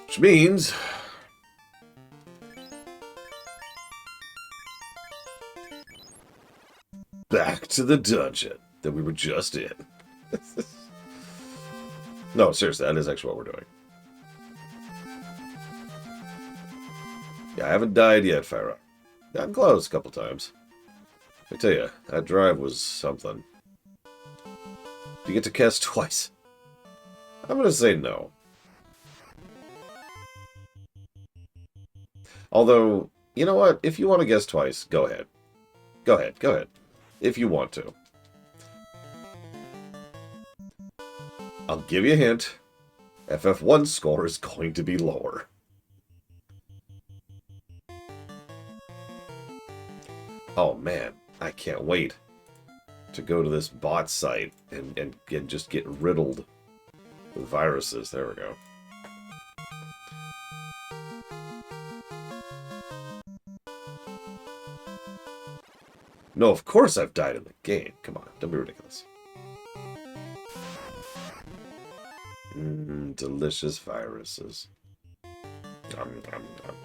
Which means... back to the dungeon that we were just in. No, seriously, that is actually what we're doing. Yeah, I haven't died yet, Farah. Gotten close a couple times. I tell you, that drive was something. Do you get to cast twice? I'm gonna say no. Although, you know what? If you want to guess twice, go ahead. Go ahead, go ahead. If you want to. I'll give you a hint. FF1's score is going to be lower. Oh man, I can't wait to go to this bot site and just get riddled with viruses. There we go. No, of course I've died in the game. Come on, don't be ridiculous. Delicious viruses. Nom, nom, nom.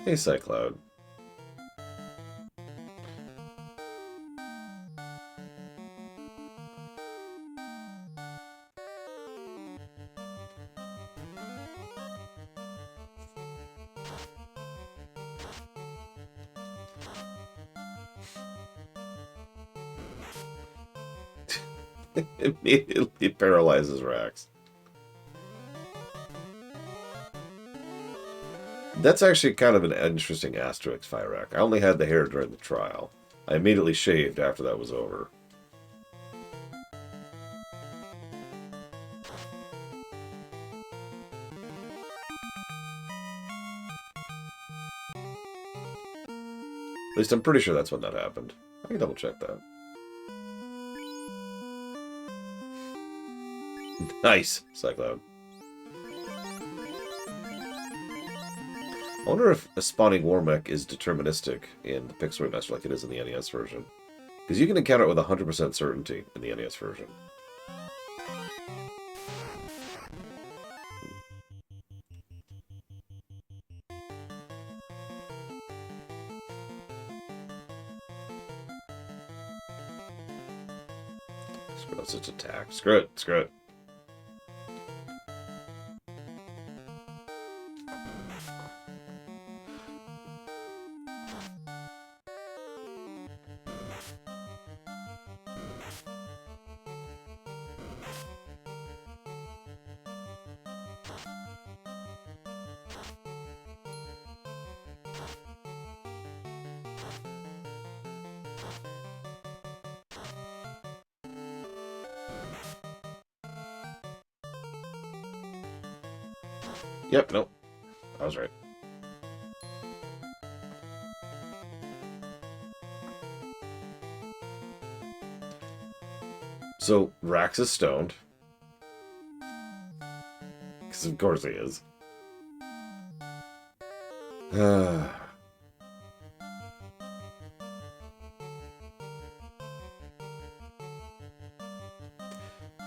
Hey, Cycloud. Immediately paralyzes Rax. That's actually kind of an interesting asterisk, Fyrak. I only had the hair during the trial. I immediately shaved after that was over. At least I'm pretty sure that's when that happened. I can double check that. Nice, Cycloud. I wonder if a spawning Warmech is deterministic in the Pixel Remaster like it is in the NES version. Because you can encounter it with 100% certainty in the NES version. Screw out such attack. Screw it, screw it. Yep, nope. I was right. So, Rax is stoned. Because of course he is. It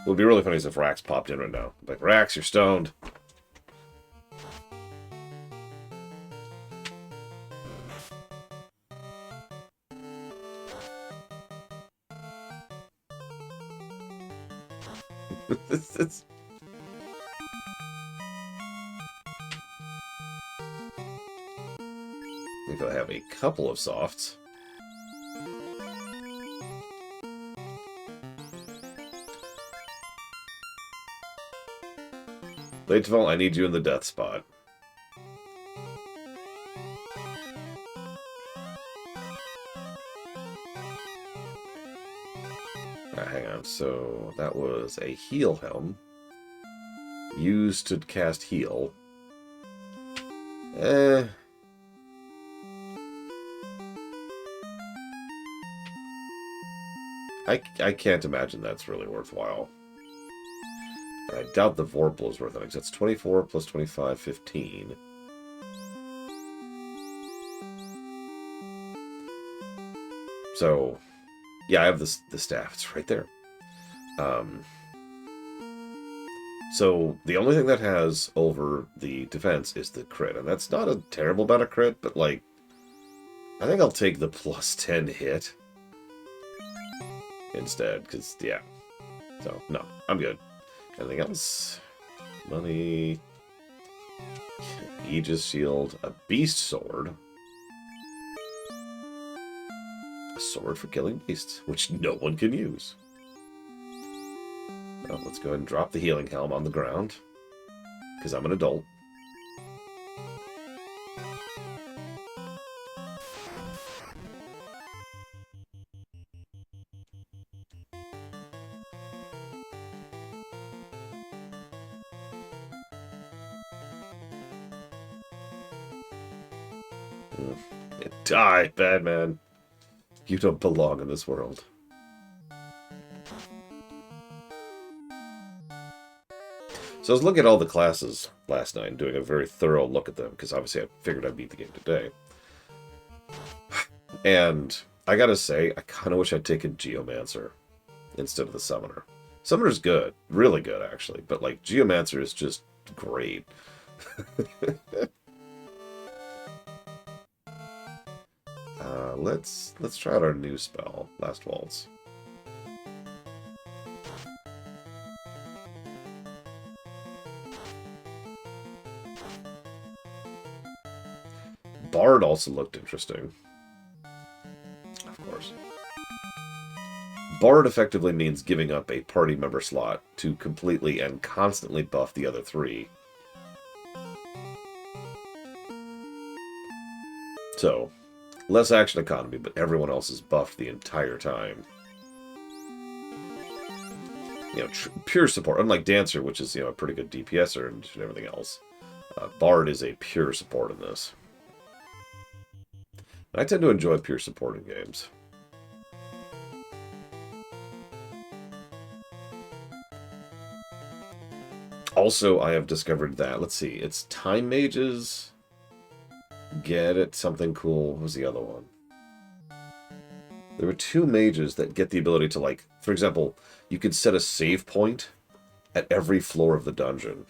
would be really funny if Rax popped in right now. Like, Rax, you're stoned. It's... I think I have a couple of softs. Leitval, I need you in the death spot. Hang on, so that was a heal helm. Used to cast heal. I can't imagine that's really worthwhile. I doubt the Vorpal is worth it, because that's 24 plus 25, 15. So, Yeah, I have the staff. It's right there. Um, so the only thing that has over the defense is the crit, and that's not a terrible amount of crit, but like, I think I'll take the plus 10 hit instead, because, yeah. So, no, I'm good. Anything else? Money. Aegis Shield. A Beast Sword. A sword for killing beasts, which no one can use. Well, let's go ahead and drop the healing helm on the ground, because I'm an adult. Die, bad man. You don't belong in this world. So I was looking at all the classes last night and doing a very thorough look at them, because obviously I figured I'd beat the game today. And I gotta say, I kind of wish I'd taken Geomancer instead of the Summoner. Summoner's good. Really good, actually. But, like, Geomancer is just great. Let's try out our new spell, Last Waltz. Bard also looked interesting. Of course. Bard effectively means giving up a party member slot to completely and constantly buff the other three. So, less action economy, but everyone else is buffed the entire time. You know, pure support. Unlike Dancer, which is, you know, a pretty good DPSer and everything else. Bard is a pure support in this. And I tend to enjoy pure support in games. Also, I have discovered that, let's see, it's Time Mages. Get it, something cool. What was the other one? There were 2 mages that get the ability to, like, for example, you could set a save point at every floor of the dungeon.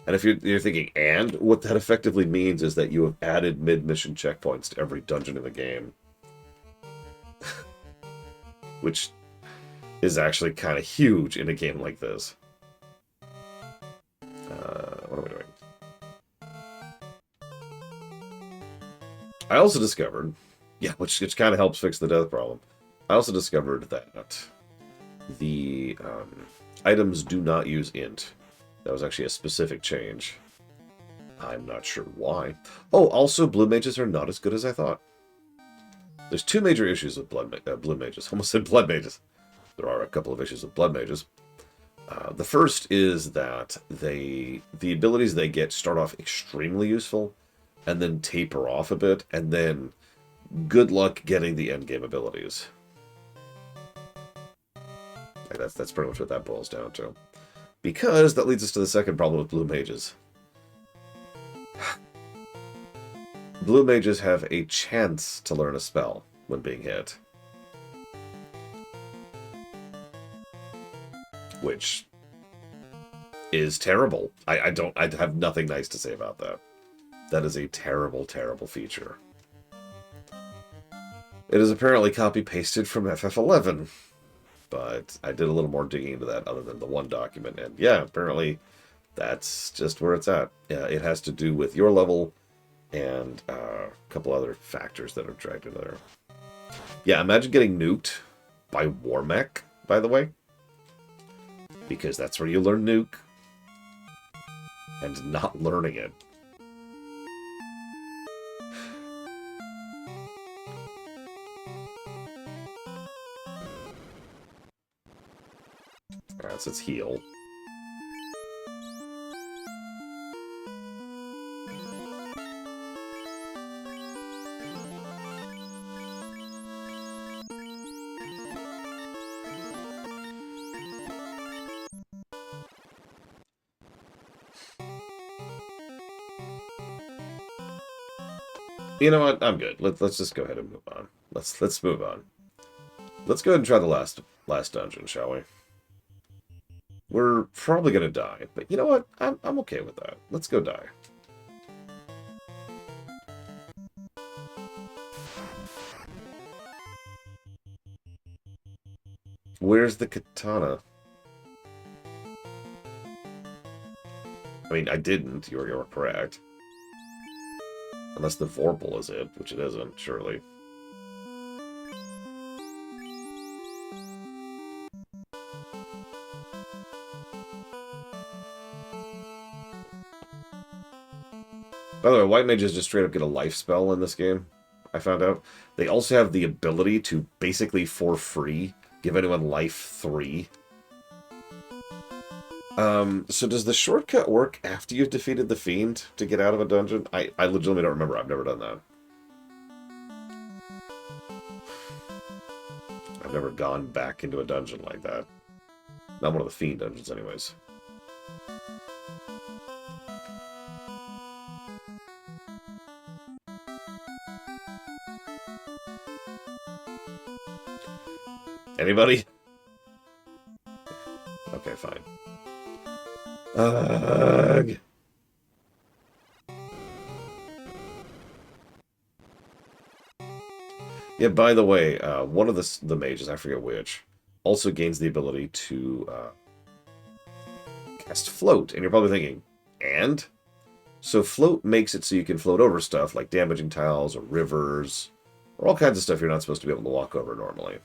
And if you're thinking, and what that effectively means is that you have added mid-mission checkpoints to every dungeon in the game. Which is actually kind of huge in a game like this. What am I doing? I also discovered, yeah, which kind of helps fix the death problem. I also discovered that the items do not use int. That was actually a specific change. I'm not sure why. Oh, also, blue mages are not as good as I thought. There's 2 major issues with blue mages. I almost said blood mages. There are a couple of issues with blood mages. The first is that the abilities they get start off extremely useful, and then taper off a bit, and then good luck getting the endgame abilities. That's pretty much what that boils down to. Because that leads us to the second problem with blue mages. Blue mages have a chance to learn a spell when being hit. Which is terrible. I have nothing nice to say about that. That is a terrible, terrible feature. It is apparently copy-pasted from FF11. But I did a little more digging into that other than the one document. And yeah, apparently that's just where it's at. It has to do with your level and a couple other factors that are dragged into there. Yeah, imagine getting nuked by Warmech, by the way. Because that's where you learn nuke. And not learning it. Alright, so it's heal. You know what? I'm good. Let's just go ahead and move on. Let's move on. Let's go ahead and try the last dungeon, shall we? We're probably going to die, but you know what? I'm okay with that. Let's go die. Where's the katana? I mean, I didn't. You were correct. Unless the Vorpal is it, which it isn't, surely. By the way, white mages just straight up get a life spell in this game, I found out. They also have the ability to basically, for free, give anyone life 3. So does the shortcut work after you've defeated the Fiend to get out of a dungeon? I legitimately don't remember. I've never done that. I've never gone back into a dungeon like that. Not one of the Fiend dungeons, anyways. Anybody? Okay, fine. Ugh. Yeah, by the way, one of the mages, I forget which, also gains the ability to cast Float. And you're probably thinking, and? So Float makes it so you can float over stuff like damaging tiles or rivers, or all kinds of stuff you're not supposed to be able to walk over normally.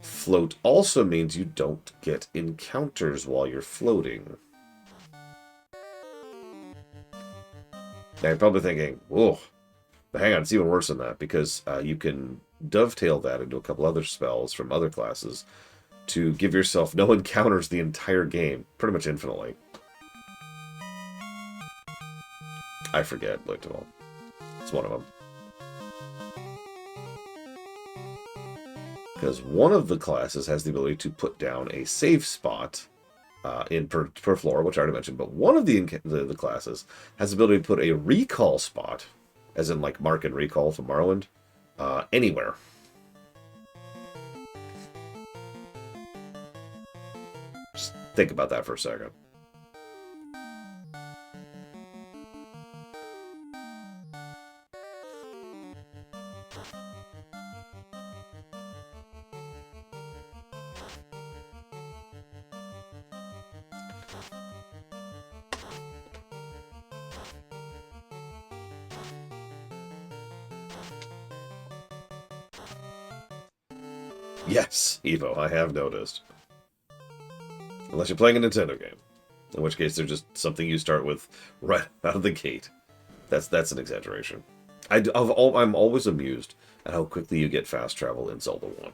Float also means you don't get encounters while you're floating. Now you're probably thinking, whoa, but hang on, it's even worse than that, because you can dovetail that into a couple other spells from other classes to give yourself no encounters the entire game, pretty much infinitely. I forget, looked at all. It's one of them. Because one of the classes has the ability to put down a save spot in per floor, which I already mentioned, but one of the classes has the ability to put a recall spot, as in like Mark and Recall from Morrowind, anywhere. Just think about that for a second. Yes, Evo, I have noticed. Unless you're playing a Nintendo game. In which case, they're just something you start with right out of the gate. That's an exaggeration. I'm always amused at how quickly you get fast travel in Zelda 1.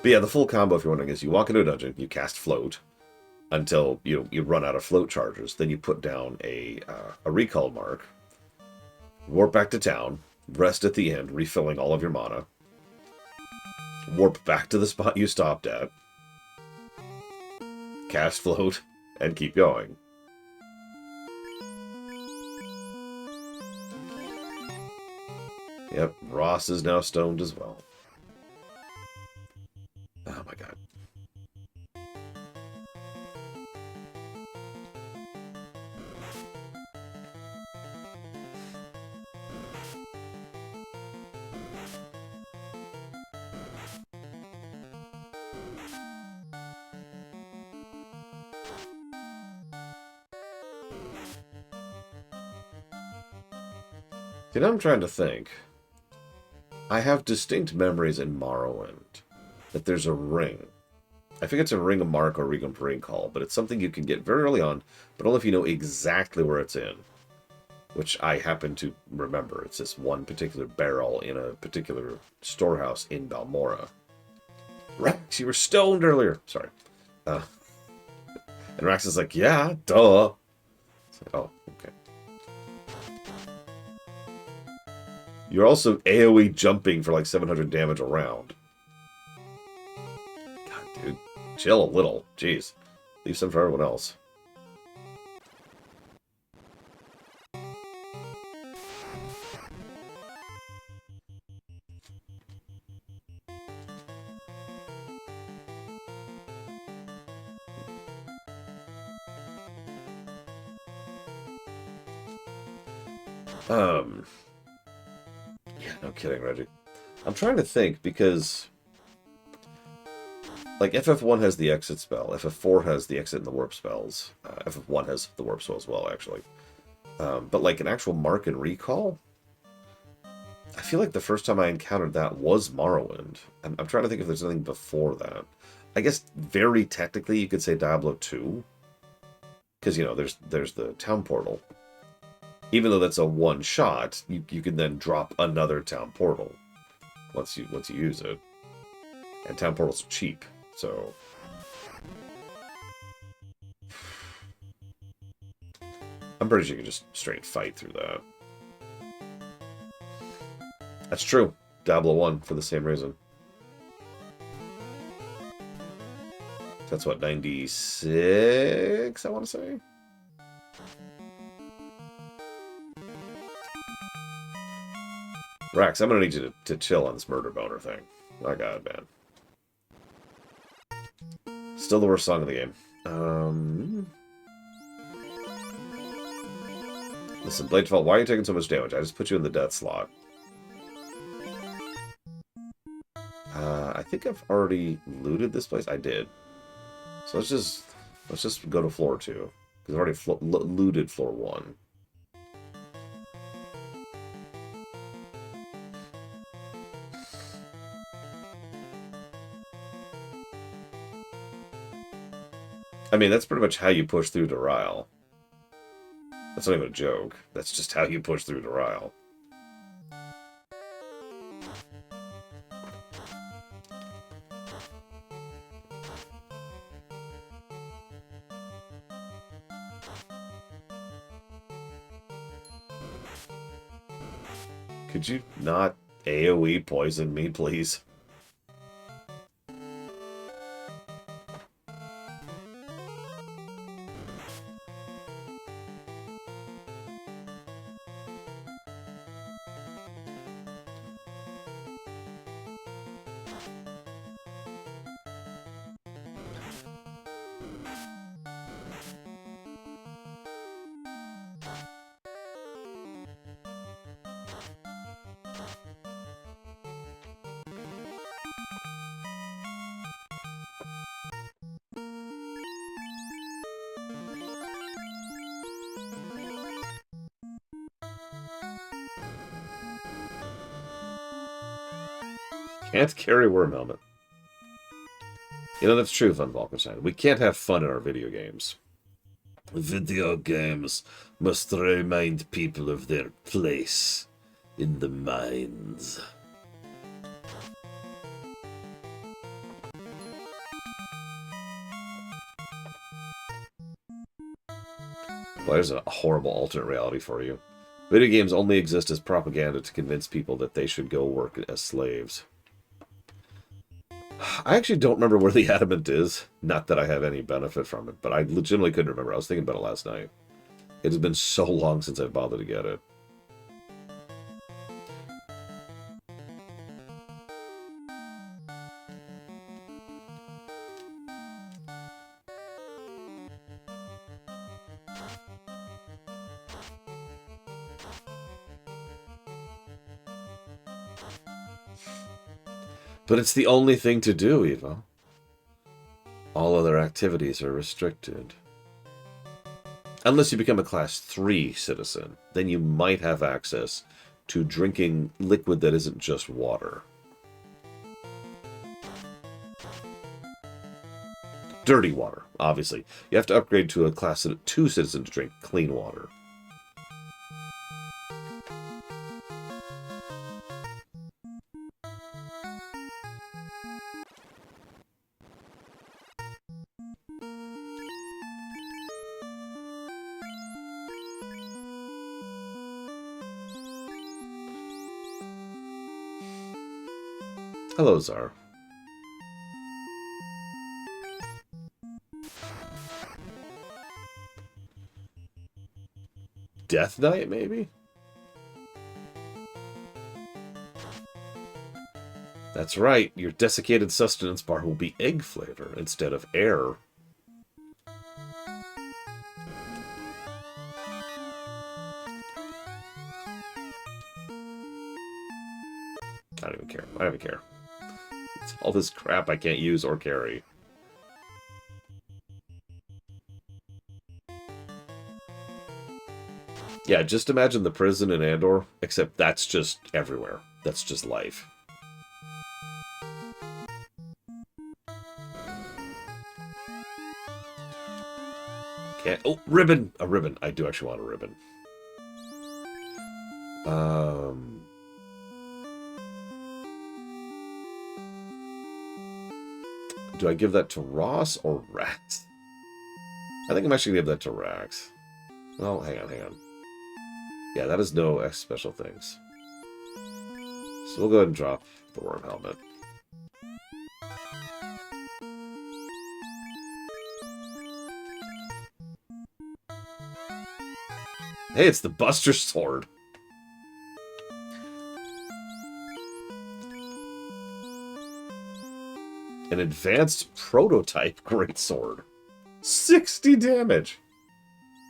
But yeah, the full combo, if you're wondering, is you walk into a dungeon, you cast Float until you run out of float charges. Then you put down a recall mark, warp back to town, rest at the end, refilling all of your mana, warp back to the spot you stopped at, cast Float, and keep going. Yep, Ross is now stoned as well. Oh my god. You know, I'm trying to think. I have distinct memories in Morrowind that there's a ring. I think it's a Ring of Mark or Ring of Recall, but it's something you can get very early on, but only if you know exactly where it's in. Which I happen to remember. It's this one particular barrel in a particular storehouse in Balmora. Rax, you were stoned earlier. Sorry. And Rax is like, yeah, duh. It's like, oh, okay. You're also AoE jumping for like 700 damage a round. God, dude. Chill a little. Jeez. Leave some for everyone else. Um, yeah, no kidding, Reggie. I'm trying to think, because like FF1 has the exit spell, FF4 has the exit and the warp spells. FF1 has the warp spell as well, actually. But like an actual mark and recall, I feel like the first time I encountered that was Morrowind. I'm trying to think if there's anything before that. I guess very technically you could say Diablo 2, because you know there's the town portal. Even though that's a one shot, you can then drop another town portal once you use it, and town portals are cheap, so I'm pretty sure you can just straight fight through that. That's true. Diablo 1 for the same reason. That's what, 96, I want to say? Rax, I'm going to need you to chill on this murder boner thing. My god, man. Still the worst song of the game. Listen, Bladefall, why are you taking so much damage? I just put you in the death slot. I think I've already looted this place. I did. So let's just go to floor 2. Because I've already looted floor 1. I mean, that's pretty much how you push through to Ryle. That's not even a joke. That's just how you push through to Ryle. Could you not AoE poison me, please? Can't carry Worm Helmet. You know, that's true, Von Valkenstein. We can't have fun in our video games. Video games must remind people of their place in the mines. Well, there's a horrible alternate reality for you. Video games only exist as propaganda to convince people that they should go work as slaves. I actually don't remember where the adamant is. Not that I have any benefit from it, but I legitimately couldn't remember. I was thinking about it last night. It has been so long since I've bothered to get it. But it's the only thing to do, Eva. All other activities are restricted. Unless you become a Class 3 citizen, then you might have access to drinking liquid that isn't just water. Dirty water, obviously. You have to upgrade to a Class 2 citizen to drink clean water. Hello, Czar. Death Knight, maybe? That's right, your desiccated sustenance bar will be egg flavor instead of air. care. I don't even care. It's all this crap I can't use or carry. Yeah, just imagine the prison in Andor, except that's just everywhere. That's just life. Can't... Oh, ribbon! A ribbon. I do actually want a ribbon. Do I give that to Ross or Rax? I think I'm actually going to give that to Rax. Well, hang on. Yeah, that is no special things. So we'll go ahead and drop the worm helmet. Hey, it's the Buster Sword. An advanced prototype greatsword. 60 damage.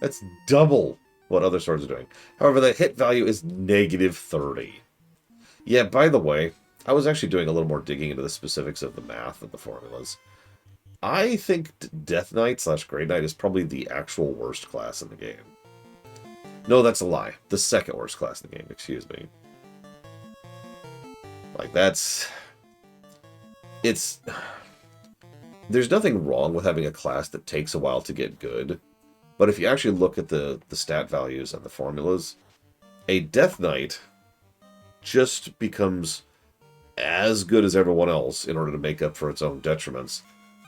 That's double what other swords are doing. However, the hit value is negative 30. Yeah, by the way, I was actually doing a little more digging into the specifics of the math and the formulas. I think Death Knight / Grey Knight is probably the actual worst class in the game. No, that's a lie. The second worst class in the game, excuse me. Like, that's... It's... There's nothing wrong with having a class that takes a while to get good. But if you actually look at the stat values and the formulas, a Death Knight just becomes as good as everyone else in order to make up for its own detriments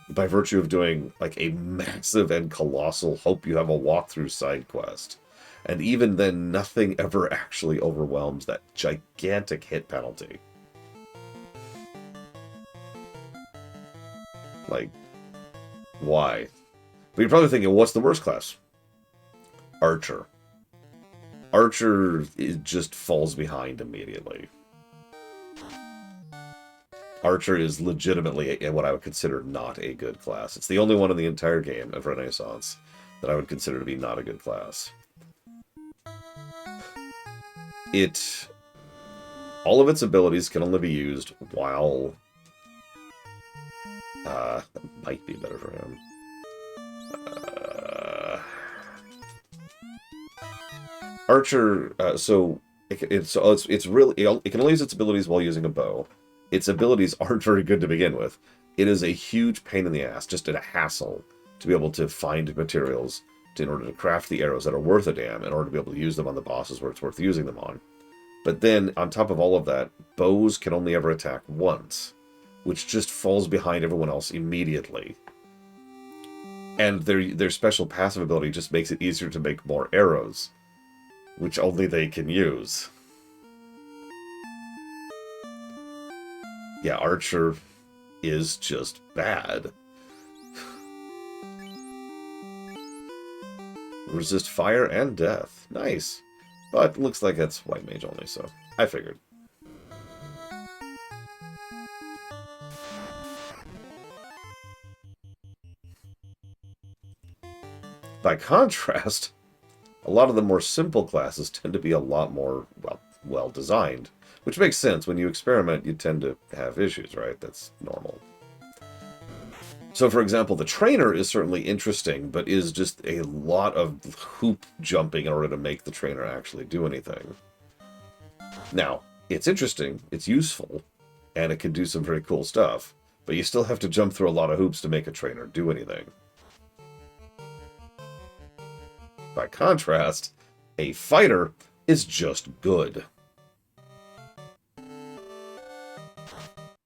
by virtue of doing like a massive and colossal hope you have a walkthrough side quest. And even then, nothing ever actually overwhelms that gigantic hit penalty. Like, why? But you're probably thinking, what's the worst class? Archer. Archer just falls behind immediately. Archer is legitimately what I would consider not a good class. It's the only one in the entire game of Renaissance that I would consider to be not a good class. All of its abilities can only be used while... that might be better for him. Archer, so it's really, it can only use its abilities while using a bow. Its abilities aren't very good to begin with. It is a huge pain in the ass, just a hassle, to be able to find materials in order to craft the arrows that are worth a damn, in order to be able to use them on the bosses where it's worth using them on. But then, on top of all of that, bows can only ever attack once, which just falls behind everyone else immediately. And their special passive ability just makes it easier to make more arrows, which only they can use. Yeah, Archer is just bad. Resist fire and death. Nice. But looks like that's white mage only, so I figured. By contrast, a lot of the more simple classes tend to be a lot more, well designed. Which makes sense. When you experiment, you tend to have issues, right? That's normal. So, for example, the trainer is certainly interesting, but is just a lot of hoop jumping in order to make the trainer actually do anything. Now, it's interesting, it's useful, and it can do some very cool stuff, but you still have to jump through a lot of hoops to make a trainer do anything. By contrast, a fighter is just good.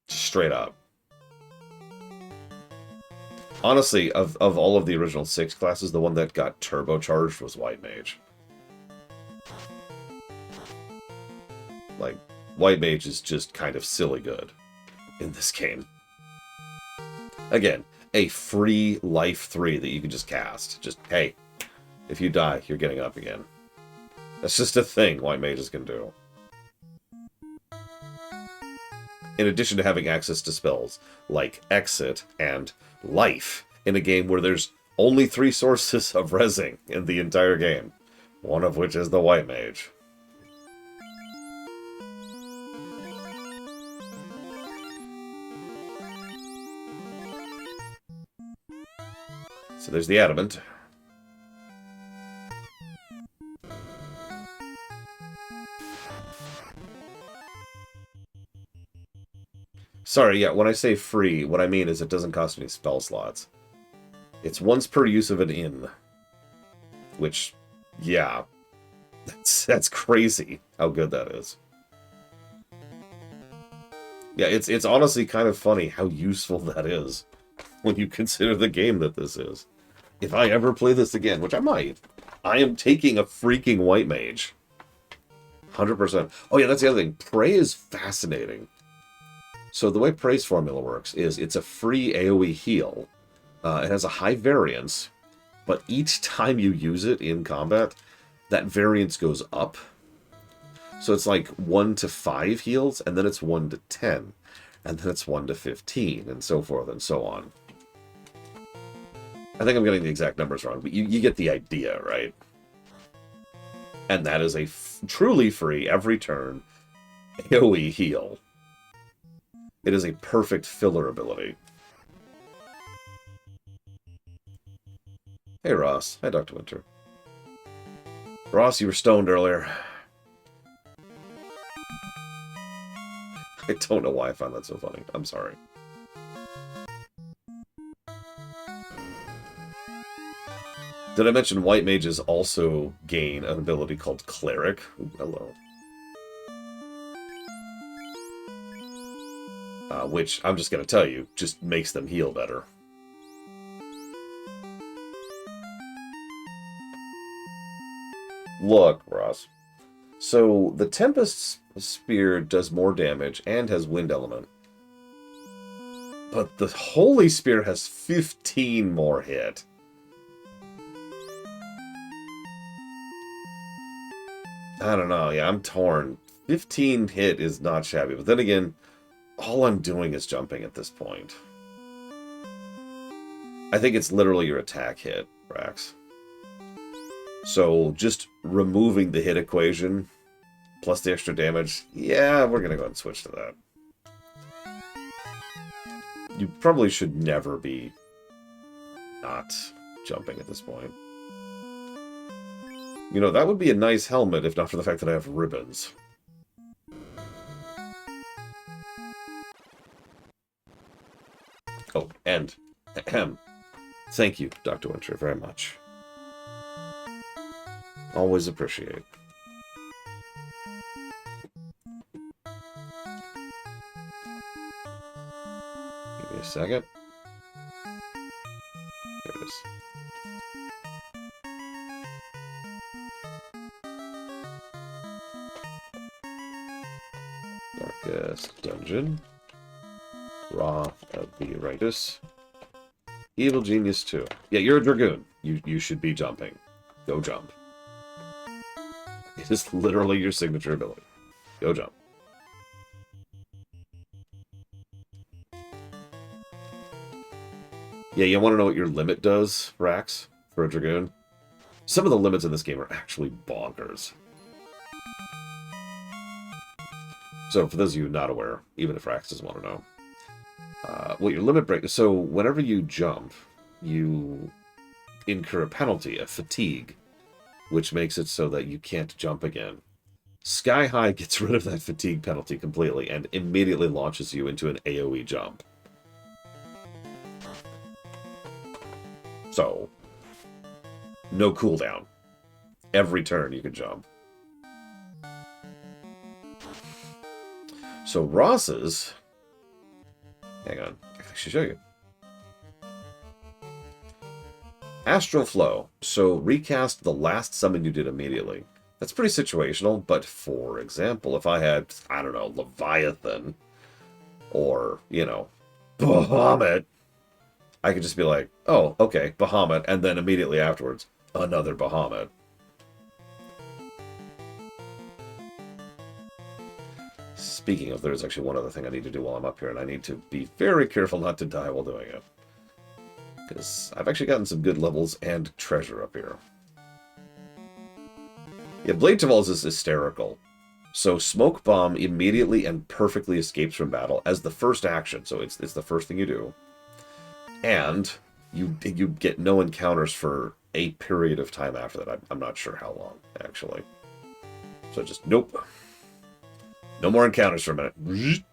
Straight up. Honestly, of all of the original 6 classes, the one that got turbocharged was White Mage. Like, White Mage is just kind of silly good in this game. Again, a free life 3 that you can just cast. Just, hey, if you die, you're getting up again. That's just a thing White Mages can do. In addition to having access to spells like Exit and Life in a game where there's only 3 sources of rezzing in the entire game, one of which is the White Mage. So there's the adamant. Sorry, yeah, when I say free, what I mean is it doesn't cost any spell slots. It's once per use of an inn. Which, yeah, that's crazy how good that is. Yeah, it's honestly kind of funny how useful that is when you consider the game that this is. If I ever play this again, which I might, I am taking a freaking white mage. 100%. Oh yeah, that's the other thing. Prey is fascinating. So the way Prey's formula works is it's a free AoE heal. It has a high variance, but each time you use it in combat, that variance goes up. So it's like 1 to 5 heals, and then it's 1 to 10, and then it's 1 to 15, and so forth and so on. I think I'm getting the exact numbers wrong, but you get the idea, right? And that is a truly free, every turn, AoE heal. It is a perfect filler ability. Hey, Ross. Hi, Dr. Winter. Ross, you were stoned earlier. I don't know why I found that so funny. I'm sorry. Did I mention white mages also gain an ability called Cleric? Ooh, hello. Which, I'm just going to tell you, just makes them heal better. Look, Ross. So, the Tempest Spear does more damage and has Wind Element. But the Holy Spear has 15 more hit. I don't know, yeah, I'm torn. 15 hit is not shabby, but then again, all I'm doing is jumping at this point. I think it's literally your attack hit, Rax. So, just removing the hit equation, plus the extra damage, yeah, we're gonna go ahead and switch to that. You probably should never be not jumping at this point. You know, that would be a nice helmet if not for the fact that I have ribbons. Oh, and thank you, Dr. Winter, very much. Always appreciate. Give me a second. There it is. Darkest Dungeon. Wrath of the Righteous. Evil Genius 2. Yeah, you're a Dragoon. You should be jumping. Go jump. It is literally your signature ability. Go jump. Yeah, you want to know what your limit does, Rax, for a Dragoon? Some of the limits in this game are actually bonkers. So, for those of you not aware, even if Rax doesn't want to know, what your limit break... So, whenever you jump, you incur a penalty, a fatigue, which makes it so that you can't jump again. Sky High gets rid of that fatigue penalty completely and immediately launches you into an AoE jump. So, no cooldown. Every turn you can jump. So Ross's... Hang on, I should show you. Astral Flow. So recast the last summon you did immediately. That's pretty situational, but for example, if I had, I don't know, Leviathan, or, you know, Bahamut, I could just be like, oh, okay, Bahamut, and then immediately afterwards, another Bahamut. Speaking of, there's actually one other thing I need to do while I'm up here, and I need to be very careful not to die while doing it. Because I've actually gotten some good levels and treasure up here. Yeah, Blade Tavals is hysterical. So Smoke Bomb immediately and perfectly escapes from battle as the first action, so it's the first thing you do. And you get no encounters for a period of time after that. I'm not sure how long, actually. So just, nope. No more encounters for a minute.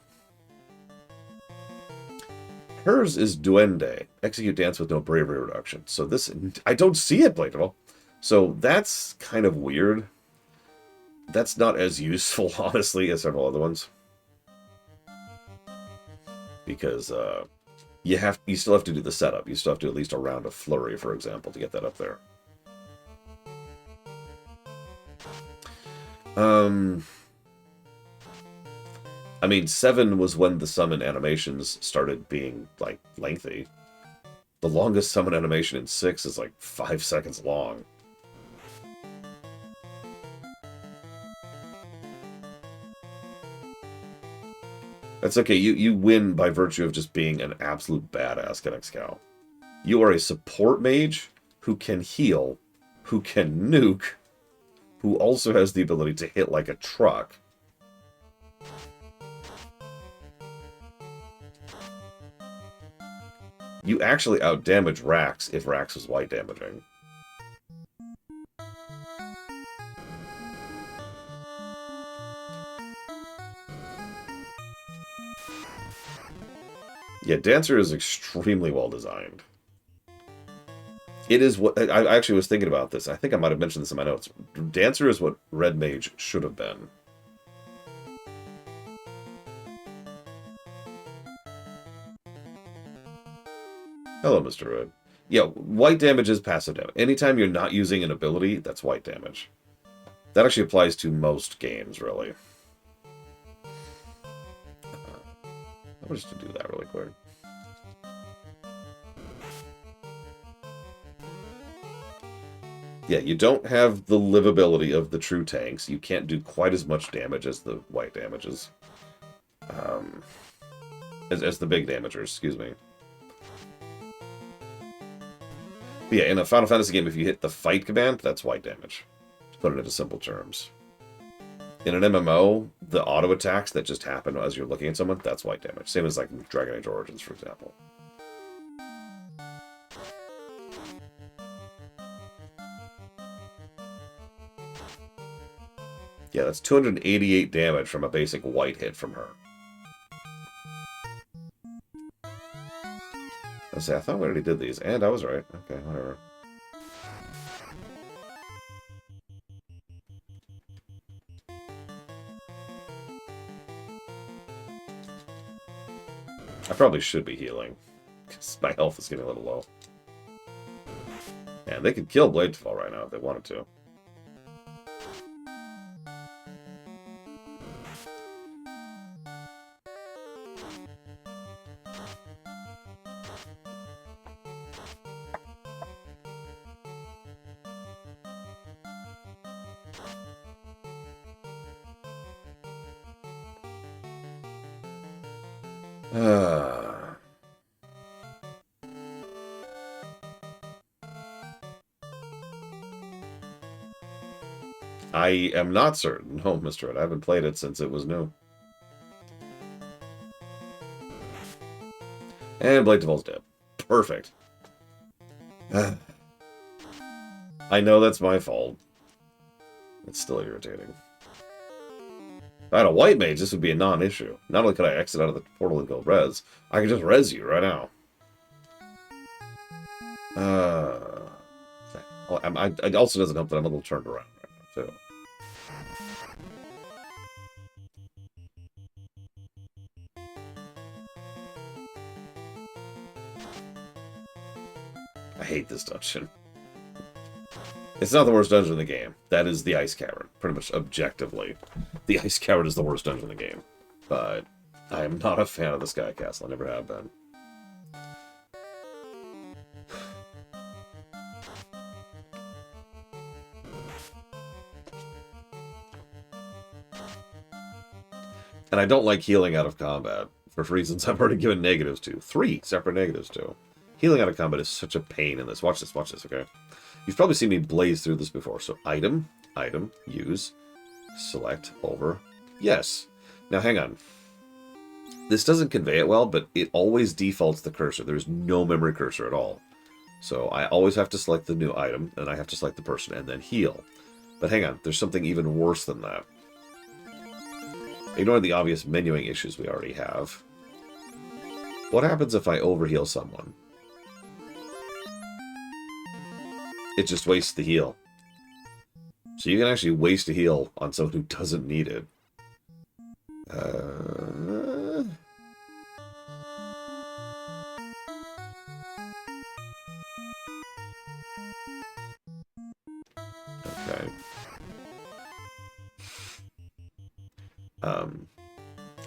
Hers is Duende. Execute dance with no bravery reduction. So this, I don't see it, Bladeville. So that's kind of weird. That's not as useful, honestly, as several other ones. Because you still have to do the setup. You still have to do at least a round of flurry, for example, to get that up there. I mean, 7 was when the summon animations started being, like, lengthy. The longest summon animation in 6 is, like, 5 seconds long. That's okay. You win by virtue of just being an absolute badass, Kennex Cow. You are a support mage who can heal, who can nuke, who also has the ability to hit like a truck. You actually outdamage Rax if Rax was white damaging. Yeah, Dancer is extremely well designed. It is what... I actually was thinking about this. I think I might have mentioned this in my notes. Dancer is what Red Mage should have been. Hello, Mr. Red. Yeah, white damage is passive damage. Anytime you're not using an ability, that's white damage. That actually applies to most games, really. I'll just do that really quick. Yeah, you don't have the livability of the true tanks. You can't do quite as much damage as the white damages. As the big damagers, excuse me. But yeah, in a Final Fantasy game, if you hit the fight command, that's white damage. To put it into simple terms. In an MMO, the auto attacks that just happen as you're looking at someone, that's white damage. Same as like Dragon Age Origins, for example. Yeah, that's 288 damage from a basic white hit from her. I thought we already did these, and I was right. Okay, whatever. I probably should be healing, because my health is getting a little low. Man, they could kill Bladefall right now if they wanted to. I am not certain. No, Mr. Ed, I haven't played it since it was new. And Bladefall's dead. Perfect. I know that's my fault. It's still irritating. If I had a white mage, this would be a non-issue. Not only could I exit out of the portal and go res, I could just res you right now. It also doesn't help that I'm a little turned around right now, too. I hate this dungeon. It's not the worst dungeon in the game. That is the Ice Cavern, pretty much objectively. The Ice Cavern is the worst dungeon in the game. But I am not a fan of the Sky Castle. I never have been. And I don't like healing out of combat, for reasons I've already given negatives to. 3 separate negatives to. Healing out of combat is such a pain in this. Watch this, okay? You've probably seen me blaze through this before. So item, use, select, over, yes. Now hang on. This doesn't convey it well, but it always defaults the cursor. There's no memory cursor at all. So I always have to select the new item, and I have to select the person, and then heal. But hang on, there's something even worse than that. Ignore the obvious menuing issues we already have. What happens if I overheal someone? It just wastes the heal. So you can actually waste a heal on someone who doesn't need it. Okay.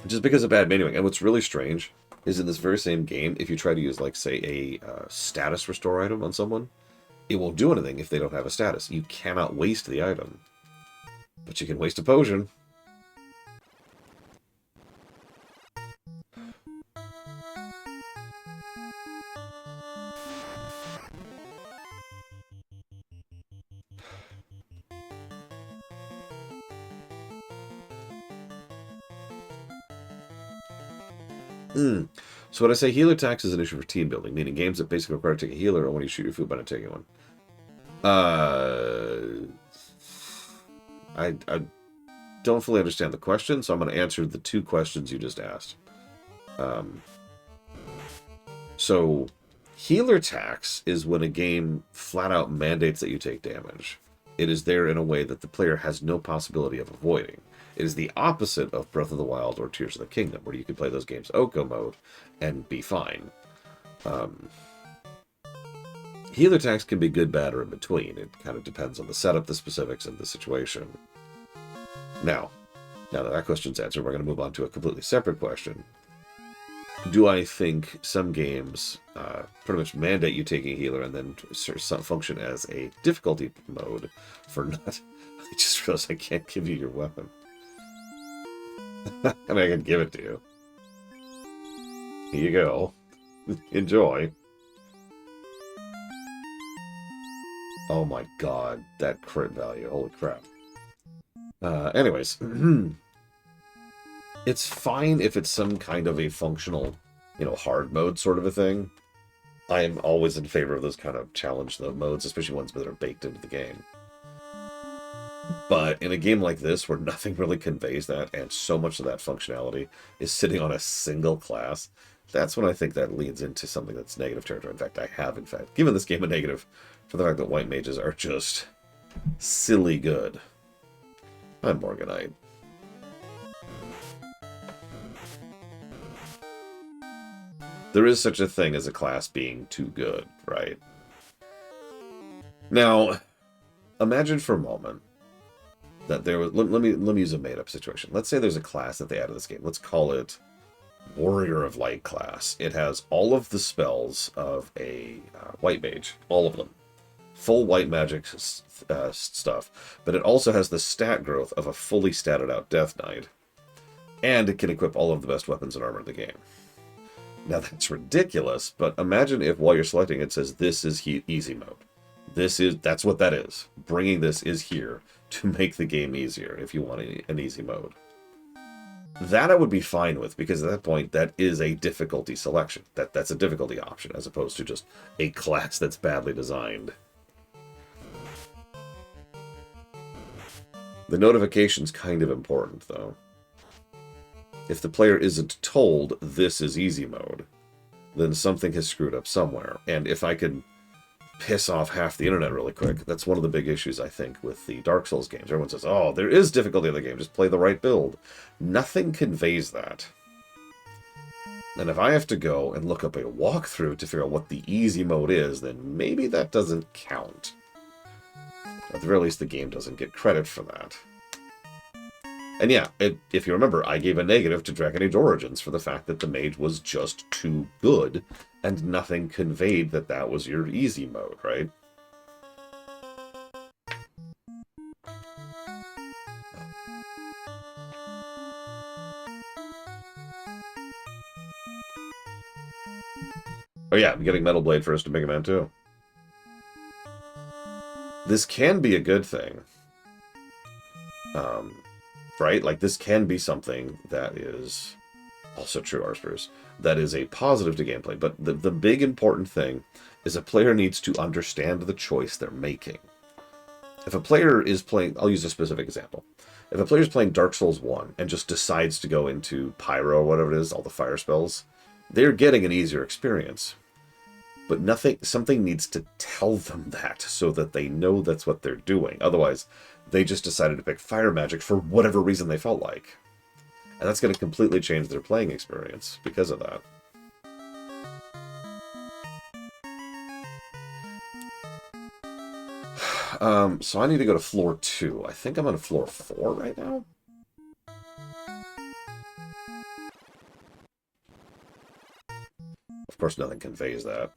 Just because of bad menuing. And what's really strange is in this very same game, if you try to use, like, say, a status restore item on someone, it won't do anything if they don't have a status. You cannot waste the item. But you can waste a potion. So when I say healer tax is an issue for team building, meaning games that basically require to take a healer or when you shoot your food by not taking one. I don't fully understand the question, so I'm going to answer the two questions you just asked. So healer tax is when a game flat out mandates that you take damage. It is there in a way that the player has no possibility of avoiding. It is the opposite of Breath of the Wild or Tears of the Kingdom, where you can play those games Oko mode and be fine. Healer tax can be good, bad, or in between. It kind of depends on the setup, the specifics, and the situation. Now that that question's answered, we're going to move on to a completely separate question. Do I think some games pretty much mandate you taking a healer and then function as a difficulty mode for not... I just realized I can't give you your weapon. I mean, I can give it to you. Here you go. Enjoy. Oh my god, that crit value. Holy crap. Anyways. It's fine if it's some kind of a functional, hard mode sort of a thing. I am always in favor of those kind of challenge modes, especially ones that are baked into the game. But in a game like this, where nothing really conveys that, and so much of that functionality is sitting on a single class, that's when I think that leads into something that's negative territory. In fact, I have, given this game a negative for the fact that white mages are just silly good. I'm Morganite. There is such a thing as a class being too good, right? Now, imagine for a moment that there was... Let me use a made-up situation. Let's say there's a class that they added to this game. Let's call it Warrior of Light class. It has all of the spells of a white mage. All of them. Full white magic stuff. But it also has the stat growth of a fully statted out Death Knight. And it can equip all of the best weapons and armor in the game. Now that's ridiculous, but imagine if while you're selecting it says this is easy mode. That's what that is. Bringing this is here to make the game easier if you want an easy mode. That I would be fine with, because at that point that is a difficulty selection. That's a difficulty option as opposed to just a class that's badly designed. The notification's kind of important though. If the player isn't told this is easy mode, then something has screwed up somewhere. And if I could piss off half the internet really quick, that's one of the big issues, I think, with the Dark Souls games. Everyone says, oh, there is difficulty in the game, just play the right build. Nothing conveys that. And if I have to go and look up a walkthrough to figure out what the easy mode is, then maybe that doesn't count. At the very least, the game doesn't get credit for that. And yeah, if you remember, I gave a negative to Dragon Age Origins for the fact that the mage was just too good, and nothing conveyed that that was your easy mode, right? Oh yeah, I'm getting Metal Blade first to Mega Man 2. This can be a good thing. Right? Like, this can be something that is Also true, Arspers. That is a positive to gameplay, but the big important thing is a player needs to understand the choice they're making. If a player is playing, I'll use a specific example. If a player is playing Dark Souls 1 and just decides to go into Pyro or whatever it is, all the fire spells, they're getting an easier experience. But something needs to tell them that so that they know that's what they're doing. Otherwise, they just decided to pick fire magic for whatever reason they felt like. And that's going to completely change their playing experience because of that. So I need to go to floor 2. I think I'm on floor 4 right now. Of course, nothing conveys that.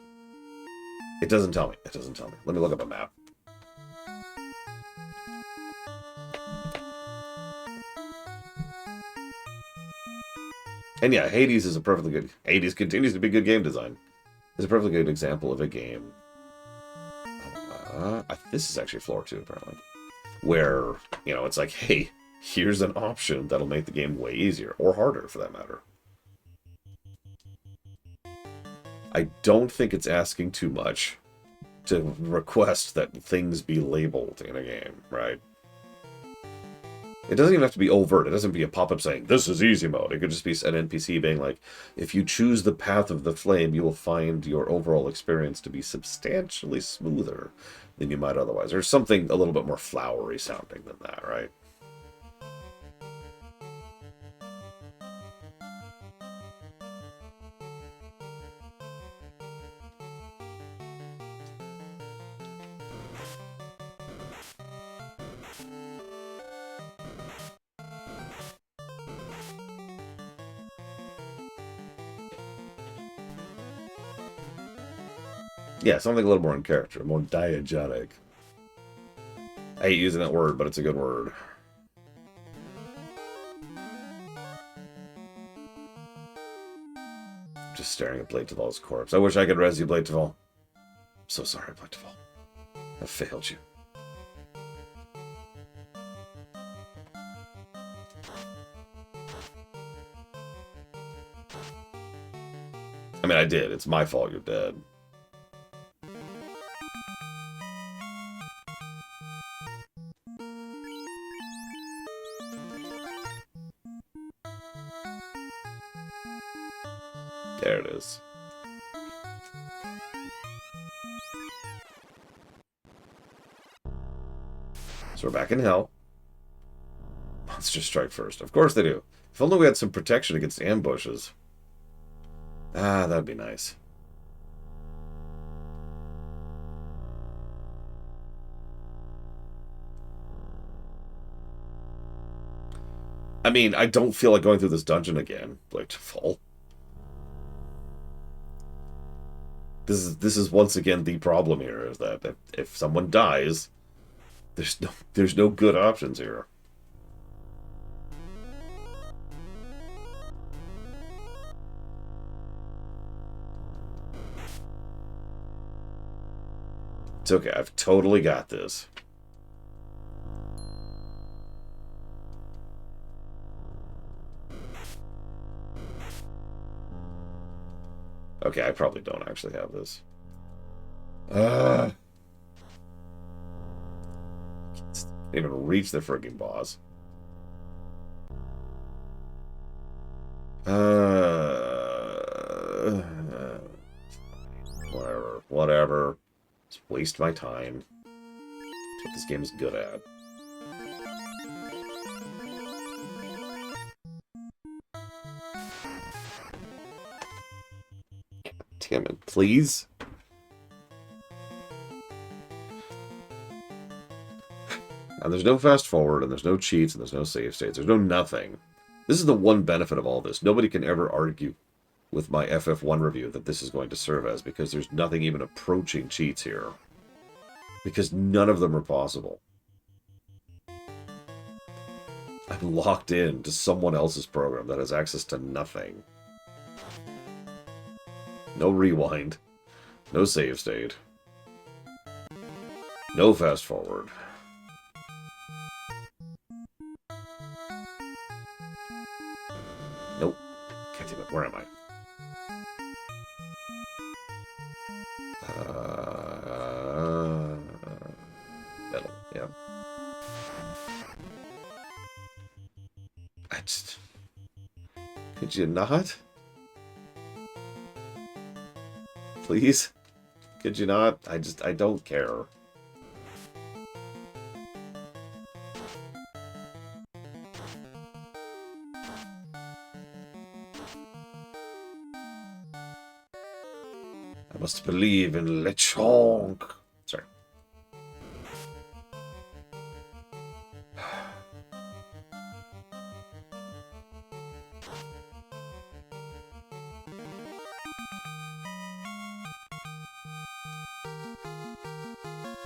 It doesn't tell me. It doesn't tell me. Let me look up a map. And yeah, Hades is a perfectly good... Hades continues to be good game design. It's a perfectly good example of a game... this is actually floor 2, apparently. Where, you know, it's like, hey, here's an option that'll make the game way easier. Or harder, for that matter. I don't think it's asking too much to request that things be labeled in a game, right? It doesn't even have to be overt. It doesn't be a pop-up saying, this is easy mode. It could just be an NPC being like, if you choose the path of the flame, you will find your overall experience to be substantially smoother than you might otherwise. Or something a little bit more flowery sounding than that, right? Yeah, something a little more in character, more diegetic. I hate using that word, but it's a good word. Just staring at Blatevall's corpse. I wish I could res you, Blatevall. I'm so sorry, Blatevall. I failed you. I mean, I did. It's my fault you're dead. There it is. So we're back in hell. Monsters strike first. Of course they do. If only we had some protection against ambushes. Ah, that'd be nice. I mean, I don't feel like going through this dungeon again. Like, to fall. This is once again the problem here, is that if someone dies, there's no good options here. It's okay, I've totally got this. Okay, I probably don't actually have this. Can't even reach the frigging boss. Whatever. Just waste my time. That's what this game is good at. Damn it, please. And there's no fast forward, and there's no cheats, and there's no save states. There's no nothing. This is the one benefit of all this. Nobody can ever argue with my FF1 review that this is going to serve as, because there's nothing even approaching cheats here. Because none of them are possible. I'm locked in to someone else's program that has access to nothing. No rewind. No save state. No fast forward. Nope. God Metal, yeah. I just... Could you not? Please? Could you not? I don't care. I must believe in Lechonk. Sorry.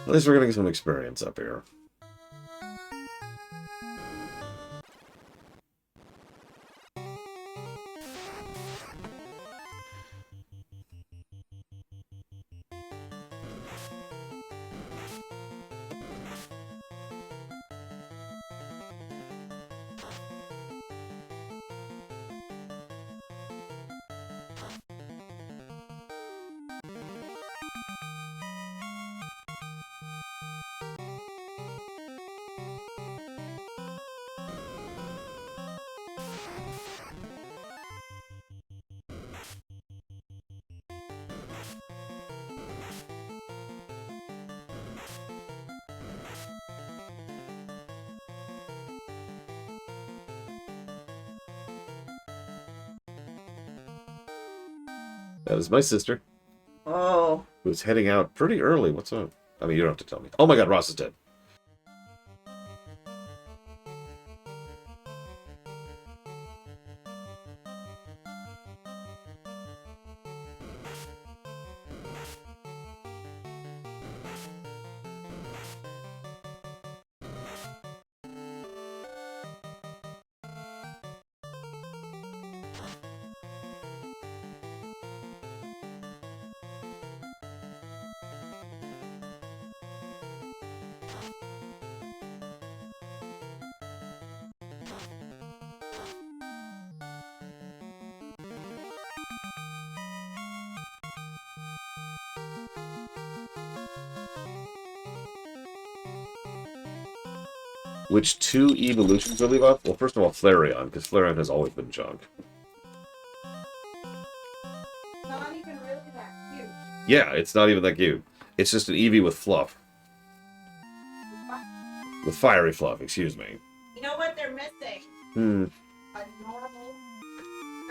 At least we're getting some experience up here. That is my sister. Oh. Who's heading out pretty early. What's up? I mean, you don't have to tell me. Oh my god, Ross is dead. Which two evolutions will leave off? Well, first of all, Flareon, because Flareon has always been junk. Not even really that cute. Yeah, it's not even that cute. It's just an Eevee with fluff. With fiery fluff, excuse me. You know what they're missing? A normal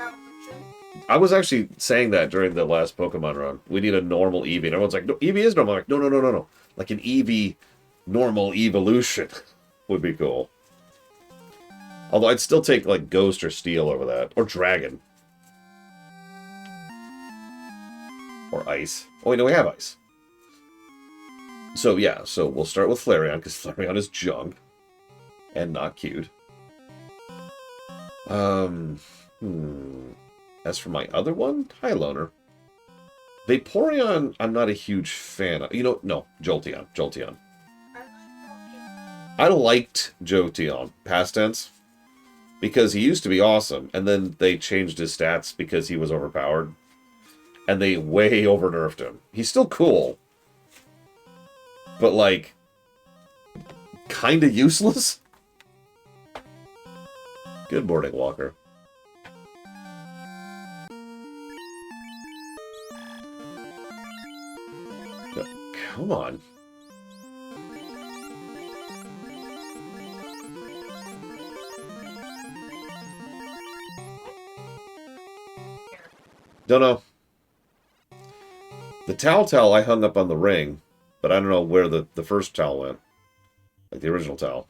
evolution. I was actually saying that during the last Pokemon run. We need a normal Eevee. And everyone's like, no, Eevee is normal. I'm like, no. Like an Eevee normal evolution would be cool. Although I'd still take, like, Ghost or Steel over that. Or Dragon. Or Ice. Oh, wait, no, we have Ice. So, yeah. So, we'll start with Flareon, because Flareon is junk. And not cute. As for my other one, Hi Loner. Vaporeon, I'm not a huge fan of. You know, no, Jolteon. I liked Jolteon, past tense, because he used to be awesome, and then they changed his stats because he was overpowered, and they way over-nerfed him. He's still cool, but, like, kinda useless? Good morning, Walker. Come on. Don't know. The towel I hung up on the ring, but I don't know where the first towel went. Like the original towel.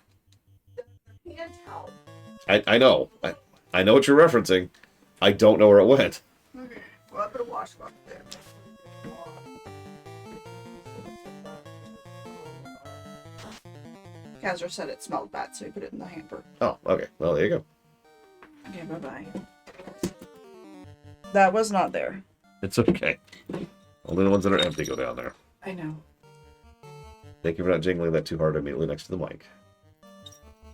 Hand towel. I know. I know what you're referencing. I don't know where it went. Okay. Well, I put a washcloth there. Kazra said it smelled bad, so he put it in the hamper. Oh, okay. Well, there you go. Okay, bye-bye. That was not there. It's okay. Only the ones that are empty go down there. I know. Thank you for not jingling that too hard immediately next to the mic.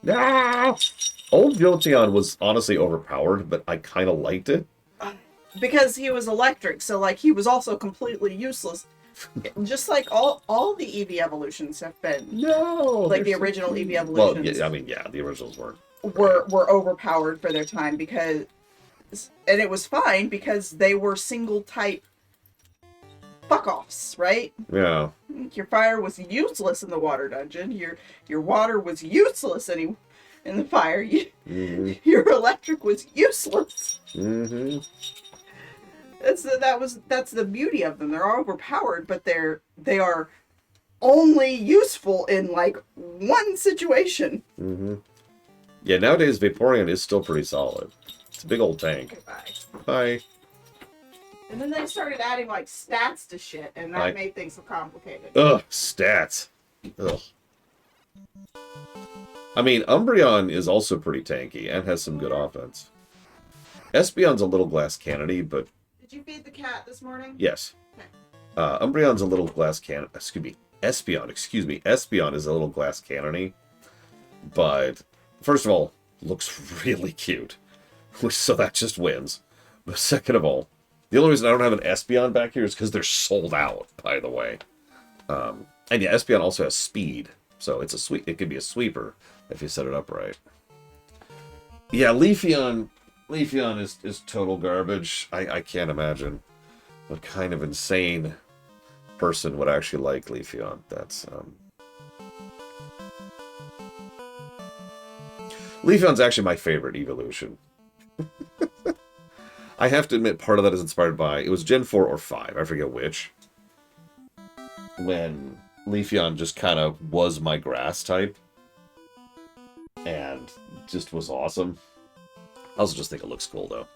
No! Old Jolteon was honestly overpowered, but I kind of liked it. Because he was electric, so, like, he was also completely useless. Just like all the EV evolutions have been, No, like the original EV well, evolutions yeah, I mean, yeah, the originals weren't. were overpowered for their time because, and it was fine because they were single type fuck offs, right? Yeah. Your fire was useless in the water dungeon. Your water was useless in the fire. Mm-hmm. Your electric was useless. Mm-hmm. That's the beauty of them. They're overpowered, but they are only useful in like one situation. Mm-hmm. Yeah, nowadays Vaporeon is still pretty solid. It's a big old tank. Bye. Bye. And then they started adding like stats to shit, and that made things so complicated. Ugh, stats. Ugh. I mean, Umbreon is also pretty tanky and has some good offense. Espeon's a little glass cannony, but... Did you feed the cat this morning? Yes. Okay. Umbreon's a little glass cannon. Espeon is a little glass cannony. But, first of all, looks really cute. So that just wins. But second of all, the only reason I don't have an Espeon back here is because they're sold out, by the way. And yeah, Espeon also has speed. So it's it could be a sweeper if you set it up right. Yeah, Leafeon is total garbage. I can't imagine what kind of insane person would actually like Leafeon. That's Leafeon's actually my favorite evolution. I have to admit, part of that is inspired by, it was Gen 4 or 5, I forget which, when Leafeon just kind of was my grass type, and just was awesome. I also just think it looks cool, though.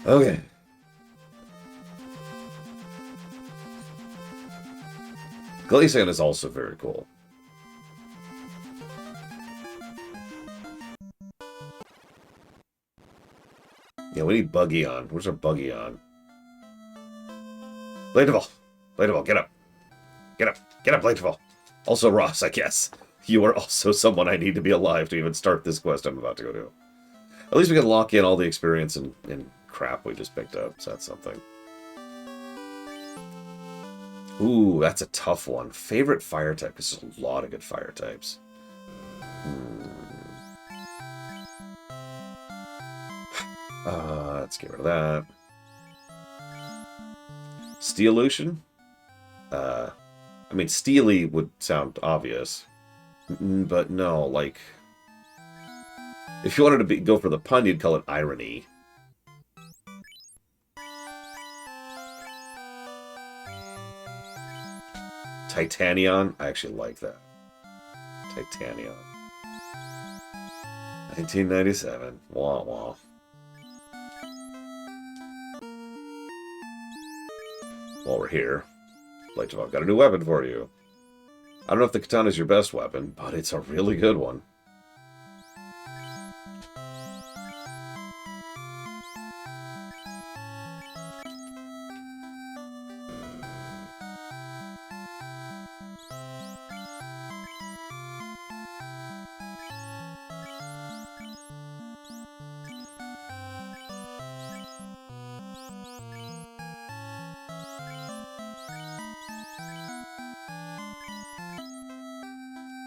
Okay. Glaceon is also very cool. Yeah, we need Buggy on. Where's our Buggy on? Bladeville! Bladeville, get up! Get up! Get up, Bladeville! Also Ross, I guess. You are also someone I need to be alive to even start this quest I'm about to go do. At least we can lock in all the experience and crap we just picked up, so that's something. Ooh, that's a tough one. Favorite fire type, because there's a lot of good fire types. Let's get rid of that. Steelution? I mean, Steely would sound obvious. But no, like... If you wanted to go for the pun, you'd call it Irony. Titanion? I actually like that. Titanion. 1997. Wah wah. While we're here, I've got a new weapon for you. I don't know if the katana is your best weapon, but it's a really good one.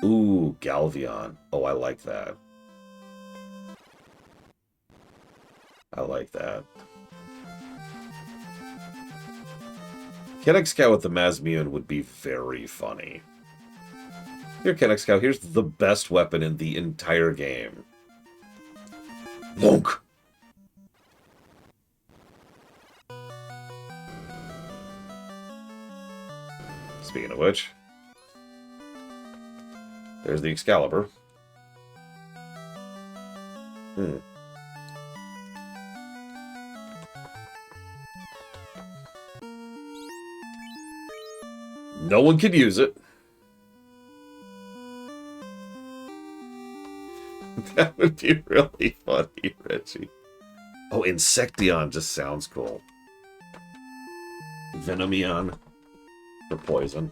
Ooh, Galvion. Oh, I like that. I like that. Kennex Cow with the Mazmune would be very funny. Here, Kennex Cow, here's the best weapon in the entire game. Lonk! Speaking of which... There's the Excalibur. No one can use it. That would be really funny, Reggie. Oh, Insecteon just sounds cool. Venomion for poison.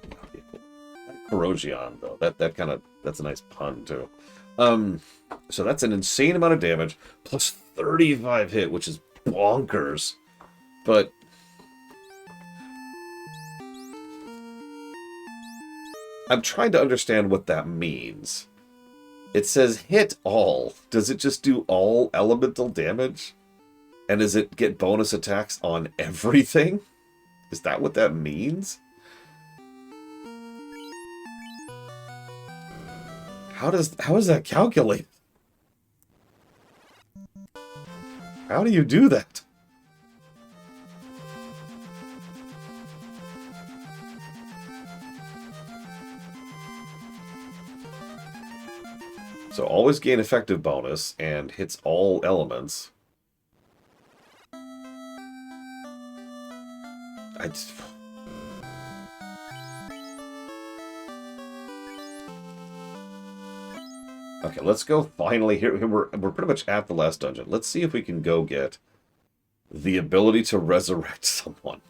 Corrosion, though. That's a nice pun, too. So that's an insane amount of damage, plus 35 hit, which is bonkers. but I'm trying to understand what that means. It says hit all. Does it just do all elemental damage? And does it get bonus attacks on everything? Is that what that means? How is that calculated? How do you do that? So always gain effective bonus and hits all elements. Okay, let's go finally here. We're pretty much at the last dungeon. Let's see if we can go get the ability to resurrect someone.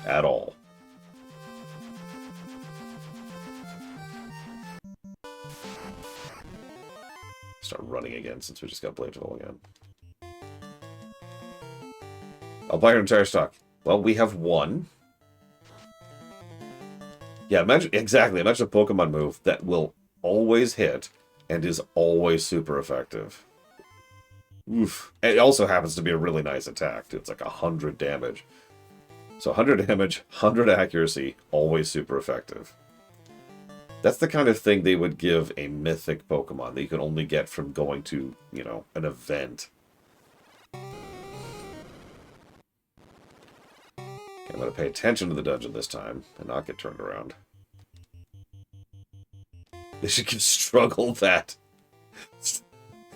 At all. Start running again since we just got Blade Roll again. I'll buy your entire stock. Well, we have one. Yeah, imagine a Pokemon move that will always hit and is always super effective. Oof. It also happens to be a really nice attack. It's like 100 damage. So 100 damage, 100 accuracy, always super effective. That's the kind of thing they would give a mythic Pokemon that you can only get from going to, you know, an event. I'm going to pay attention to the dungeon this time and not get turned around. They should give Struggle that.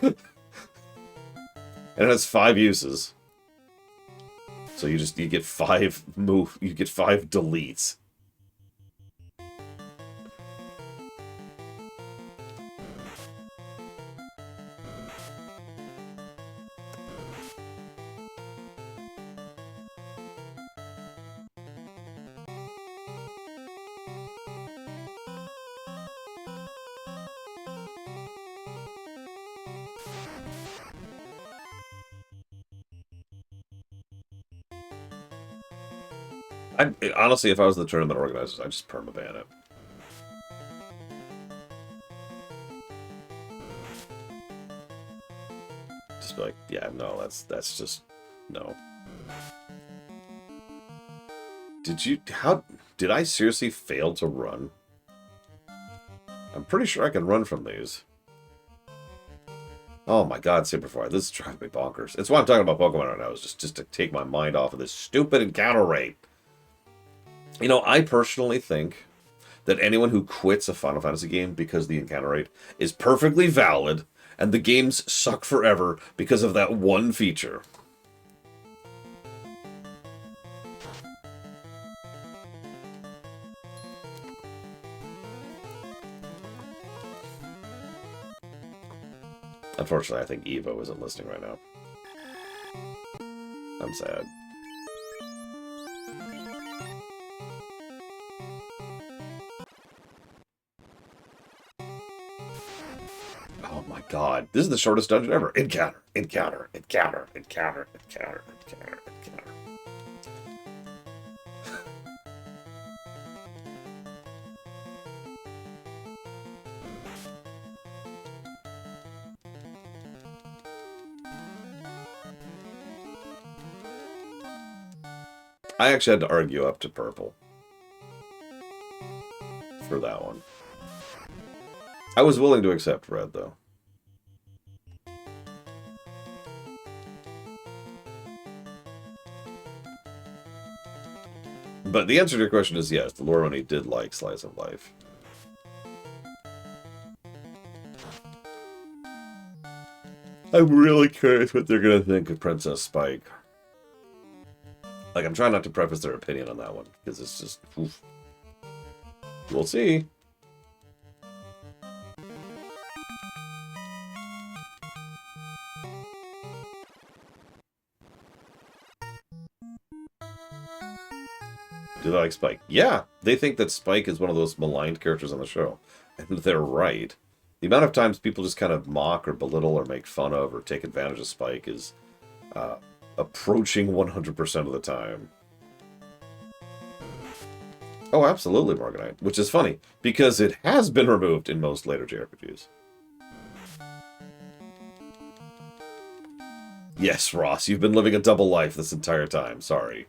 And it has 5 uses. So you get 5 deletes. Honestly, if I was the tournament organizers, I'd just permaban it. Just be like, yeah, no, that's just no. Did I seriously fail to run? I'm pretty sure I can run from these. Oh my god, Superfire, this is driving me bonkers. It's why I'm talking about Pokemon right now, is just to take my mind off of this stupid encounter rate. You know, I personally think that anyone who quits a Final Fantasy game because the encounter rate is perfectly valid, and the games suck forever because of that one feature. Unfortunately, I think Evo isn't listening right now. I'm sad. Oh my god. This is the shortest dungeon ever. Encounter, encounter, encounter, encounter, encounter, encounter, encounter. I actually had to argue up to purple for that one. I was willing to accept red, though. But the answer to your question is yes, the Loroni did like Slice of Life. I'm really curious what they're going to think of Princess Spike. Like, I'm trying not to preface their opinion on that one, because it's just... Oof. We'll see. Do they like Spike? Yeah! They think that Spike is one of those maligned characters on the show. And they're right. The amount of times people just kind of mock or belittle or make fun of or take advantage of Spike is approaching 100% of the time. Oh, absolutely, Morganite. Which is funny, because it has been removed in most later JRPGs. Yes, Ross, you've been living a double life this entire time. Sorry.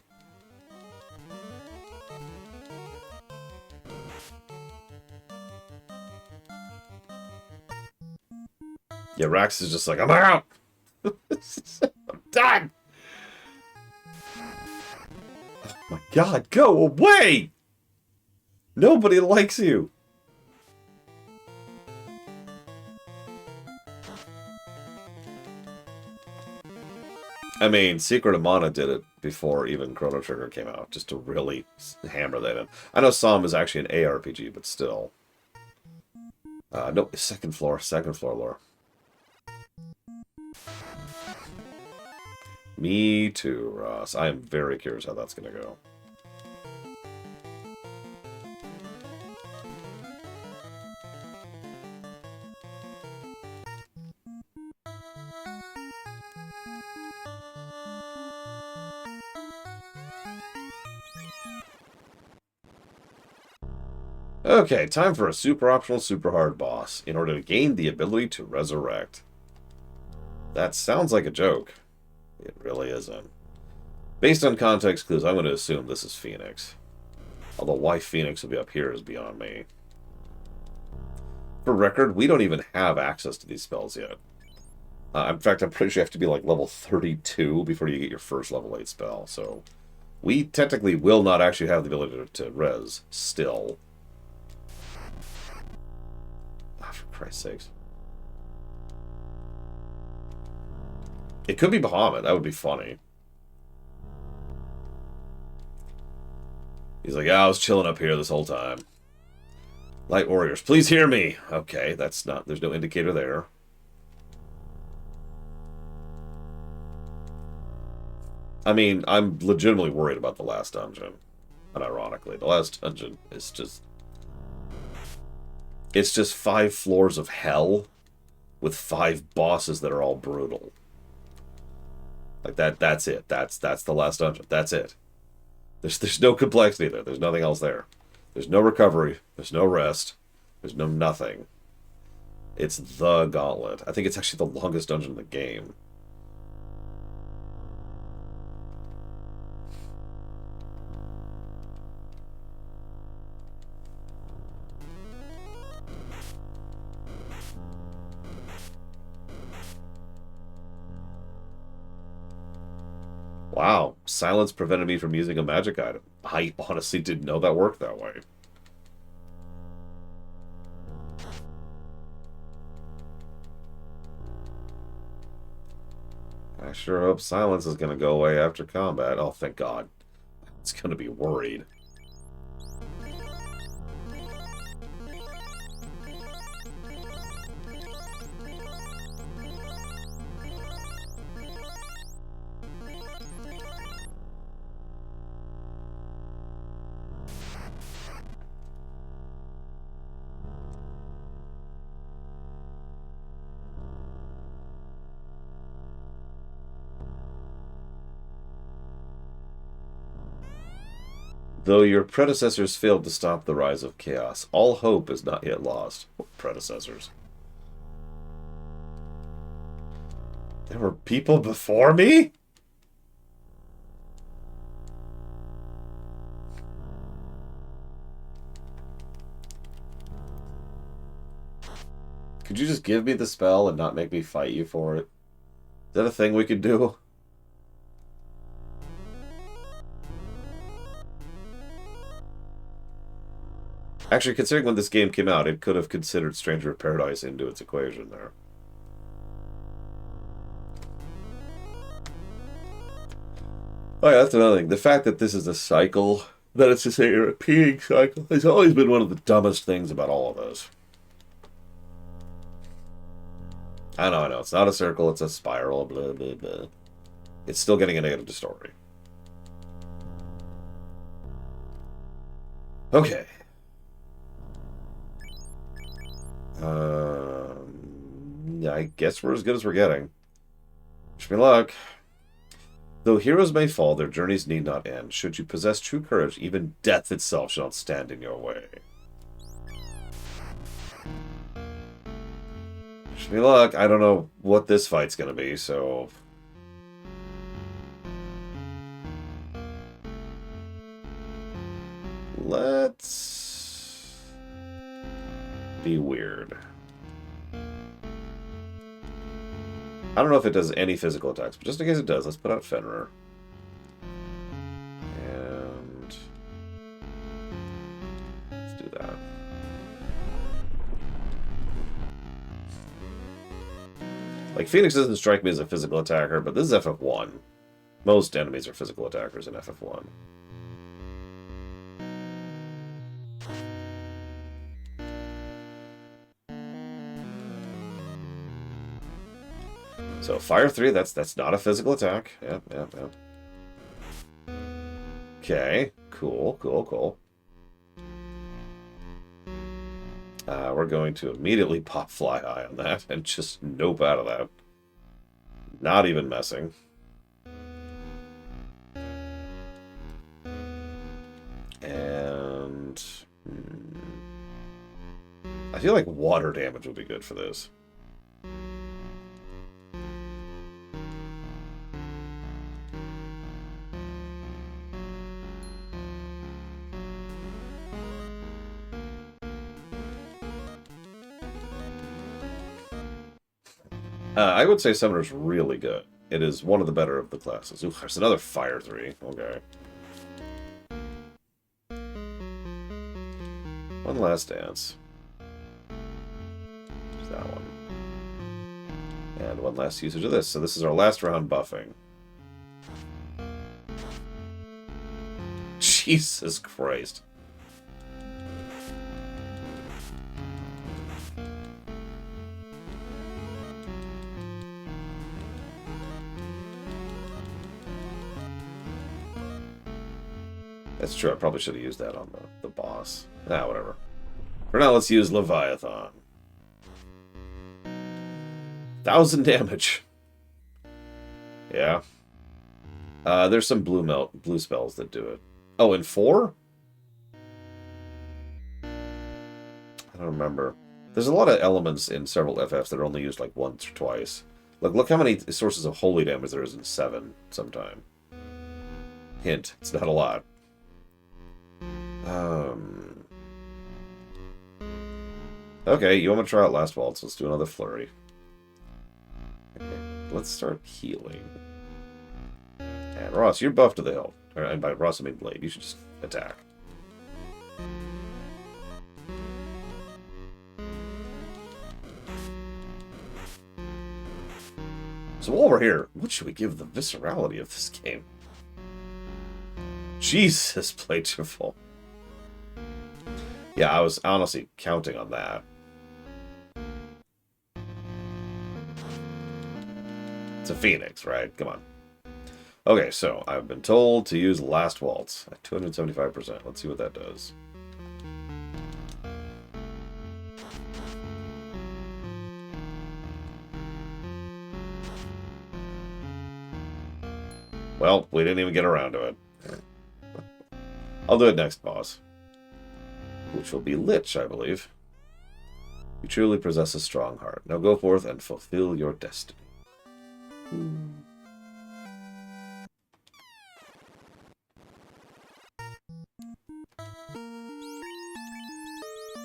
Yeah, Rax is just like, I'm out! I'm done! Oh my god, go away! Nobody likes you! I mean, Secret of Mana did it before even Chrono Trigger came out, just to really hammer that in. I know Psalm is actually an ARPG, but still. No, second floor lore. Me too, Ross. I am very curious how that's going to go. Okay, time for a super optional, super hard boss, in order to gain the ability to resurrect. That sounds like a joke. It really isn't. Based on context clues, I'm going to assume this is Phoenix. Although why Phoenix will be up here is beyond me. For record, we don't even have access to these spells yet. In fact, I'm pretty sure you have to be like level 32 before you get your first level 8 spell, so... we technically will not actually have the ability to res, still. For Christ's sakes. It could be Bahamut. That would be funny. He's like, yeah, I was chilling up here this whole time. Light Warriors, please hear me. Okay, that's not... there's no indicator there. I mean, I'm legitimately worried about the last dungeon. Unironically, the last dungeon is just... it's just 5 floors of hell with 5 bosses that are all brutal. Like that's it. That's the last dungeon. That's it. There's no complexity there. There's nothing else there. There's no recovery. There's no rest. There's no nothing. It's the Gauntlet. I think it's actually the longest dungeon in the game. Wow, silence prevented me from using a magic item. I honestly didn't know that worked that way. I sure hope silence is going to go away after combat. Oh, thank God. It's going to be worried. Though your predecessors failed to stop the rise of chaos, all hope is not yet lost. What predecessors? There were people before me? Could you just give me the spell and not make me fight you for it? Is that a thing we could do? Actually, considering when this game came out, it could have considered Stranger of Paradise into its equation there. Oh yeah, that's another thing. The fact that this is a cycle, that it's just a repeating cycle, has always been one of the dumbest things about all of this. I know. It's not a circle, it's a spiral, blah, blah, blah. It's still getting a negative story. Okay. Yeah, I guess we're as good as we're getting. Wish me luck. Though heroes may fall, their journeys need not end. Should you possess true courage, even death itself shall not stand in your way. Wish me luck. I don't know what this fight's gonna be, so... Let's... be weird. I don't know if it does any physical attacks, but just in case it does, let's put out Fenrir. And... let's do that. Like, Phoenix doesn't strike me as a physical attacker, but this is FF1. Most enemies are physical attackers in FF1. So Fire 3, that's not a physical attack. Yep. Okay, cool. We're going to immediately pop Fly High on that and just nope out of that. Not even messing. And... I feel like water damage would be good for this. I would say Summoner's really good. It is one of the better of the classes. Ooh, there's another Fire 3. Okay. One last dance. There's that one. And one last usage of this. So this is our last round buffing. Jesus Christ. That's true, I probably should have used that on the boss. Ah, whatever. For now, let's use Leviathan. 1,000 damage. Yeah. There's some blue spells that do it. Oh, in 4? I don't remember. There's a lot of elements in several FFs that are only used like once or twice. Look how many sources of holy damage there is in 7 sometime. Hint, it's not a lot. Okay, you want to try out Last Waltz? Let's do another flurry. Okay, let's start healing. And Ross, you're buff to the hilt. And by Ross, I mean Blade. You should just attack. So while we're here, what should we give the viscerality of this game? Jesus, Playful. Yeah, I was honestly counting on that. It's a Phoenix, right? Come on. Okay, so I've been told to use Last Waltz at 275%. Let's see what that does. Well, we didn't even get around to it. I'll do it next, boss. Which will be Lich, I believe. You truly possess a strong heart. Now go forth and fulfill your destiny.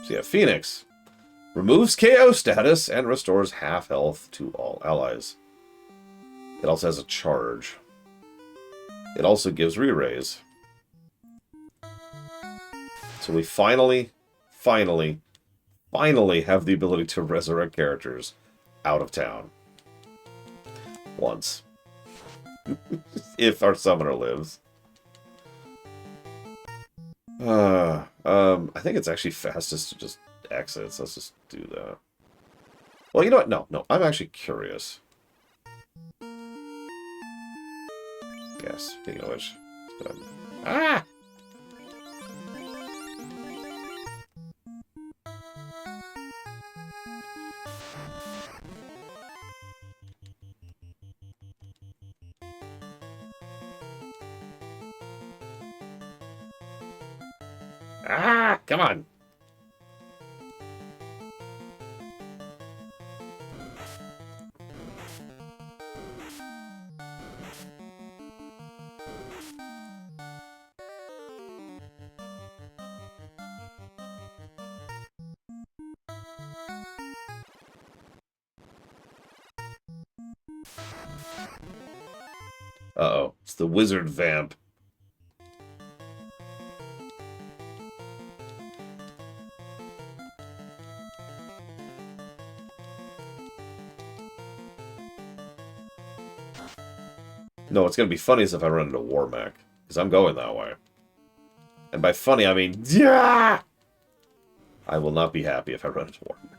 So yeah, Phoenix removes KO status and restores half health to all allies. It also has a charge. It also gives re-raise. So we finally have the ability to resurrect characters out of town. Once. If our summoner lives. I think it's actually fastest to just exit, so let's just do that. Well, you know what? No, I'm actually curious. Yes, speaking of which. Ah! Ah, come on. Uh-oh. It's the wizard vamp. No, what's going to be funny is if I run into Warmac. Because I'm going that way. And by funny, I mean... Yeah! I will not be happy if I run into Warmac.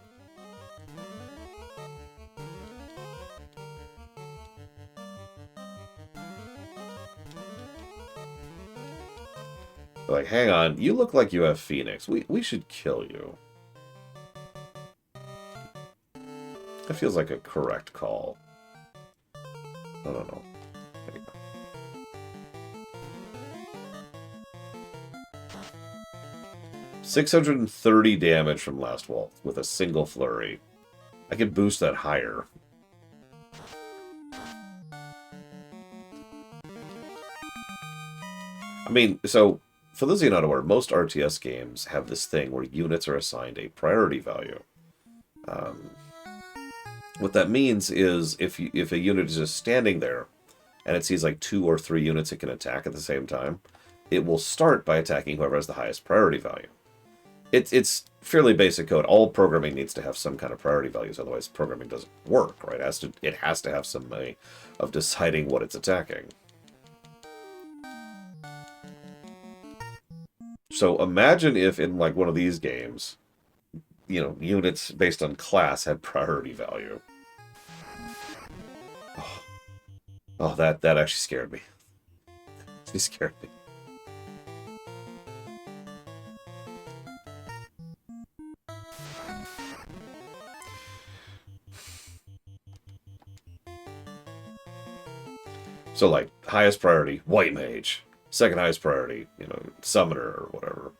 Like, hang on, you look like you have Phoenix. We should kill you. That feels like a correct call. I don't know. There you go. $630 damage from Last Waltz with a single flurry. I can boost that higher. I mean, so, for those of you not aware, most RTS games have this thing where units are assigned a priority value. What that means is if a unit is just standing there and it sees like 2 or 3 units it can attack at the same time, it will start by attacking whoever has the highest priority value. It's fairly basic code. All programming needs to have some kind of priority values, otherwise programming doesn't work, right? It has to have some way of deciding what it's attacking. So imagine if in like one of these games, you know, units based on class had priority value. Oh, that actually scared me. It scared me. So, like, highest priority, White Mage. Second highest priority, you know, Summoner or whatever.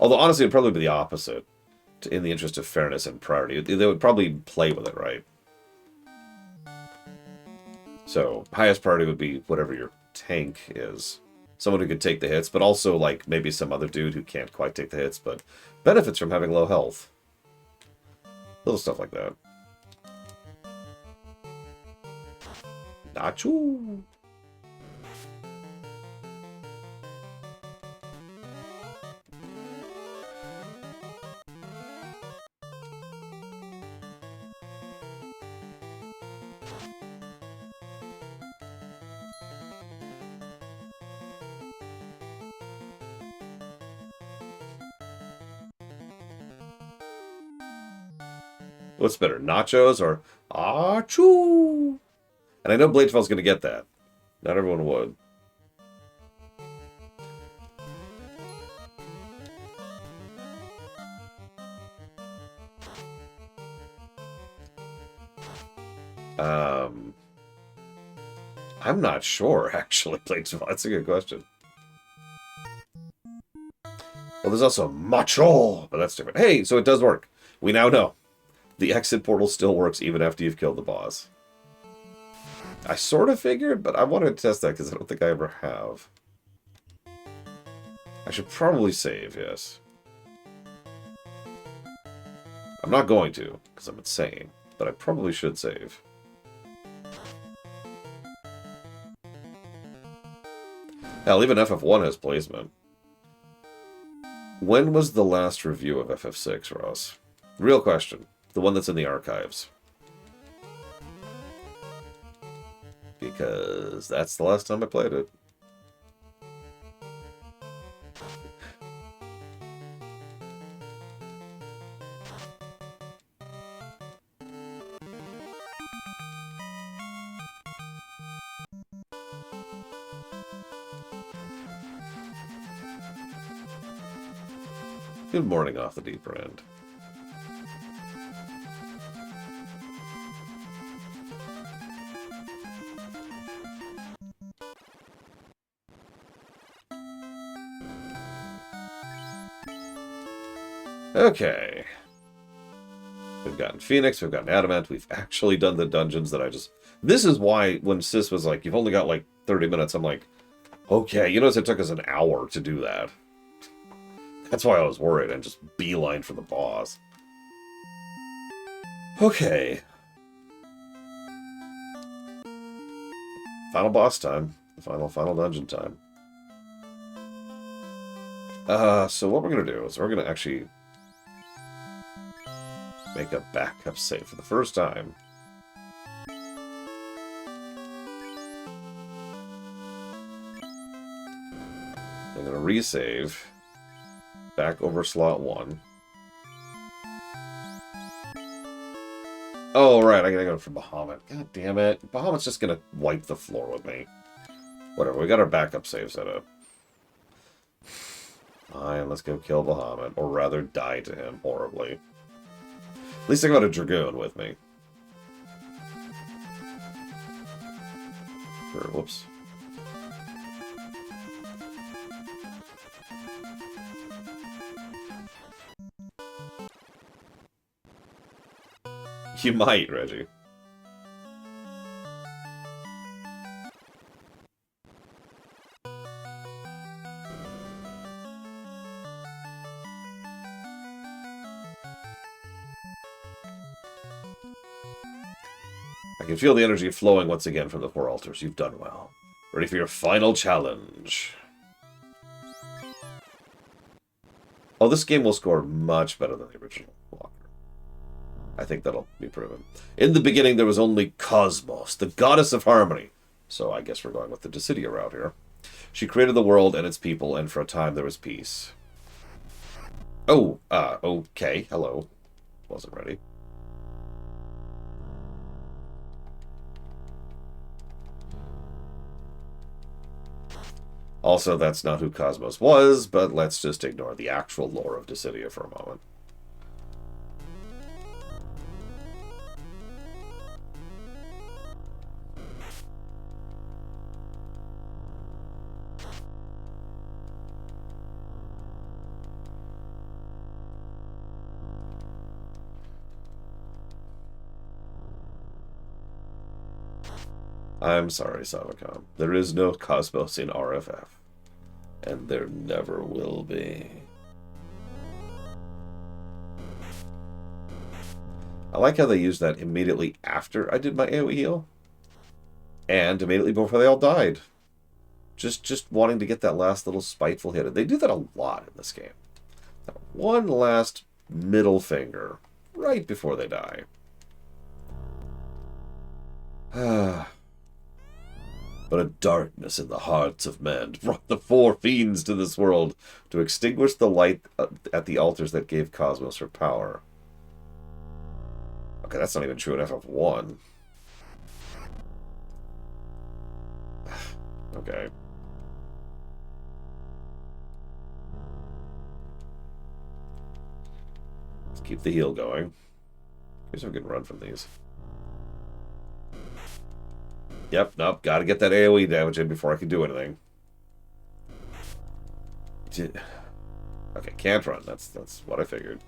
Although, honestly, it'd probably be the opposite, in the interest of fairness and priority. They would probably play with it, right? So, highest priority would be whatever your tank is. Someone who could take the hits, but also, like, maybe some other dude who can't quite take the hits, but benefits from having low health. Little stuff like that. Nacho! What's better, nachos or achoo? And I know Bladefell's going to get that. Not everyone would. I'm not sure, actually, Bladefell. That's a good question. Well, there's also macho, but that's different. Hey, so it does work. We now know. The exit portal still works even after you've killed the boss. I sort of figured, but I wanted to test that because I don't think I ever have. I should probably save, yes. I'm not going to, because I'm insane, but I probably should save. Hell, even FF1 has placement. When was the last review of FF6, Ross? Real question. The one that's in the archives. Because that's the last time I played it. Good morning off the deeper end. Okay. We've gotten Phoenix, we've gotten Adamant, we've actually done the dungeons that I just... This is why when Sis was like, you've only got like 30 minutes, I'm like, okay, you notice it took us an hour to do that. That's why I was worried and just beeline for the boss. Okay. Final boss time. Final dungeon time. So what we're gonna do is we're gonna actually make a backup save for the first time. I'm gonna resave back over slot 1. Oh, right, I gotta go for Bahamut. God damn it. Bahamut's just gonna wipe the floor with me. Whatever, we got our backup save set up. Fine, let's go kill Bahamut, or rather die to him horribly. At least I got a Dragoon with me. Or, whoops. You might, Reggie. I can feel the energy flowing once again from the four altars. You've done well. Ready for your final challenge. Oh, this game will score much better than the original Walker. I think that'll be proven. In the beginning, there was only Cosmos, the goddess of harmony. So I guess we're going with the Dissidia route here. She created the world and its people, and for a time there was peace. Oh, okay. Hello. Wasn't ready. Also, that's not who Cosmos was, but let's just ignore the actual lore of Dissidia for a moment. I'm sorry, Savacom. There is no Cosmos in RFF. And there never will be. I like how they used that immediately after I did my AoE heal. And immediately before they all died. Just wanting to get that last little spiteful hit. And they do that a lot in this game. That one last middle finger right before they die. But a darkness in the hearts of men brought the four fiends to this world to extinguish the light at the altars that gave Cosmos her power. Okay, that's not even true in FF1. Okay. Let's keep the heal going. Here's a good run from these. Yep, nope, gotta get that AoE damage in before I can do anything. Okay, can't run. That's what I figured.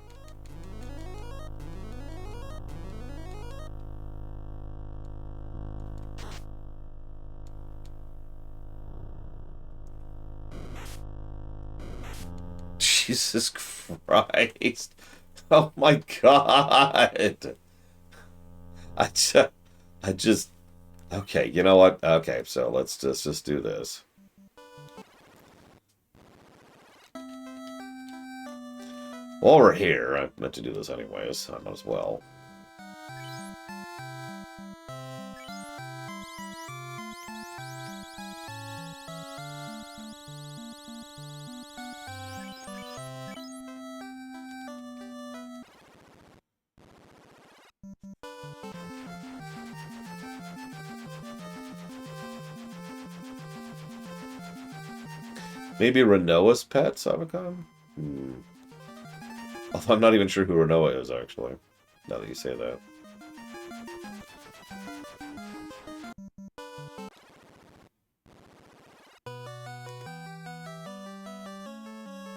Jesus Christ. Oh my God. I just okay, you know what? Okay, so let's just do this. While we're here, I meant to do this anyways, I might as well. Maybe Renoa's pet, Savacom? Although I'm not even sure who Renoa is, actually. Now that you say that.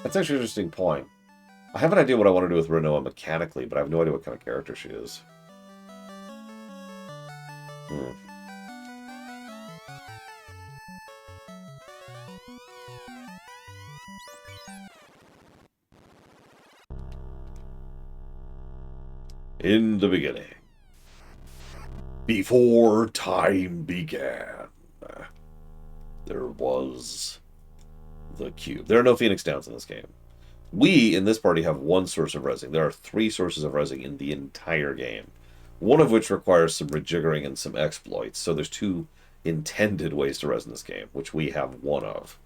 That's actually an interesting point. I have an idea what I want to do with Rinoa mechanically, but I have no idea what kind of character she is. In the beginning, before time began, there was the cube. There are no Phoenix Downs in this game. We, in this party, have one source of resing. There are 3 sources of resing in the entire game. One of which requires some rejiggering and some exploits. So there's 2 intended ways to res in this game, which we have one of.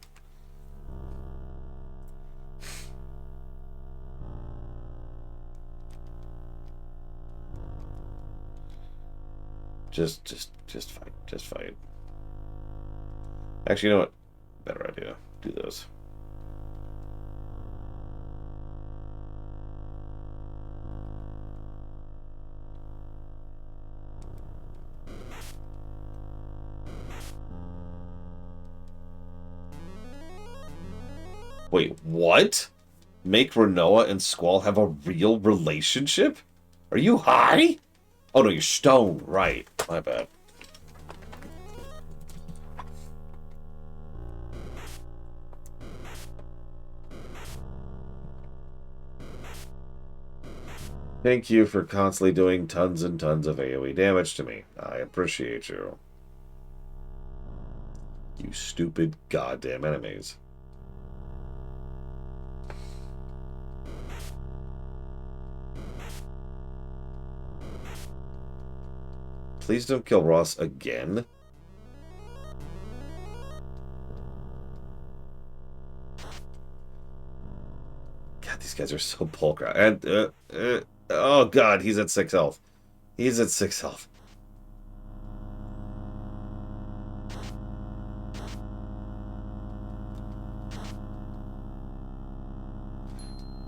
Just fight. Just fight. Actually, you know what? Better idea. Do this. Wait, what? Make Rinoa and Squall have a real relationship? Are you high? Oh no, you're stoned. Right. My bad. Thank you for constantly doing tons and tons of AoE damage to me. I appreciate you. You stupid goddamn enemies. Please don't kill Ross again. God, these guys are so pulcra. And, oh god, he's at 6 health. He's at 6 health.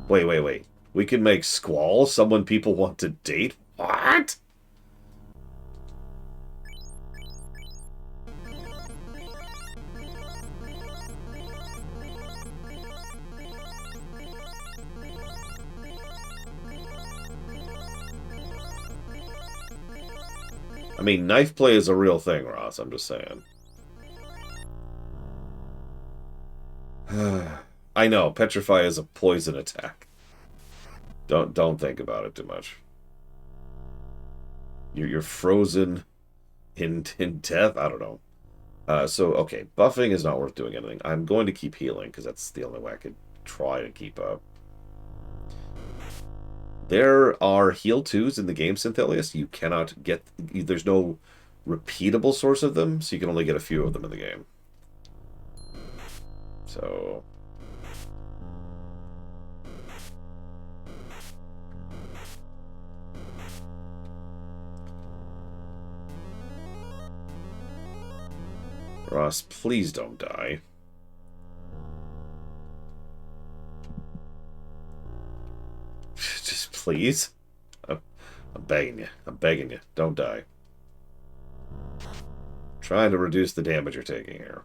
Wait. We can make Squall someone people want to date? What? I mean, knife play is a real thing, Ross. I'm just saying. I know, Petrify is a poison attack. Don't think about it too much. You're frozen in death? I don't know. So, okay, buffing is not worth doing anything. I'm going to keep healing, because that's the only way I could try to keep up. There are heal 2s in the game, Synthelius. You cannot get... There's no repeatable source of them, so you can only get a few of them in the game. So... Ross, please don't die. Just please. I'm begging you. I'm begging you. Don't die. Trying to reduce the damage you're taking here.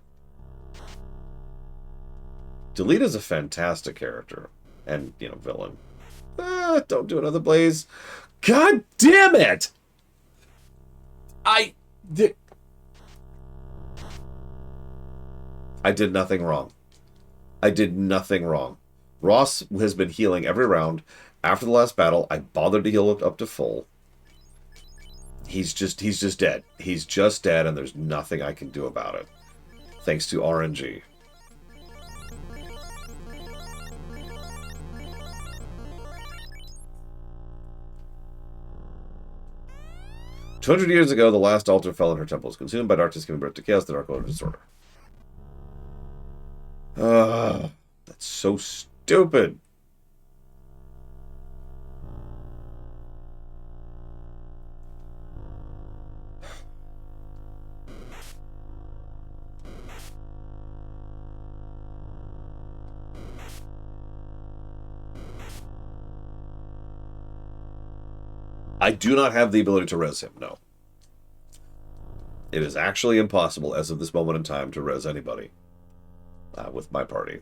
Delita's a fantastic character. And, you know, villain. Don't do another blaze. God damn it! I did nothing wrong. I did nothing wrong. Ross has been healing every round. After the last battle, I bothered to heal up to full. He's just dead. He's just dead, and there's nothing I can do about it. Thanks to RNG. "200 years ago, the last altar fell and her temple was consumed by darkness, giving birth to chaos, the dark order disorder." That's so stupid. I do not have the ability to res him, no. It is actually impossible, as of this moment in time, to res anybody with my party.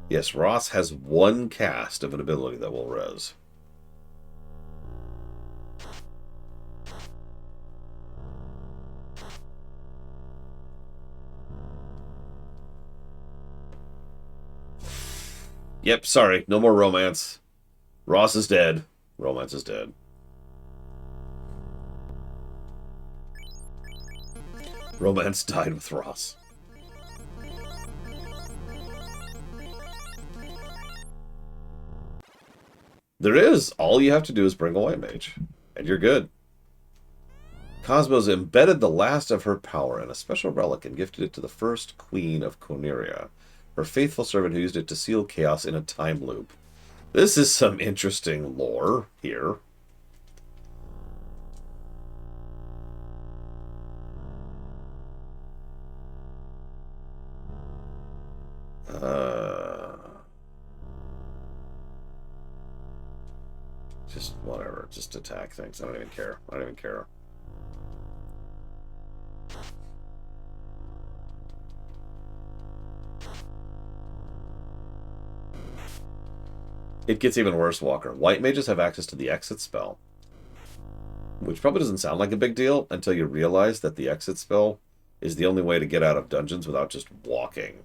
Yes, Ross has one cast of an ability that will res. Yep, sorry, no more romance. Ross is dead. Romance is dead. Romance died with Ross. There is. All you have to do is bring a white mage, and you're good. Cosmos embedded the last of her power in a special relic and gifted it to the first queen of Coneria, her faithful servant who used it to seal chaos in a time loop. This is some interesting lore here. Just whatever. Just attack things. I don't even care. I don't even care. It gets even worse, Walker. White mages have access to the exit spell. Which probably doesn't sound like a big deal until you realize that the exit spell is the only way to get out of dungeons without just walking.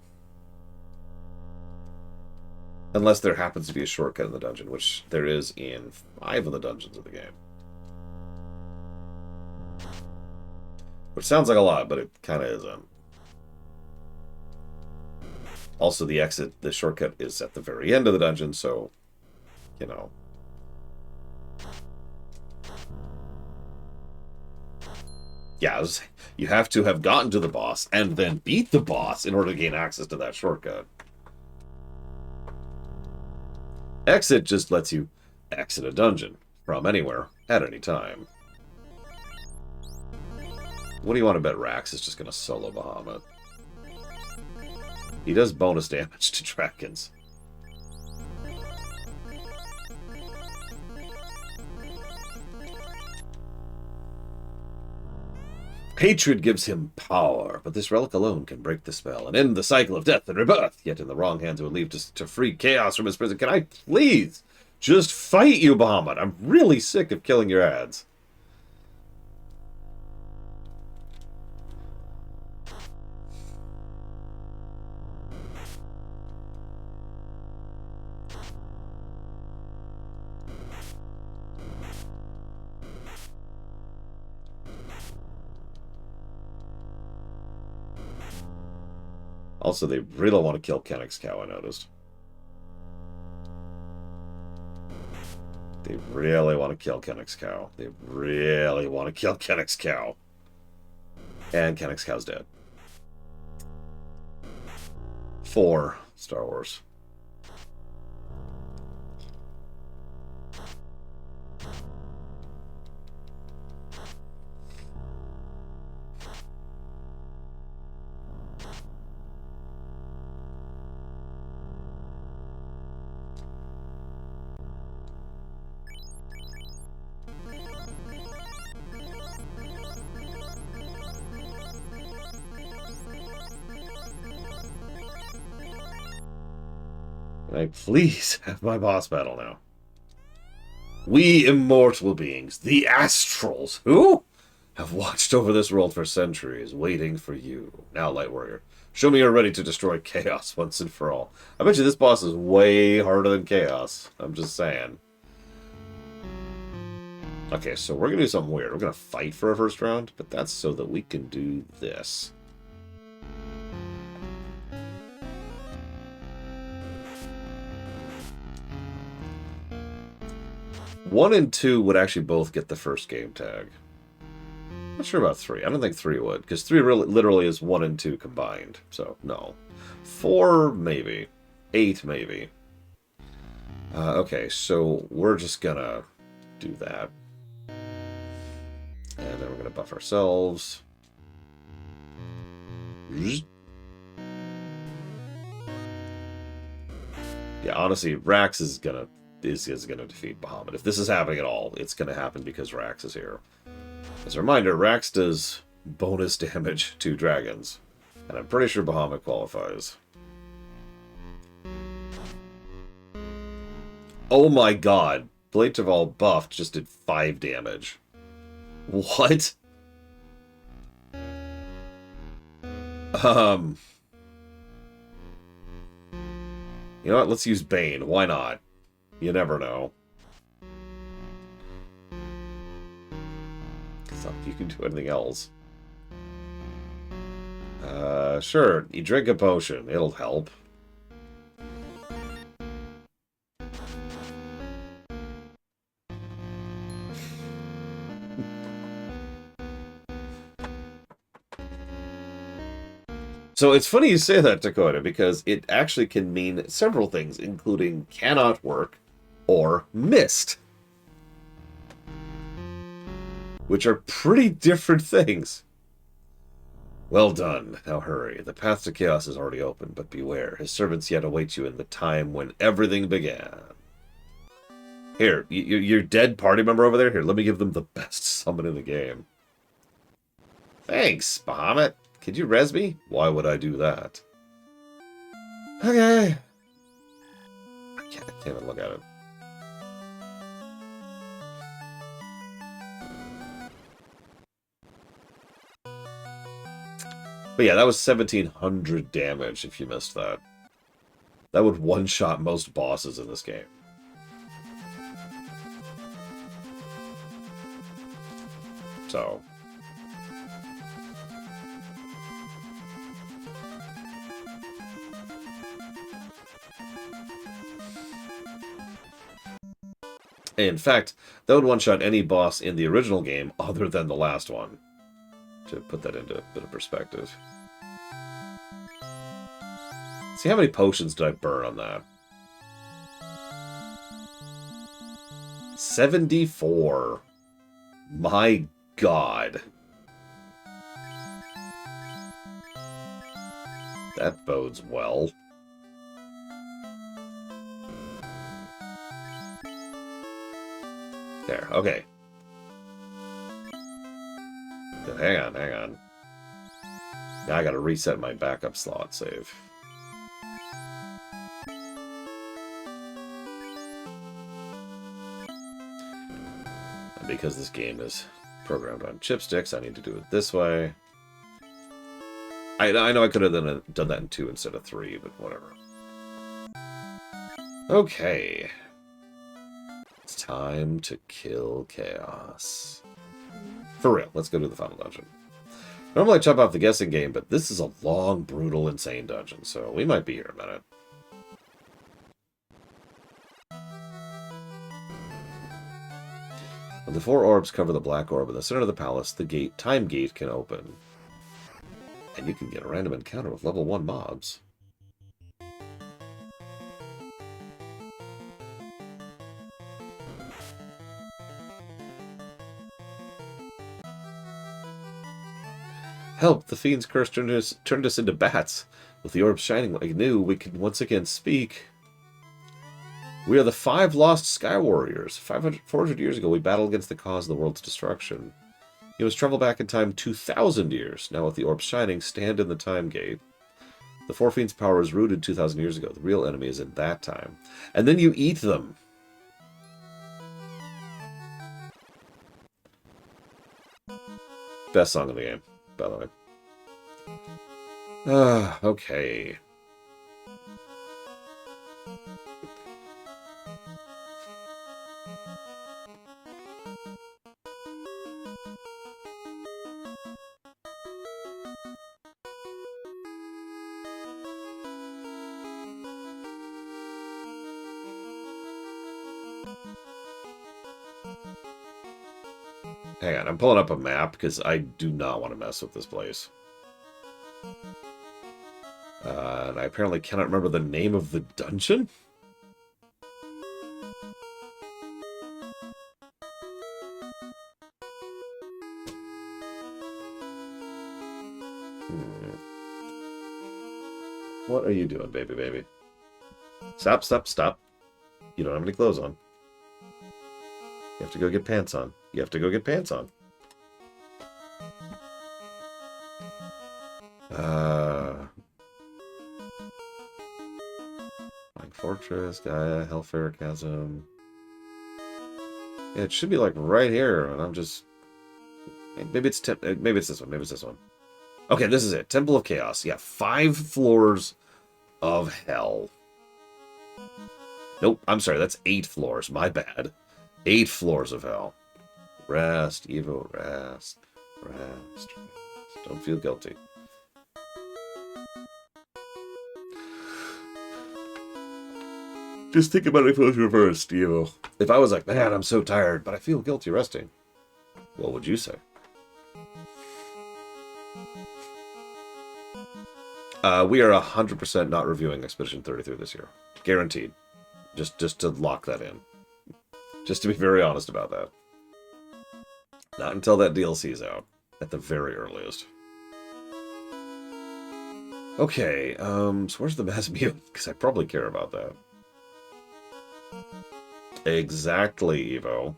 Unless there happens to be a shortcut in the dungeon, which there is in 5 of the dungeons of the game. Which sounds like a lot, but it kind of isn't. Also, the shortcut is at the very end of the dungeon, so, you know. Yeah, you have to have gotten to the boss and then beat the boss in order to gain access to that shortcut. Exit just lets you exit a dungeon from anywhere at any time. What do you want to bet Rax is just going to solo Bahamut? He does bonus damage to dragons. Hatred gives him power, but this relic alone can break the spell and end the cycle of death and rebirth. Yet in the wrong hands it would leave to free chaos from his prison. Can I please just fight you, Bahamut? I'm really sick of killing your ads. Also, they really want to kill Kennex Cow, I noticed. They really want to kill Kennex Cow. They really want to kill Kennex Cow. And Kennex Cow's dead. 4 Star Wars. Can I please have my boss battle now? We immortal beings, the Astrals, who have watched over this world for centuries, waiting for you. Now, Light Warrior, show me you're ready to destroy Chaos once and for all. I bet you this boss is way harder than Chaos. I'm just saying. Okay, so we're going to do something weird. We're going to fight for a first round, but that's so that we can do this. One and 2 would actually both get the first game tag. Not sure about 3. I don't think 3 would, because 3 really, literally is 1 and 2 combined. So, no. 4, maybe. 8, maybe. Okay, so we're just gonna do that. And then we're gonna buff ourselves. Yeah, honestly, Rax is gonna defeat Bahamut. If this is happening at all, it's gonna happen because Rax is here. As a reminder, Rax does bonus damage to dragons, and I'm pretty sure Bahamut qualifies. Oh my god. Blade Taval buffed just did 5 damage. What? You know what? Let's use Bane. Why not? You never know. It's not like you can do anything else. Sure. You drink a potion. It'll help. So it's funny you say that, Dakota, because it actually can mean several things, including cannot work or missed. Which are pretty different things. Well done. Now hurry. The path to chaos is already open, but beware. His servants yet await you in the time when everything began. Here, your dead party member over there? Here, let me give them the best summon in the game. Thanks, Bahamut. Could you res me? Why would I do that? Okay. I can't even look at it. But yeah, that was 1,700 damage if you missed that. That would one-shot most bosses in this game. So... in fact, that would one-shot any boss in the original game other than the last one. To put that into a bit of perspective. See, how many potions did I burn on that? 74. My god. That bodes well. There, okay. Hang on. Now I gotta reset my backup slot save. And because this game is programmed on chipsticks, I need to do it this way. I know I could have done that in 2 instead of 3, but whatever. Okay. It's time to kill chaos. For real, let's go to the final dungeon. Normally I chop off the guessing game, but this is a long, brutal, insane dungeon, so we might be here a minute. When the 4 orbs cover the black orb in the center of the palace, the time gate can open. And you can get a random encounter with level 1 mobs. Help! The fiend's curse turned us into bats. With the orbs shining like new, we can once again speak. We are the 5 lost Sky Warriors. 400 years ago, we battled against the cause of the world's destruction. You must travel back in time 2,000 years. Now with the orbs shining, stand in the time gate. The 4 fiends' power is rooted 2,000 years ago. The real enemy is in that time. And then you eat them. Best song in the game, by the way. Okay. Hang on, I'm pulling up a map because I do not want to mess with this place. And I apparently cannot remember the name of the dungeon? What are you doing, baby? Stop. You don't have any clothes on. You have to go get pants on. Fortress, Gaia, Hellfire Chasm. Yeah, it should be like right here, and I'm just... Maybe it's maybe it's this one. Maybe it's this one. Okay, this is it. Temple of Chaos. Yeah, 5 floors of hell. Nope, I'm sorry. That's 8 floors. My bad. 8 floors of hell. Rest, Evo, rest. Rest. Don't feel guilty. Just think about it if it was reversed, Evo. If I was like, man, I'm so tired, but I feel guilty resting, what would you say? We are 100% not reviewing Expedition 33 this year. Guaranteed. Just to lock that in. Just to be very honest about that. Not until that DLC is out. At the very earliest. Okay, so where's the Masmune? Because I probably care about that. Exactly, Evo.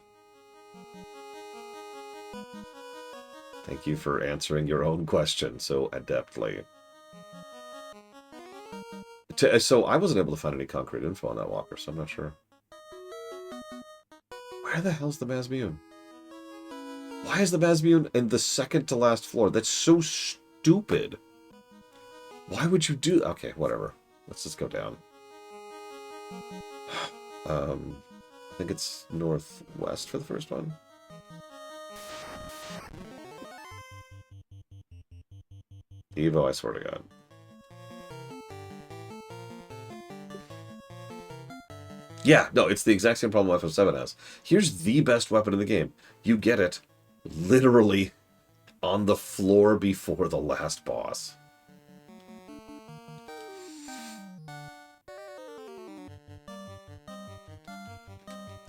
Thank you for answering your own question so adeptly. So I wasn't able to find any concrete info on that walker, so I'm not sure. Where the hell's the Masmune? Why is the Masmune in the second to last floor? That's so stupid. Why would you do... Okay, whatever. Let's just go down. I think it's northwest for the first one. Evo, I swear to God. Yeah, no, it's the exact same problem FF7 has. Here's the best weapon in the game. You get it literally on the floor before the last boss.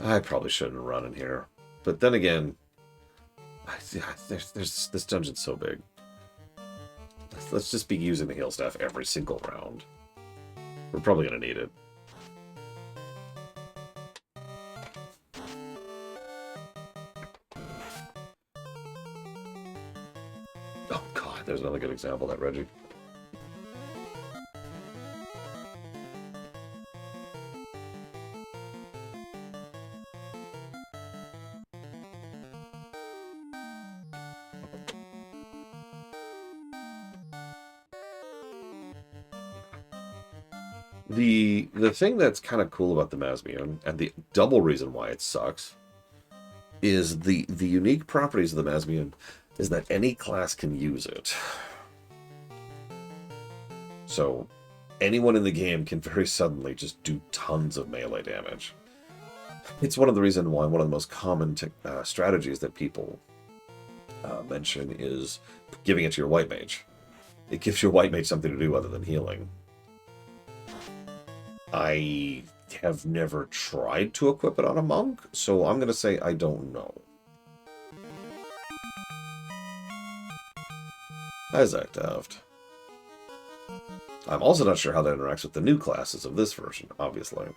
I probably shouldn't run in here. But then again, this dungeon's so big. Let's just be using the heal staff every single round. We're probably going to need it. Oh god, there's another good example of that, Reggie. The thing that's kind of cool about the Masmune, and the double reason why it sucks, is the unique properties of the Masmune is that any class can use it. So anyone in the game can very suddenly just do tons of melee damage. It's one of the reasons why one of the most common strategies that people mention is giving it to your white mage. It gives your white mage something to do other than healing. I have never tried to equip it on a monk, so I'm going to say I don't know. Isaac Daft. I'm also not sure how that interacts with the new classes of this version, obviously.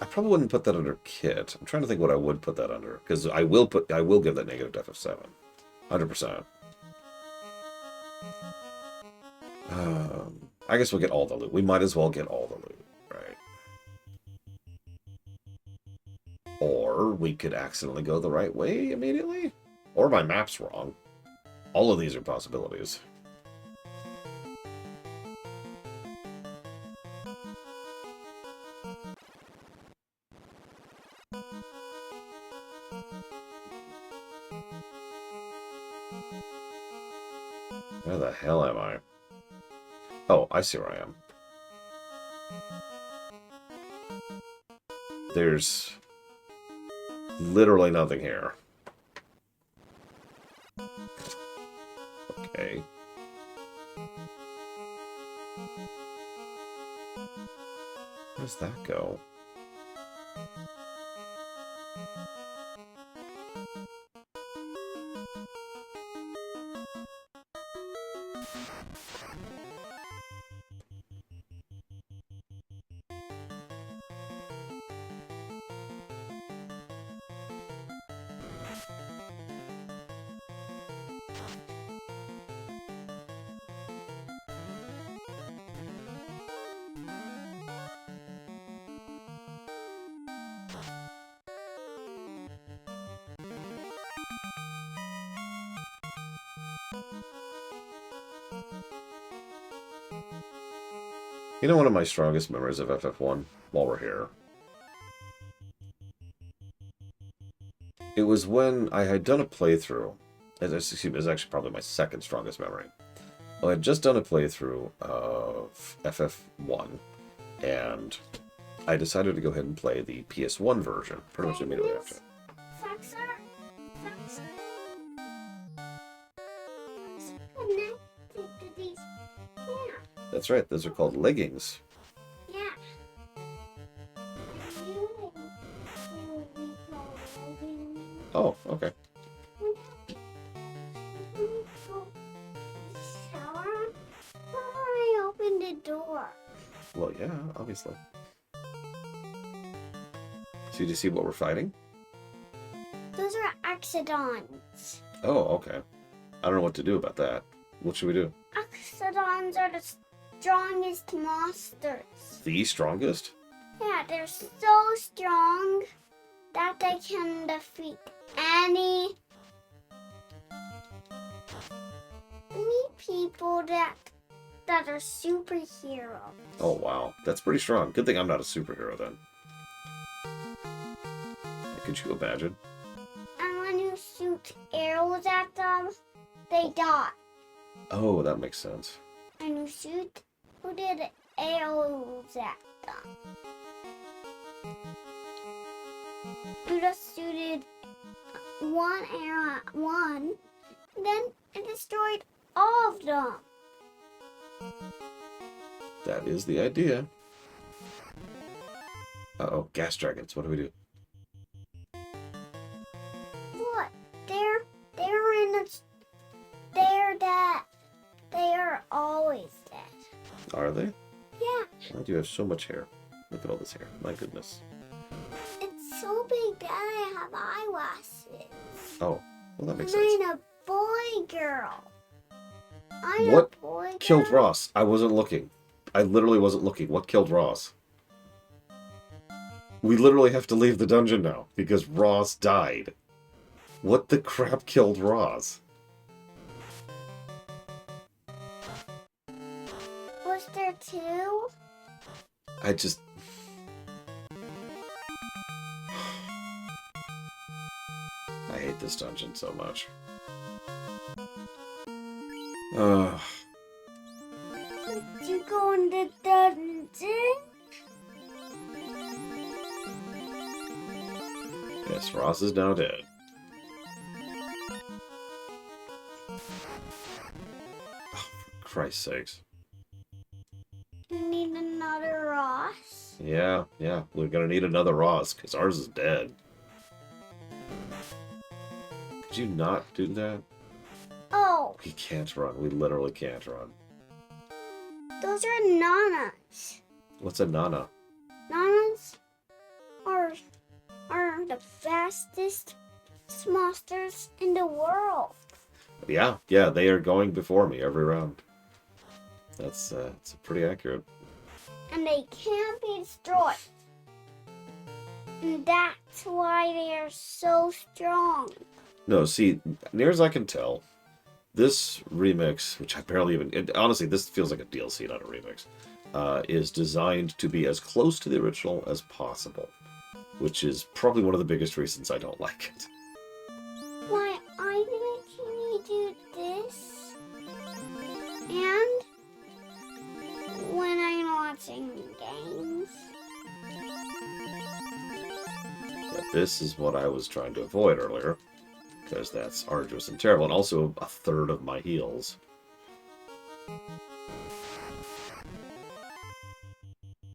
I probably wouldn't put that under kit. I'm trying to think what I would put that under, because I will give that negative to FF7, 100%. I guess we'll get all the loot. We might as well get all the loot, right? Or we could accidentally go the right way immediately, or my map's wrong. All of these are possibilities. Where the hell am I? Oh, I see where I am. There's literally nothing here. Okay. Where does that go? You know, one of my strongest memories of FF1, while we're here, it was when I had done a playthrough. Excuse me, it was actually probably my second strongest memory. I had just done a playthrough of FF1, and I decided to go ahead and play the PS1 version, pretty much immediately after. Socks are connected to these pants. That's right, those are called leggings. Yeah. They would be called leggings. Oh, okay. Shower? I opened the door. Well, yeah, obviously. So you see what we're fighting? Those are Axodons. Oh, okay. I don't know what to do about that. What should we do? Axodons are the strongest monsters. The strongest? Yeah, they're so strong that they can defeat any people that are superheroes. Oh, wow. That's pretty strong. Good thing I'm not a superhero, then. Could you imagine? And when you shoot arrows at them, they die. Oh, that makes sense. And you shoot who did arrows at them. You just shooted one arrow at one, then it destroyed all of them. That is the idea. Uh-oh, gas dragons. What do we do? What? They're in a. They're dead. They are always dead. Are they? Yeah, Why do you have so much hair? Look at all this hair. My goodness. it's so big that I have eyelashes. Oh, well, that And makes sense. I'm a boy girl. I'm What a boy girl. Killed Ross. I wasn't looking. I literally wasn't looking. What killed Ross? We literally have to leave the dungeon now because Ross died. What the crap killed Ross? Was there two? I just... I hate this dungeon so much. Did you go in the dungeon? Yes, Ross is now dead. Oh, for Christ's sakes. You need another Ross? Yeah, we're gonna need another Ross, because ours is dead. Could you not do that? Oh, We can't run. We literally can't run. those are Nanas. What's a Nana? Nanas are the fastest monsters in the world. Yeah, they are going before me every round. That's it's pretty accurate. And they can't be destroyed. And that's why they are so strong. No, see, near as I can tell, this remix, which I barely even... honestly, this feels like a DLC, not a remix, is designed to be as close to the original as possible, which is probably one of the biggest reasons I don't like it. Why I didn't do this? And when I'm watching games. But this is what I was trying to avoid earlier, because that's arduous and terrible, and also a third of my heals.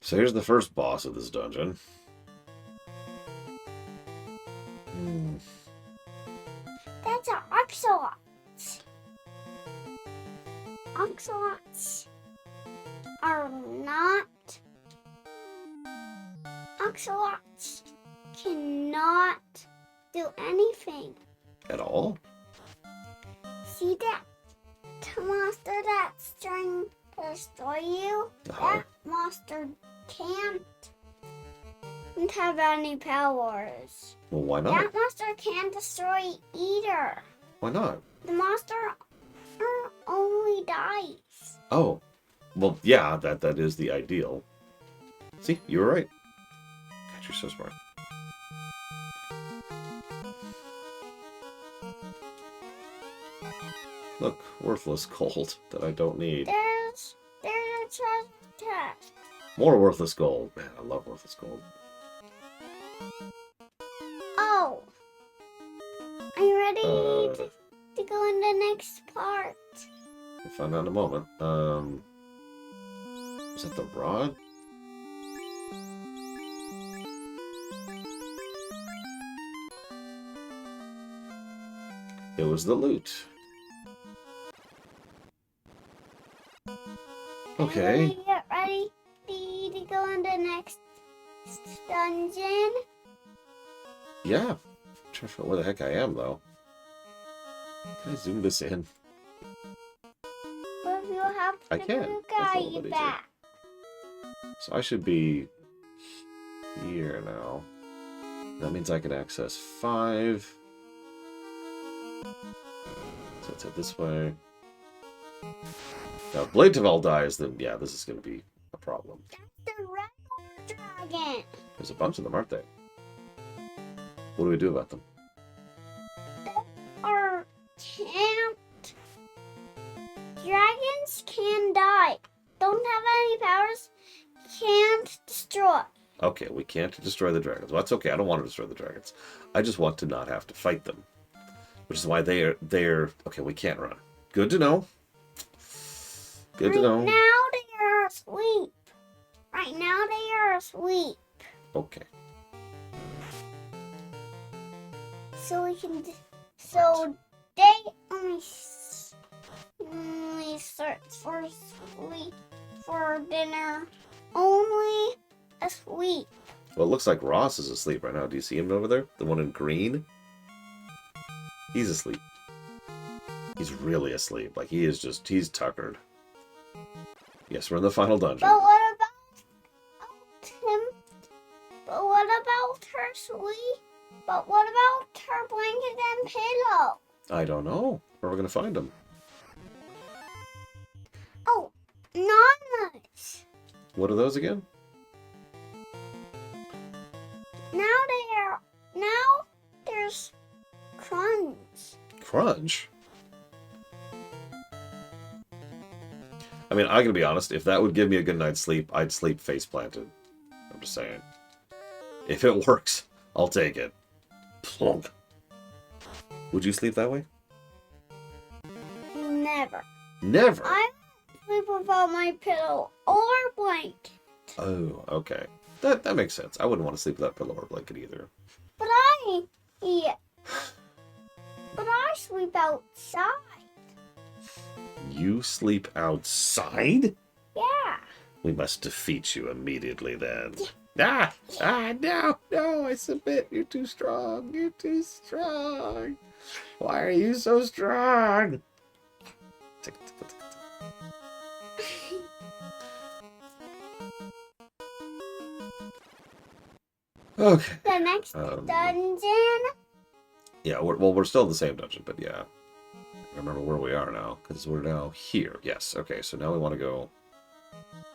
So here's the first boss of this dungeon. That's an oxalot. Ocelots are not. Ocelots cannot do anything. At all? See that monster that's trying to destroy you? Uh-huh. That monster can't have any powers. Well, why not? That monster can't destroy either. Why not? The monster only dies. Oh. Well, yeah, that is the ideal. See, you were right. God, you're so smart. Look, worthless gold that I don't need. There's a treasure chest. More worthless gold. Man, I love worthless gold. Oh. Are you ready Uh, to go in the next part? We'll find out in a moment. Is that the rod? It was the loot. Okay. Everybody get ready to go in the next dungeon. Yeah. I'm trying to figure out where the heck I am, though. Can I zoom this in? But you'll have I to can. blue That's a guy little you bit easier. back. So I should be here now. That means I can access 5. So let's head this way. Now, if Blade Tavel dies, then yeah, this is going to be a problem. The red dragon. There's a bunch of them, aren't there? What do we do about them? Or can't. Dragons can die. Don't have any powers. Can't destroy. Okay, we can't destroy the dragons. Well, that's okay. I don't want to destroy the dragons. I just want to not have to fight them. Which is why they're okay, we can't run. Good to know. Good to Right know. now they are asleep. Right now they are asleep. Okay. So we can. So they only search for sleep for dinner. Only asleep. Well, it looks like Ross is asleep right now. Do you see him over there? The one in green? He's asleep. He's really asleep. Like, he's tuckered. Yes, we're in the final dungeon. But what about him? But what about her sleep? But what about her blanket and pillow? I don't know. Where are we going to find him? Oh, Nana's. What are those again? Now there's Crunch. Crunch? I mean, I gotta be honest. If that would give me a good night's sleep, I'd sleep face planted. I'm just saying. If it works, I'll take it. Plonk. Would you sleep that way? Never. Never. I sleep without my pillow or blanket. Oh, okay. That makes sense. I wouldn't want to sleep without pillow or blanket either. But I sleep outside. You sleep outside? Yeah. We must defeat you immediately then. No, I submit. You're too strong. You're too strong. Why are you so strong? Okay. The next dungeon. Yeah, we're still in the same dungeon, but yeah. I remember where we are now, because we're now here. Yes, okay, so now we want to go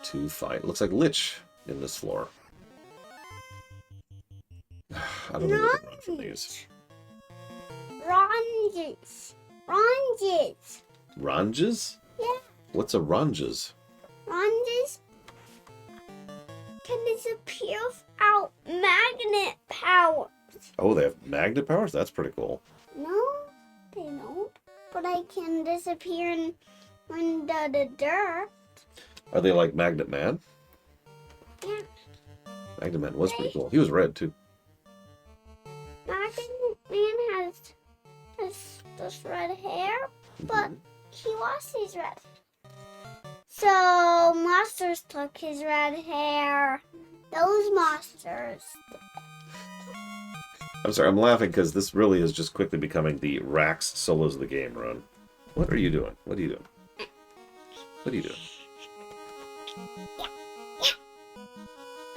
to fight. Looks like Lich in this floor. I don't think we can run from these. Ronges. Ranges? Yeah. What's a ranges? Ronges can disappear without magnet power. Oh, they have magnet powers? That's pretty cool. No, they don't. But I can disappear in the dirt. Are they like Magnet Man? Yeah. Magnet Man was pretty cool. He was red, too. Magnet Man has this red hair, but he lost his red. So monsters took his red hair. Those monsters. I'm sorry, I'm laughing because this really is just quickly becoming the Rax Solos of the Game run. What are you doing? What are you doing? What are you doing?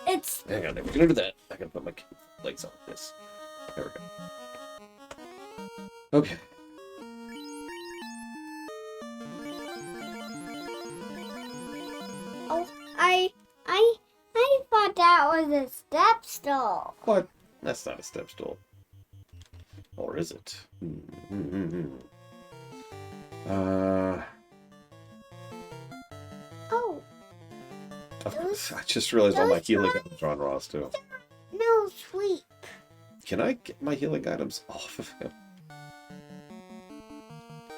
It's Hang on, I'm gonna do that. I gotta put my legs on this. There we go. Okay. oh, I thought that was a step stool. What? That's not a step stool. Or is it? Oh, I just realized all my healing items are on Ross, too. no sweep. Can I get my healing items off of him?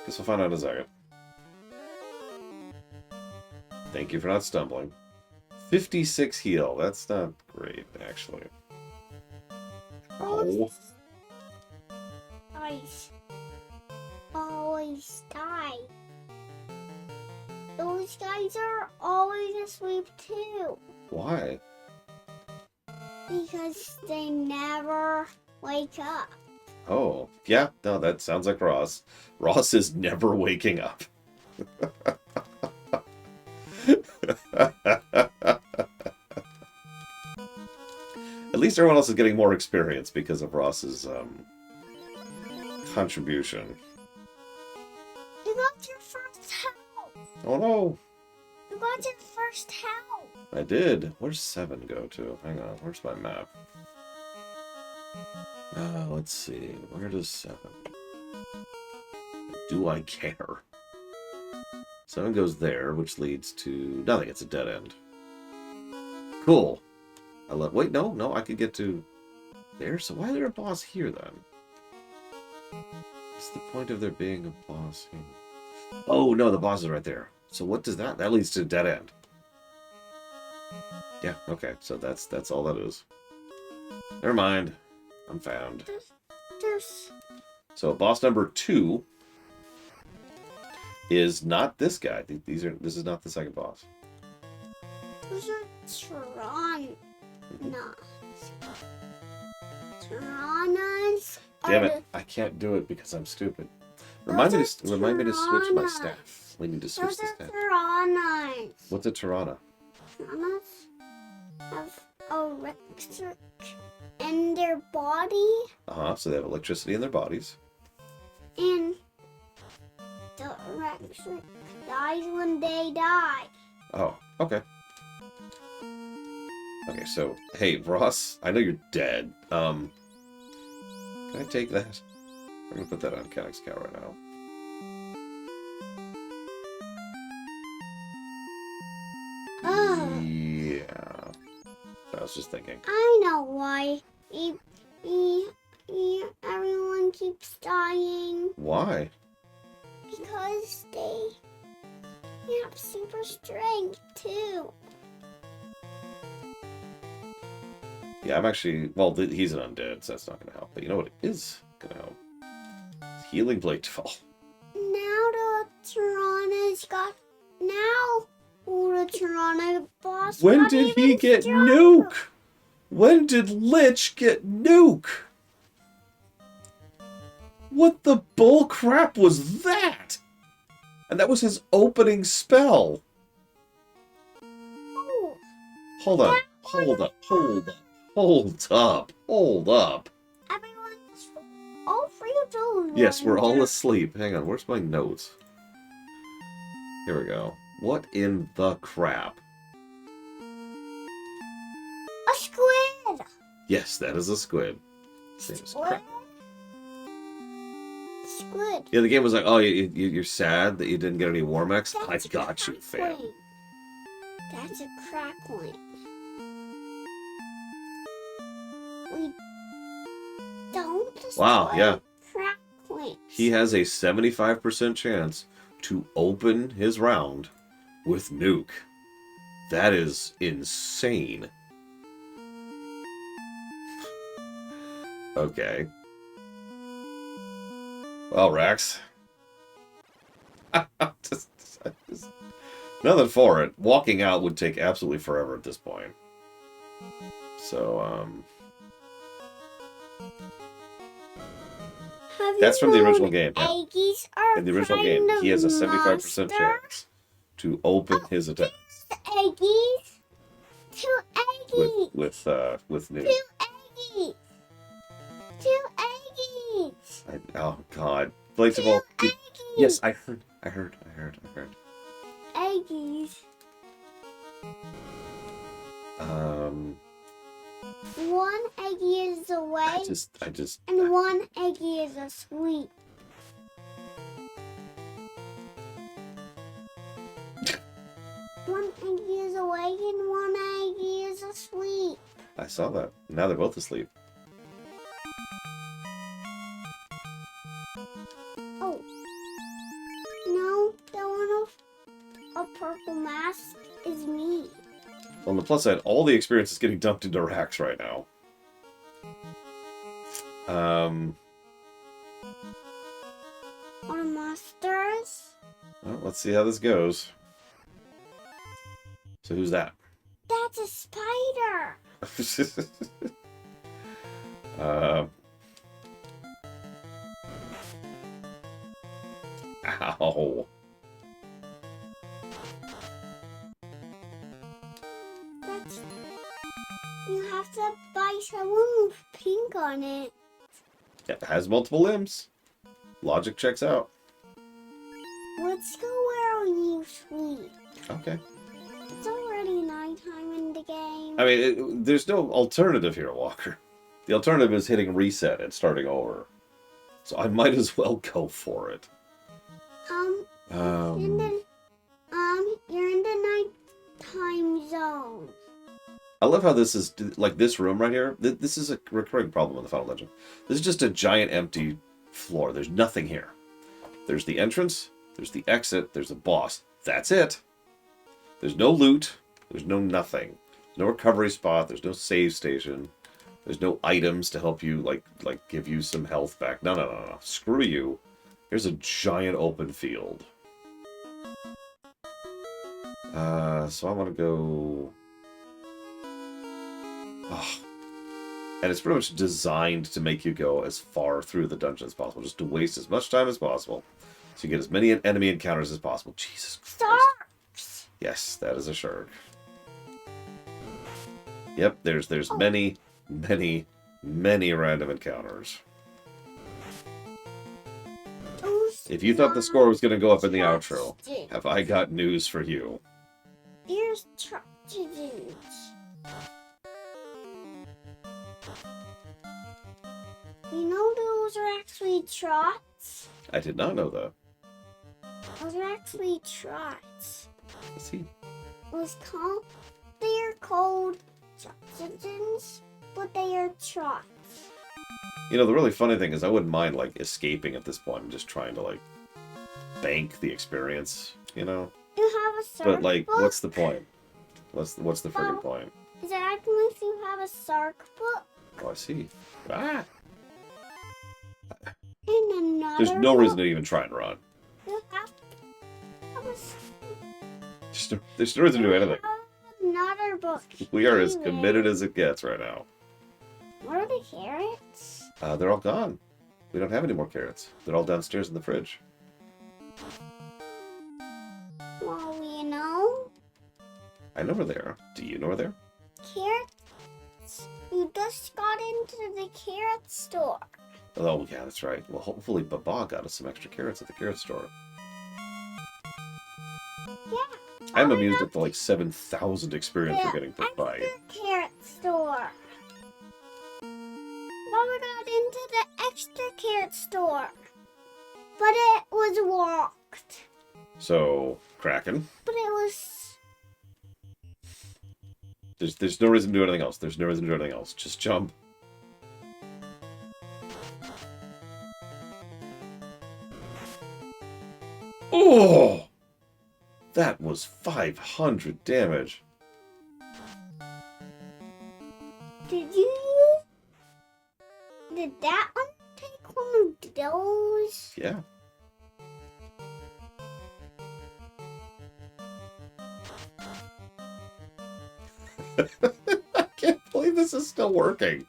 Guess we'll find out in a second. Thank you for not stumbling. 56 heal. That's not great, actually. Oh. Always die. Those guys are always asleep too. Why? Because they never wake up. Oh, yeah, no, that sounds like Ross. Ross is never waking up. At least everyone else is getting more experience because of Ross's contribution. You got your first help. Oh no, You got your first help. I did. Where's 7 go to? Hang on, where's my map? Let's see. Where does 7? Do I care? 7 goes there, which leads to nothing. It's a dead end. Cool. I love. Wait, no, I could get to there. So why is there a boss here then? What's the point of there being a boss here? Oh no, the boss is right there. So what does that? That leads to a dead end. Yeah. Okay. So that's all that is. Never mind. I'm found. There's So boss number 2 is not this guy. This is not the second boss. there's a Tyrannos. Tyrannos. Damn it! I can't do it because I'm stupid. Remind me to switch my staff. We need to switch Those the are staff. Tyrannos. What's a Tirana? Tyrannos have electric in their body, So they have electricity in their bodies. and the electric dies when they die. Oh, okay. Okay, so hey Ross, I know you're dead. Can I take that? I'm gonna put that on Canucks cow right now. Oh, Yeah. I was just thinking. I know why. Everyone keeps dying Why? because they have super strength too. Yeah, I'm actually. Well, he's an undead, so that's not gonna help. But you know what is gonna help? Healing Blade fall. Now the Tyranna's got. Now the Tyranna boss. When got did he even get stronger. Nuke? When did Lich get Nuke? What the bull crap was that? And that was his opening spell. Oh, Hold on. Hold up. everyone's all three of those. Yes, we're all ones asleep. Hang on, where's my notes? Here we go. What in the crap? are a squid. Yes, that is a squid. Same as crap. Squid. Yeah, the game was like, oh, you're sad that you didn't get any Warmex? I That's a got you, fam. crackling. That's a crackling. We don't destroy Wow, yeah. cracklings. He has a 75% chance to open his round with Nuke. That is insane. Okay. Well, Rax. Nothing for it. Walking out would take absolutely forever at this point. So, that's from the original game. Yeah. Eggies are In the original game, kind he has a of 75% monster. chance to open his attack Eggies. Two eggies. with new. Two eggies. Two eggies. Oh God, Blatable. Two eggies. Yes, I heard. Eggies. One eggie is away, I just. and one eggie is asleep. One eggie is awake and one eggie is asleep. I saw that. Now they're both asleep. Oh. No, the one of a purple mask is me. On the plus side, all the experience is getting dumped into Rax right now. Or monsters. Well, let's see how this goes. So who's that? That's a spider. Ow. That's. You have to buy someone with pink on it. It has multiple limbs. Logic checks out. Let's go where you sleep. Okay. It's already nighttime in the game. I mean, there's no alternative here, Walker. The alternative is hitting reset and starting over. So I might as well go for it. You're in the nighttime zone. I love how this is, like this room right here, this is a recurring problem in the Final Legend. This is just a giant empty floor. There's nothing here. There's the entrance, there's the exit, there's the boss. That's it. There's no loot, there's no nothing. No recovery spot, there's no save station. There's no items to help you, like give you some health back. No. Screw you. Here's a giant open field. So I want to go... Oh. And it's pretty much designed to make you go as far through the dungeon as possible, just to waste as much time as possible, so you get as many enemy encounters as possible. Jesus Christ. Sharks! Yes, that is a shark. Yep, there's many random encounters. If you thought the score was going to go up in the outro, have I got news for you? There's tragedies. You know those are actually trots? I did not know that. Those are actually trots. Let's see. They're called tragedies, but they are trots. You know, the really funny thing is I wouldn't mind, like, escaping at this point and just trying to, like, bank the experience, you know? You have a circ But, like, book? what's the point? What's the friggin' point? Exactly if you have a Sark book. Oh, I see. Ah! And another There's no book. reason to even try and run. You have There's no reason to do anything. another book. We are as Anyway, committed as it gets right now. What are the carrots? They're all gone. We don't have any more carrots. They're all downstairs in the fridge. Well, you know, I know where they are. Do you know where they are? carrots. You just got into the carrot store. Oh, yeah, that's right. Well, hopefully Baba got us some extra carrots at the carrot store. Yeah. I'm amused at the, like, 7,000 experience we're getting per fight. Extra carrot store. Mama got into the extra carrot store, but it was locked. So, Kraken. But it was. There's no reason to do anything else. There's no reason to do anything else. Just jump. Oh! That was 500 damage. Did that one take one of those? Yeah. I can't believe this is still working.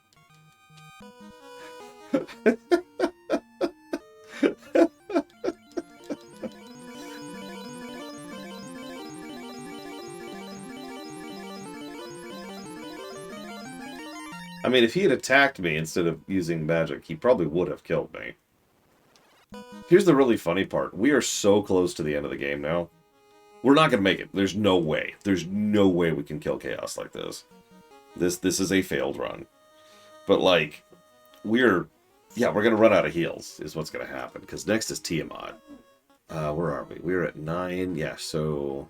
I mean, if he had attacked me instead of using magic, he probably would have killed me. Here's the really funny part. We are so close to the end of the game now. We're not going to make it. There's no way. There's no way we can kill Chaos like this. This is a failed run. But, like, we're going to run out of heals is what's going to happen. Because next is Tiamat. Where are we? We're at 9. Yeah, so...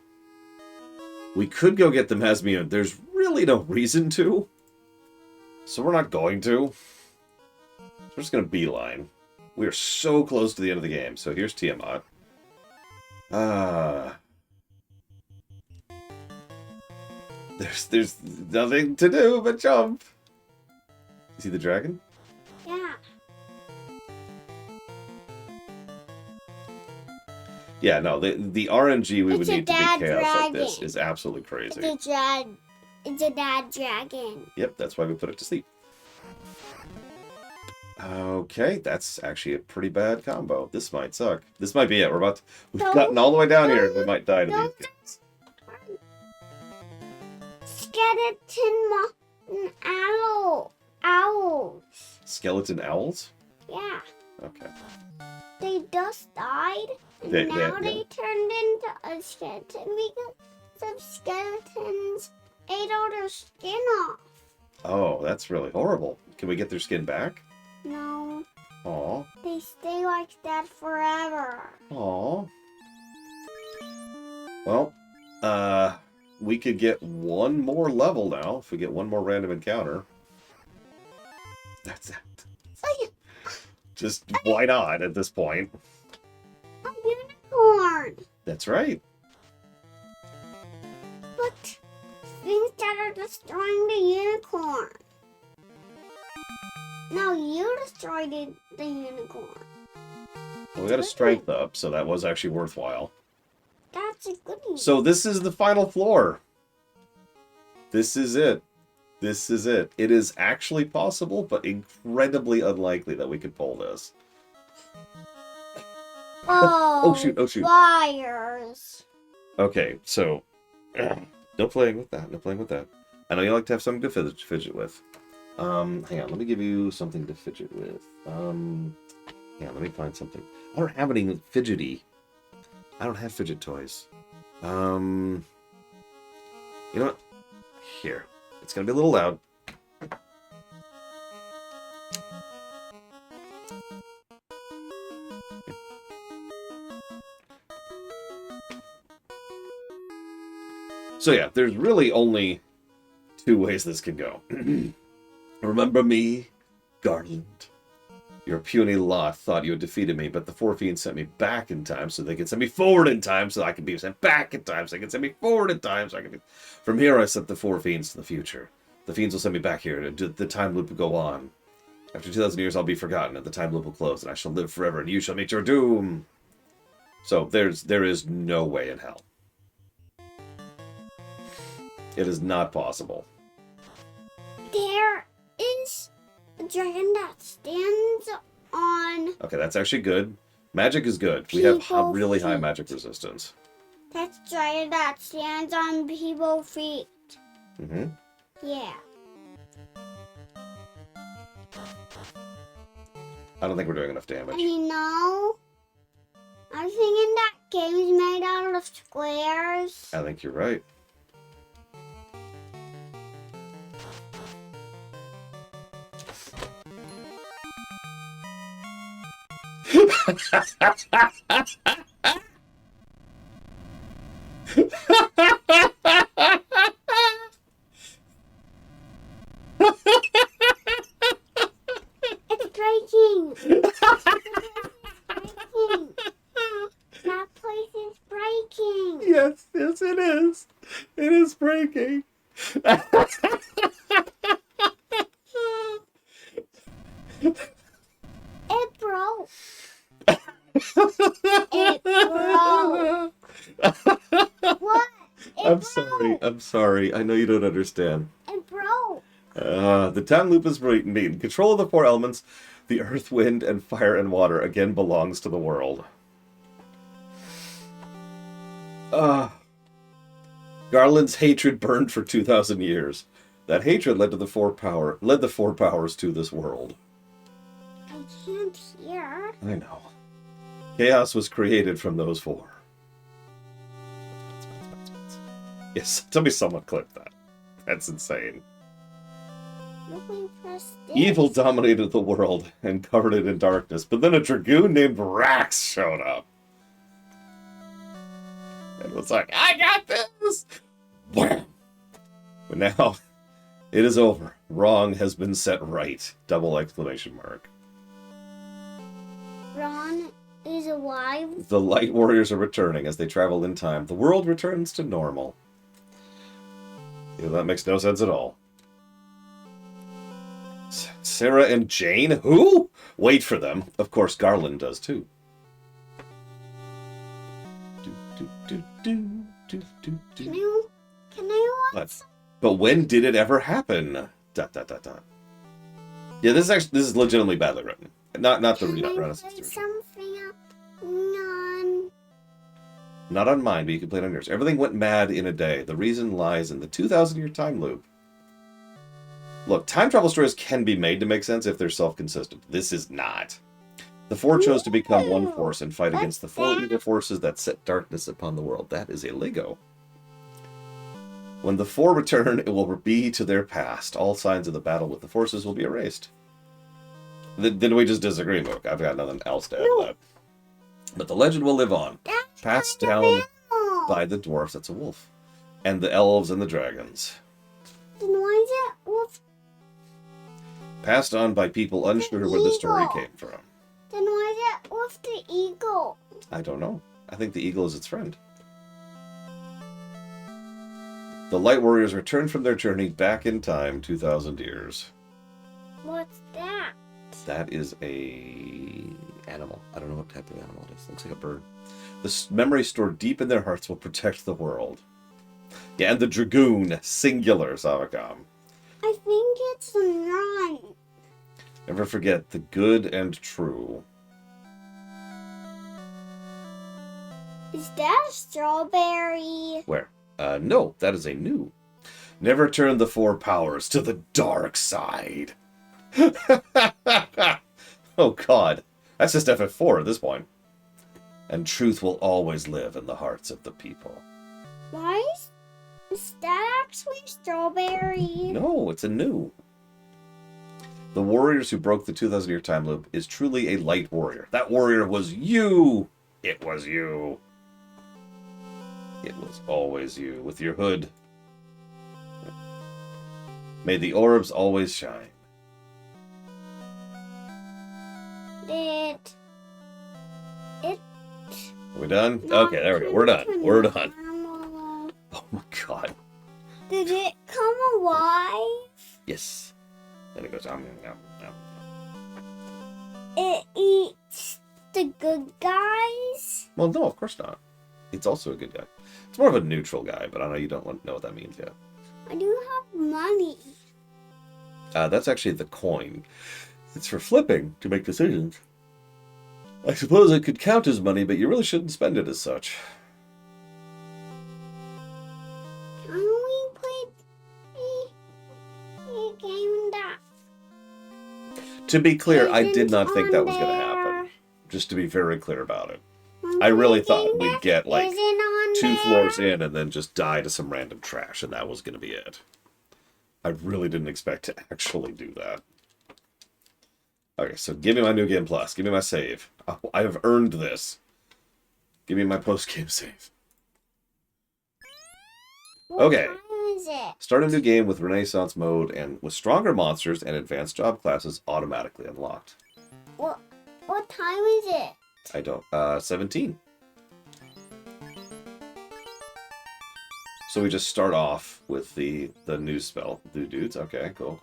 we could go get the Mesmeon. There's really no reason to. So we're not going to. We're just going to beeline. We are so close to the end of the game. So here's Tiamat. There's nothing to do but jump. You see the dragon? Yeah. Yeah, no, the RNG we would It's a need to beat dad Chaos like this dragon. is absolutely crazy. It's a dad dragon. Yep, that's why we put it to sleep. Okay, that's actually a pretty bad combo. This might suck. This might be it. We've gotten all the way down here and we might die to these guys. Skeleton owls. Skeleton owls? Yeah. Okay. They just died, and They they turned into a skeleton because some skeletons ate all their skin off. Oh, that's really horrible. Can we get their skin back? No, Aw. they stay like that forever. Aw. Well, we could get one more level now if we get one more random encounter. That's it. Just why not at this point? A unicorn. That's right. But things that are destroying the unicorn. No, you destroyed the unicorn. Well, we got a strength up, so that was actually worthwhile. That's a goodie. So this is the final floor. This is it. This is it. It is actually possible, but incredibly unlikely that we could pull this. Oh, Oh shoot, oh shoot. Liars. Okay, so no playing with that. No playing with that. I know you like to have something to fidget with. Hang on, let me give you something to fidget with. Yeah, let me find something. I don't have any fidgety. I don't have fidget toys. You know what? Here. It's gonna be a little loud. So yeah, there's really only two ways this can go. Remember me, Garland? Your puny lot thought you had defeated me, but the four fiends sent me back in time so they could send me forward in time so I could be sent back in time so they could send me forward in time so I could be... From here I sent the four fiends to the future. The fiends will send me back here, and the time loop will go on. After 2,000 years I'll be forgotten, and the time loop will close, and I shall live forever, and you shall meet your doom. So there is no way in hell. It is not possible. There is a dragon that stands on... Okay, that's actually good. Magic is good. We have People really high feet. magic resistance. That's a dragon that stands on people's feet. Mm-hmm. Yeah. I don't think we're doing enough damage. You know, I'm thinking that game's made out of squares. I think you're right. It's breaking. Breaking. That place is breaking. Yes, yes, it is. It is breaking. It broke. It broke. What? It I'm sorry. I'm sorry. I know you don't understand. It broke. The time loop is beaten. Control of the four elements, the earth, wind, and fire and water, again belongs to the world. Garland's hatred burned for 2,000 years. That hatred led the four powers to this world. I can't hear. I know. Chaos was created from those four. Yes, tell me someone clipped that. That's insane. Let me press this. Evil dominated the world and covered it in darkness, but then a dragoon named Rax showed up. And was like, I got this! Wham! But now, it is over. Wrong has been set right. Double exclamation mark. Ron is alive. The Light Warriors are returning as they travel in time. The world returns to normal. You know, that makes no sense at all. Sarah and Jane? Who? Wait for them. Of course, Garland does too. Can I watch? But when did it ever happen? ... Yeah, this is legitimately badly written. Not the Can I Renaissance play version. something on? Not on mine, but you can play it on yours. Everything went mad in a day. The reason lies in the 2,000-year time loop. Look, time travel stories can be made to make sense if they're self-consistent. This is not. The four chose to become one force and fight against the four evil forces that set darkness upon the world. That is a Lego. When the four return, it will be to their past. All signs of the battle with the forces will be erased. Then we just disagree, Mook. I've got nothing else to add to that. But the legend will live on. Passed down by the dwarfs, that's a wolf, and the elves and the dragons. Then why is it wolf? Passed on by people unsure where the story came from. Then why is it wolf the eagle? I don't know. I think the eagle is its friend. The Light Warriors returned from their journey back in time 2,000 years. What's that? That is a animal. I don't know what type of animal it is. Looks like a bird. The memory stored deep in their hearts will protect the world. Yeah, and the dragoon, singular, Savacom. I think it's Ron. Never forget the good and true. Is that a strawberry? Where? No, that is a new. Never turn the four powers to the dark side. Oh, God. That's just FF4 at this point. And truth will always live in the hearts of the people. Why is that actually strawberry? No, it's a new. The warriors who broke the 2,000-year time loop is truly a light warrior. That warrior was you. It was you. It was always you, with your hood. May the orbs always shine. Are we done? Okay, there we go. We're done. We're done. Oh my God. Did it come alive? Yes. Then it goes, It eats the good guys? Well, no, of course not. It's also a good guy. It's more of a neutral guy, but I know you don't know what that means yet. I do have money. That's actually the coin. It's for flipping to make decisions. I suppose it could count as money, but you really shouldn't spend it as such. Can we play a game that... To be clear, I isn't did not think that was going to on happen. Just to be very clear about it. there? I really thought Game we'd that get, like, isn't on 2 there? floors in and then just die to some random trash, and that was going to be it. I really didn't expect to actually do that. Okay, so give me my New Game Plus. Give me my save. I have earned this. Give me my post-game save. What Okay. time is it? Start a new game with Renaissance mode and with stronger monsters and advanced job classes automatically unlocked. What time is it? I don't... 17. So we just start off with the new spell. The dudes. Okay, cool.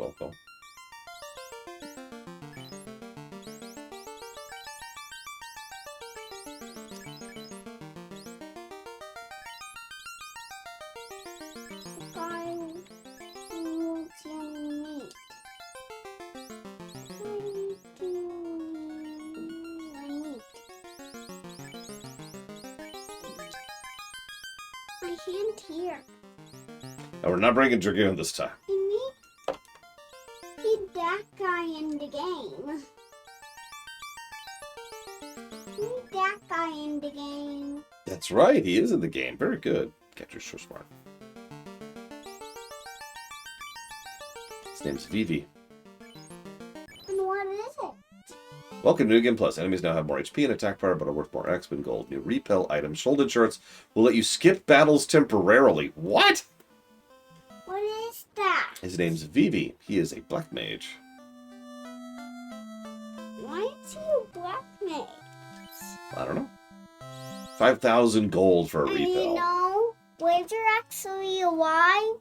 can't hear. And we're not bringing Dragoon this time. We need that guy in the game. We need that guy in the game. That's right, he is in the game. Very good. Catcher's so smart. His name's Vivi. And what is it? Welcome to New Game Plus. Enemies now have more HP and attack power, but are worth more XP and gold. New repel items. Shoulder insurance will let you skip battles temporarily. What? What is that? His name's Vivi. He is a black mage. Why is he a black mage? I don't know. 5,000 gold for a And you repel. know, waves are actually alive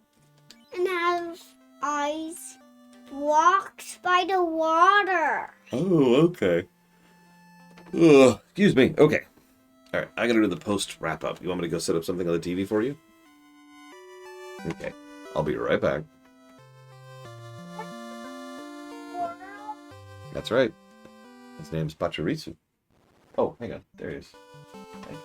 and have eyes blocked by the water. Oh, okay. Ugh, excuse me. Okay. All right, I gotta do the post wrap up. You want me to go set up something on the TV for you? Okay. I'll be right back. That's right. His name's Pachirisu. Oh, hang on. There he is. Hey.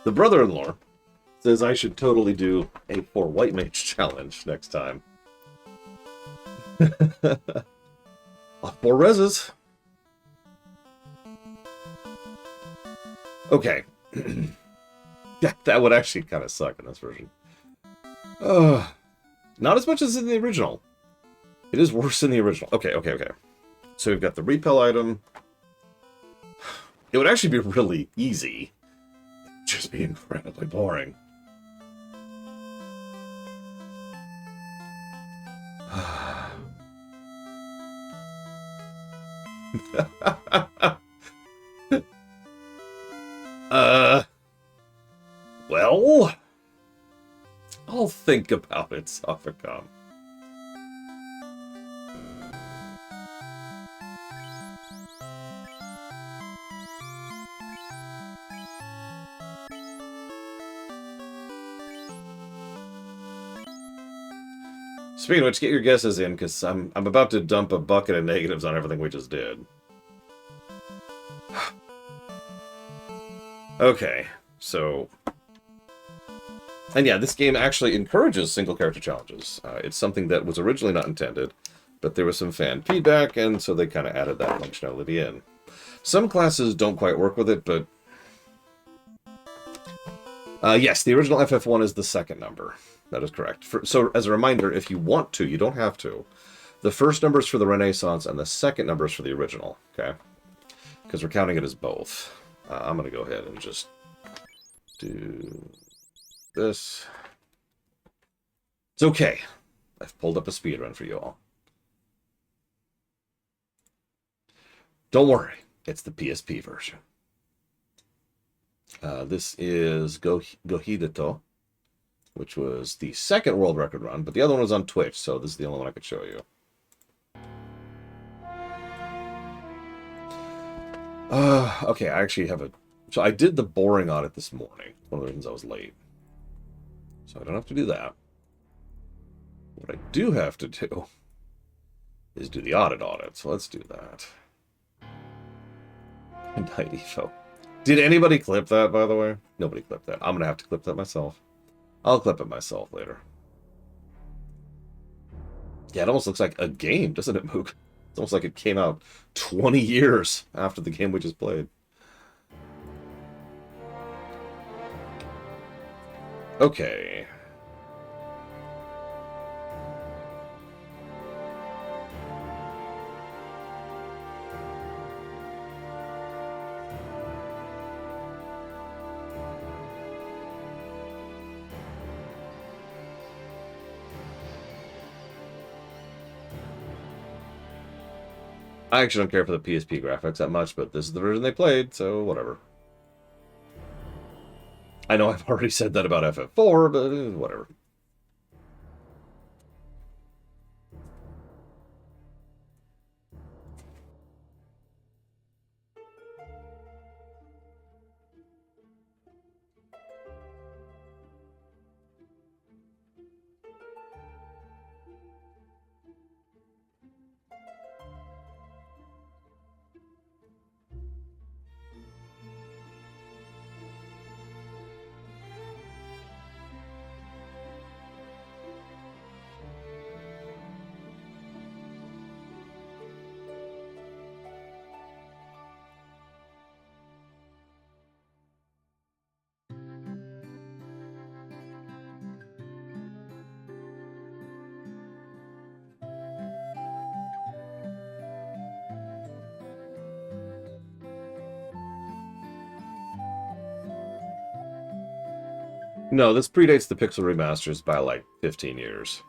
The brother-in-law says I should totally do a 4 white mage challenge next time. 4 reses. Okay. That would actually kind of suck in this version. Not as much as in the original. It is worse in the original. Okay. So we've got the repel item. It would actually be really easy. Just be incredibly boring. Well, I'll think about it, Sophicom. Speaking of which, get your guesses in, because I'm about to dump a bucket of negatives on everything we just did. Okay, so... And yeah, this game actually encourages single-character challenges. It's something that was originally not intended, but there was some fan feedback, and so they kind of added that functionality in. Some classes don't quite work with it, but... yes, the original FF1 is the second number. That is correct. So, as a reminder, if you want to, you don't have to. The first number is for the Renaissance, and the second number is for the original, okay? Because we're counting it as both. I'm going to go ahead and just do this. It's okay. I've pulled up a speedrun for you all. Don't worry. It's the PSP version. This is Gohidito, which was the second world record run, but the other one was on Twitch, so this is the only one I could show you. Okay, I actually have a... So I did the boring audit this morning. One of the reasons I was late. So I don't have to do that. What I do have to do is do the audit. So let's do that. Night Evo. Did anybody clip that, by the way? Nobody clipped that. I'm going to have to clip that myself. I'll clip it myself later. Yeah, it almost looks like a game, doesn't it, Mook? It's almost like it came out 20 years after the game we just played. Okay. I actually don't care for the PSP graphics that much, but this is the version they played, so whatever. I know I've already said that about FF4, but whatever. No, this predates the Pixel remasters by like 15 years.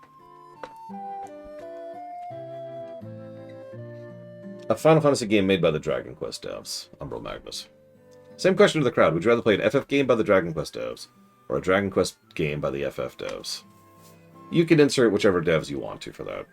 A Final Fantasy game made by the Dragon Quest devs. Umbral Magnus. Same question to the crowd. Would you rather play an FF game by the Dragon Quest devs or a Dragon Quest game by the FF devs? You can insert whichever devs you want to for that.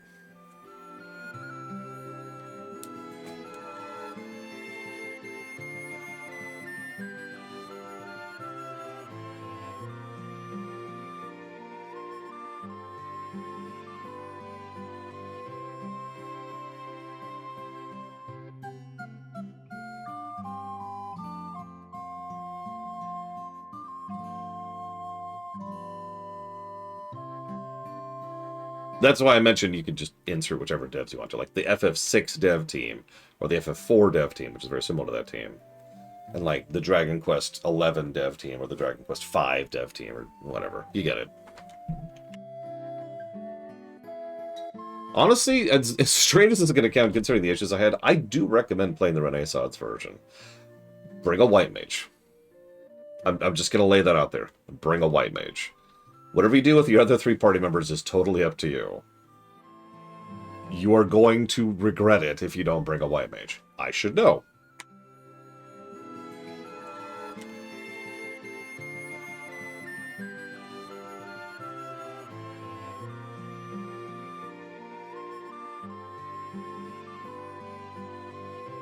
That's why I mentioned you could just insert whichever devs you want to, like the FF6 dev team or the FF4 dev team, which is very similar to that team, and like the Dragon Quest 11 dev team or the Dragon Quest 5 dev team or whatever. You get it. Honestly, as strange as it's going to count considering the issues I had, I do recommend playing the Renaissance version. Bring a white mage. I'm just going to lay that out there. Bring a white mage. Whatever you do with your other 3 party members is totally up to you. You are going to regret it if you don't bring a white mage. I should know.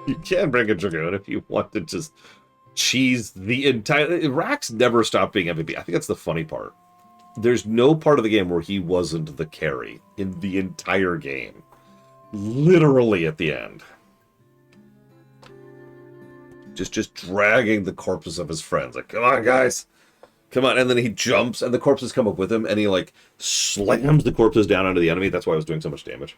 You can bring a Dragoon if you want to just cheese the entire... Rax never stopped being MVP. I think that's the funny part. There's no part of the game where he wasn't the carry in the entire game. Literally at the end. Just dragging the corpses of his friends. Like, come on, guys. Come on. And then he jumps, and the corpses come up with him, and he, like, slams the corpses down onto the enemy. That's why I was doing so much damage.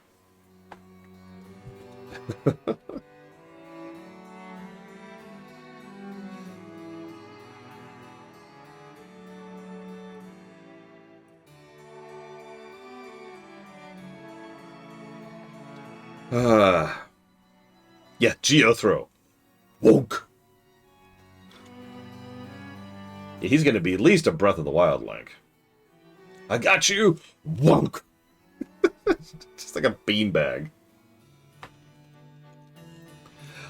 Yeah, Geothrow. Wonk. Yeah, he's going to be at least a Breath of the Wild Link. I got you. Wonk. Just like a beanbag.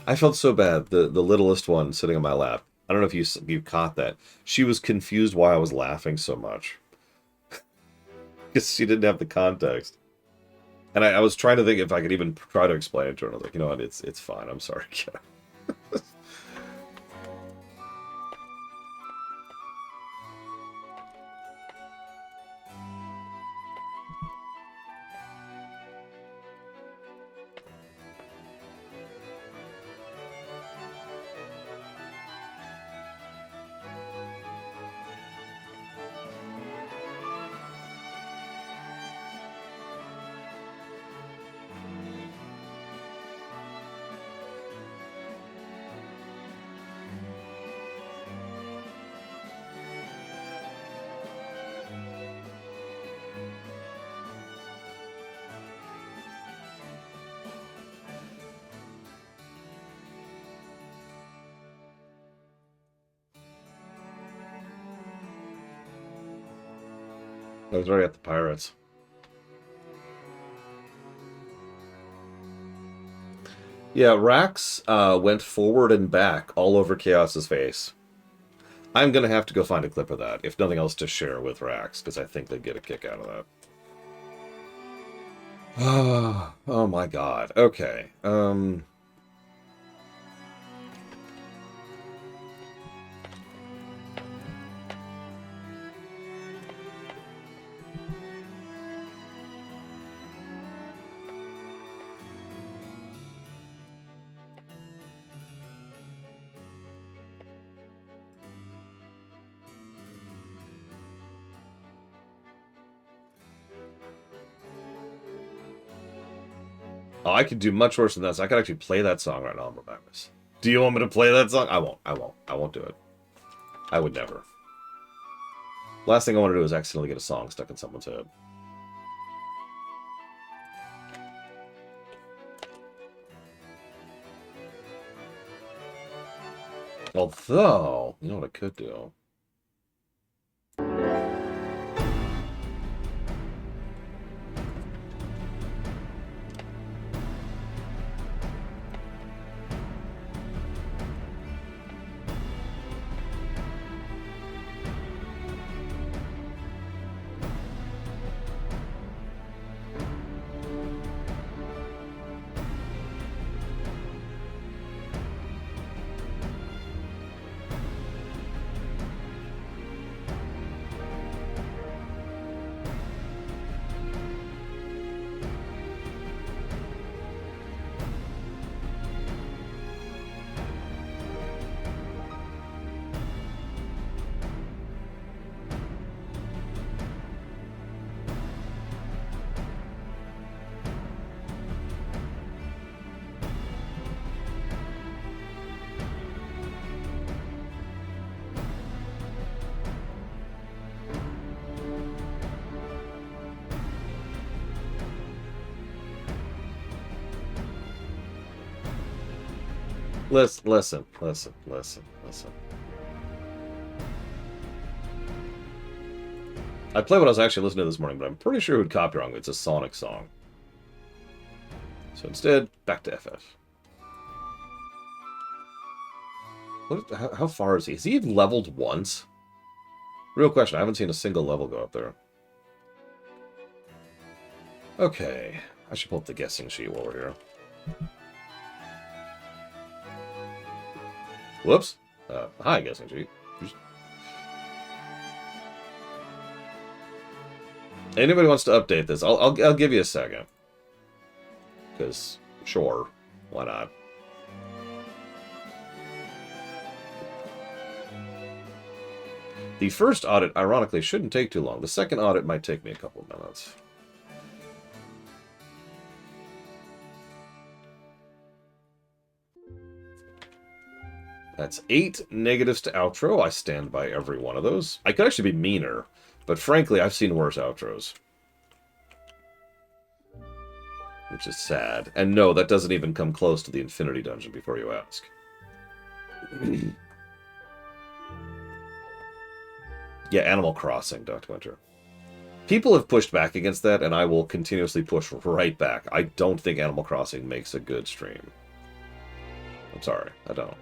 I felt so bad. The littlest one sitting on my lap. I don't know if you caught that. She was confused why I was laughing so much. Because she didn't have the context. And I was trying to think if I could even try to explain it to her. And I was like, you know what, it's fine. I'm sorry, kid. I was already at the pirates. Yeah, Rax went forward and back all over Chaos's face. I'm going to have to go find a clip of that, if nothing else to share with Rax, because I think they'd get a kick out of that. Oh my god. Okay. Oh, I could do much worse than this. I could actually play that song right now on Magnus. Do you want me to play that song? I won't. I won't do it. I would never. Last thing I want to do is accidentally get a song stuck in someone's head. Although, you know what I could do? Listen. I played what I was actually listening to this morning, but I'm pretty sure it would copy wrong. It's a Sonic song. So instead, back to FF. How far is he? Has he even leveled once? Real question, I haven't seen a single level go up there. Okay, I should pull up the guessing sheet while we're here. Whoops. Hi, guessing sheet. Anybody wants to update this? I'll give you a second. Because, sure, why not? The first audit, ironically, shouldn't take too long. The second audit might take me a couple of minutes. That's 8 negatives to outro. I stand by every one of those. I could actually be meaner, but frankly, I've seen worse outros. Which is sad. And no, that doesn't even come close to the Infinity Dungeon before you ask. Yeah, Animal Crossing, Dr. Winter. People have pushed back against that, and I will continuously push right back. I don't think Animal Crossing makes a good stream. I'm sorry, I don't.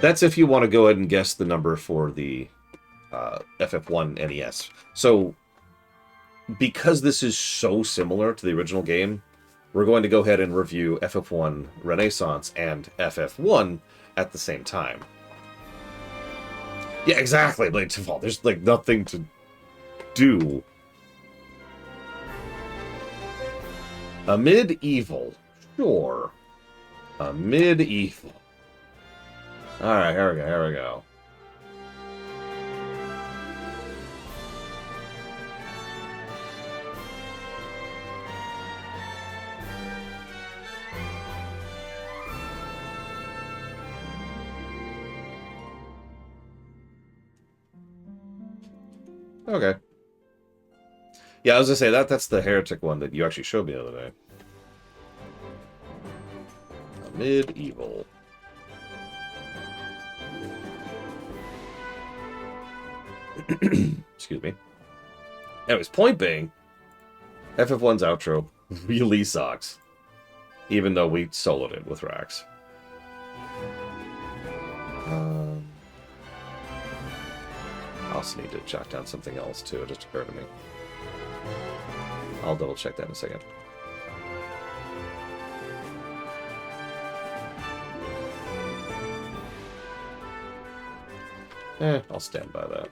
That's if you want to go ahead and guess the number for the FF1 NES. So, because this is so similar to the original game, we're going to go ahead and review FF1 Renaissance and FF1 at the same time. Yeah, exactly, Blade to Fall. There's, like, nothing to do. A medieval. Sure. A medieval. Alright, here we go. Okay. Yeah, I was gonna say, that's the heretic one that you actually showed me the other day. A medieval. Excuse me. Anyways, point being, FF1's outro really sucks. Even though we soloed it with Rax. I also need to jot down something else too, it just occurred to me. I'll double check that in a second. I'll stand by that.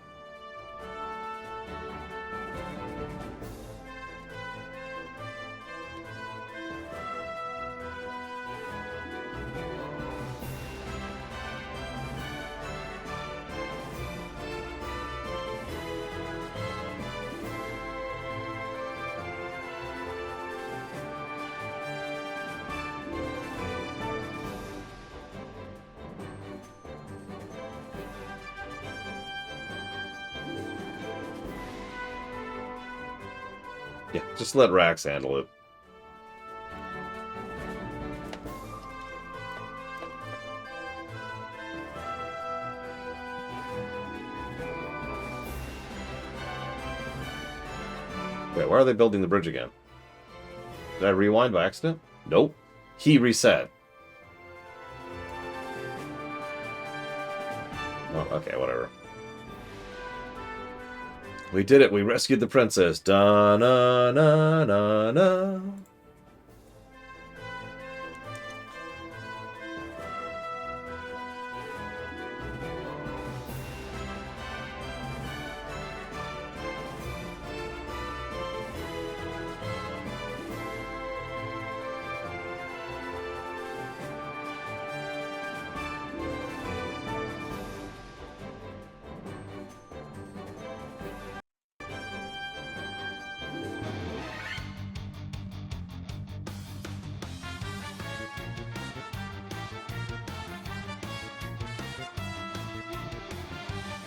Yeah, just let Rax handle it. Wait, why are they building the bridge again? Did I rewind by accident? Nope. He reset. Oh, okay, whatever. We did it. We rescued the princess. Da-na-na-na-na.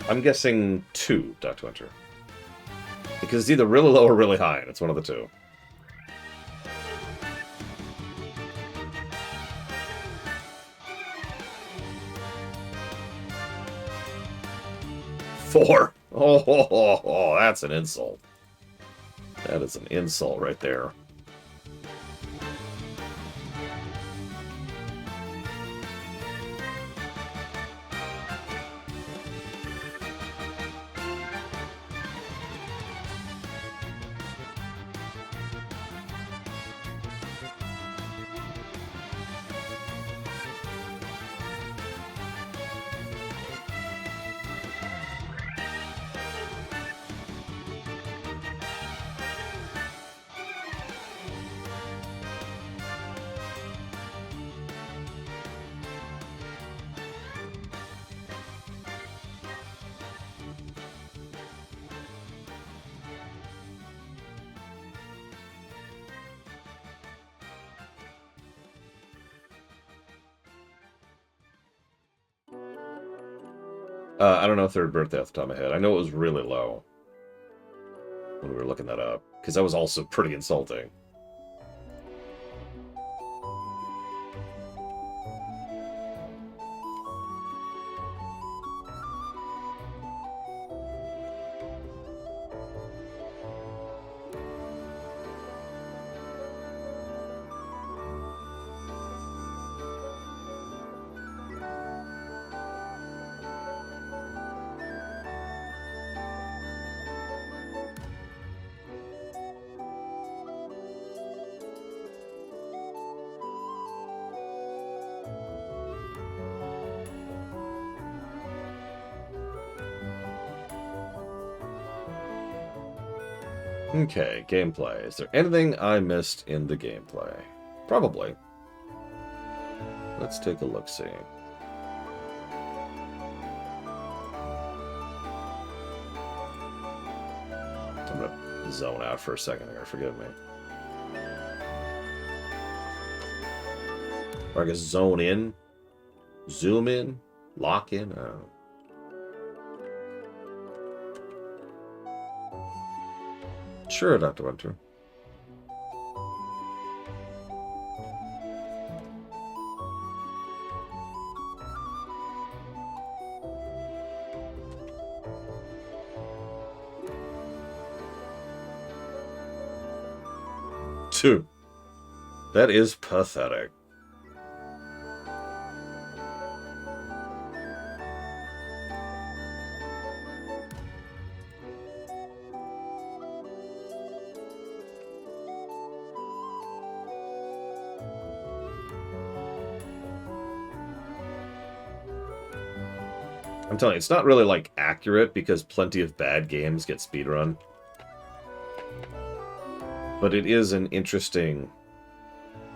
I'm guessing 2, Dr. Winter. Because it's either really low or really high, and it's one of the two. Four. Oh, that's an insult. That is an insult right there. I don't know third birthday off the top of my head. I know it was really low when we were looking that up, because that was also pretty insulting. Okay, gameplay. Is there anything I missed in the gameplay? Probably. Let's take a look-see. I'm gonna zone out for a second here, forgive me. Or I guess zone in, zoom in, lock in, I don't know. Sure, Dr. Winter. Two. That is pathetic. I'm telling you, it's not really, like, accurate because plenty of bad games get speedrun. But it is an interesting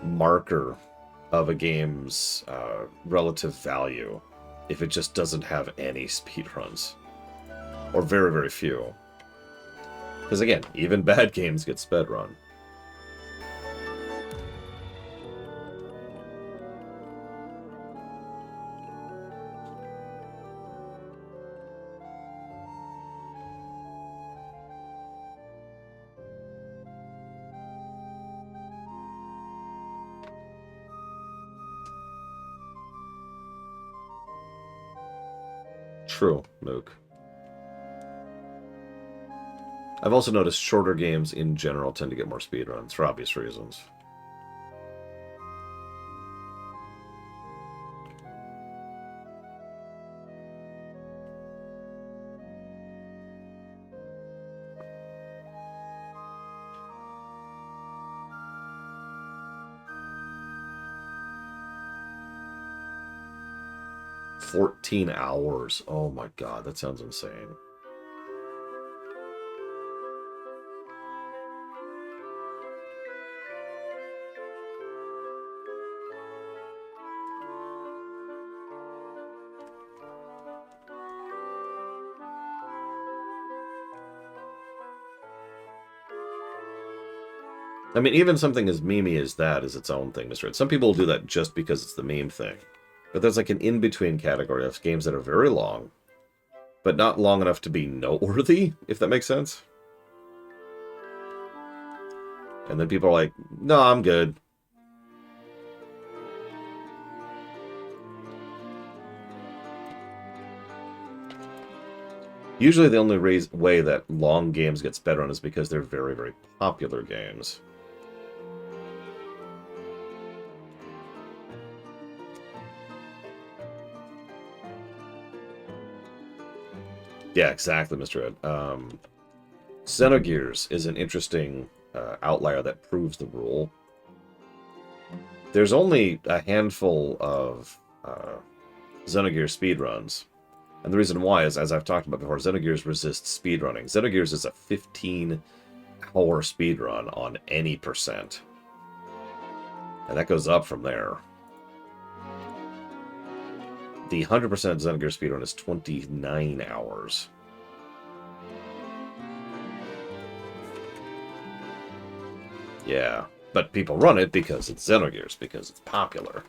marker of a game's relative value if it just doesn't have any speedruns. Or very, very few. Because again, even bad games get speedrun. True, Mook. I've also noticed shorter games in general tend to get more speedruns for obvious reasons. $14 hours. Oh my god, that sounds insane. I mean, even something as memey as that is its own thing, Mr. Ed. Some people will do that just because it's the meme thing. But there's like an in-between category of games that are very long, but not long enough to be noteworthy, if that makes sense. And then people are like, no, I'm good. Usually the only way that long games get sped on is because they're very, very popular games. Yeah, exactly, Mr. Ed. Xenogears is an interesting outlier that proves the rule. There's only a handful of Xenogears speedruns. And the reason why is, as I've talked about before, Xenogears resists speedrunning. Xenogears is a 15-hour speedrun on any percent. And that goes up from there. The 100% Xenogears speedrun is 29 hours. Yeah, but people run it because it's Xenogears, because it's popular.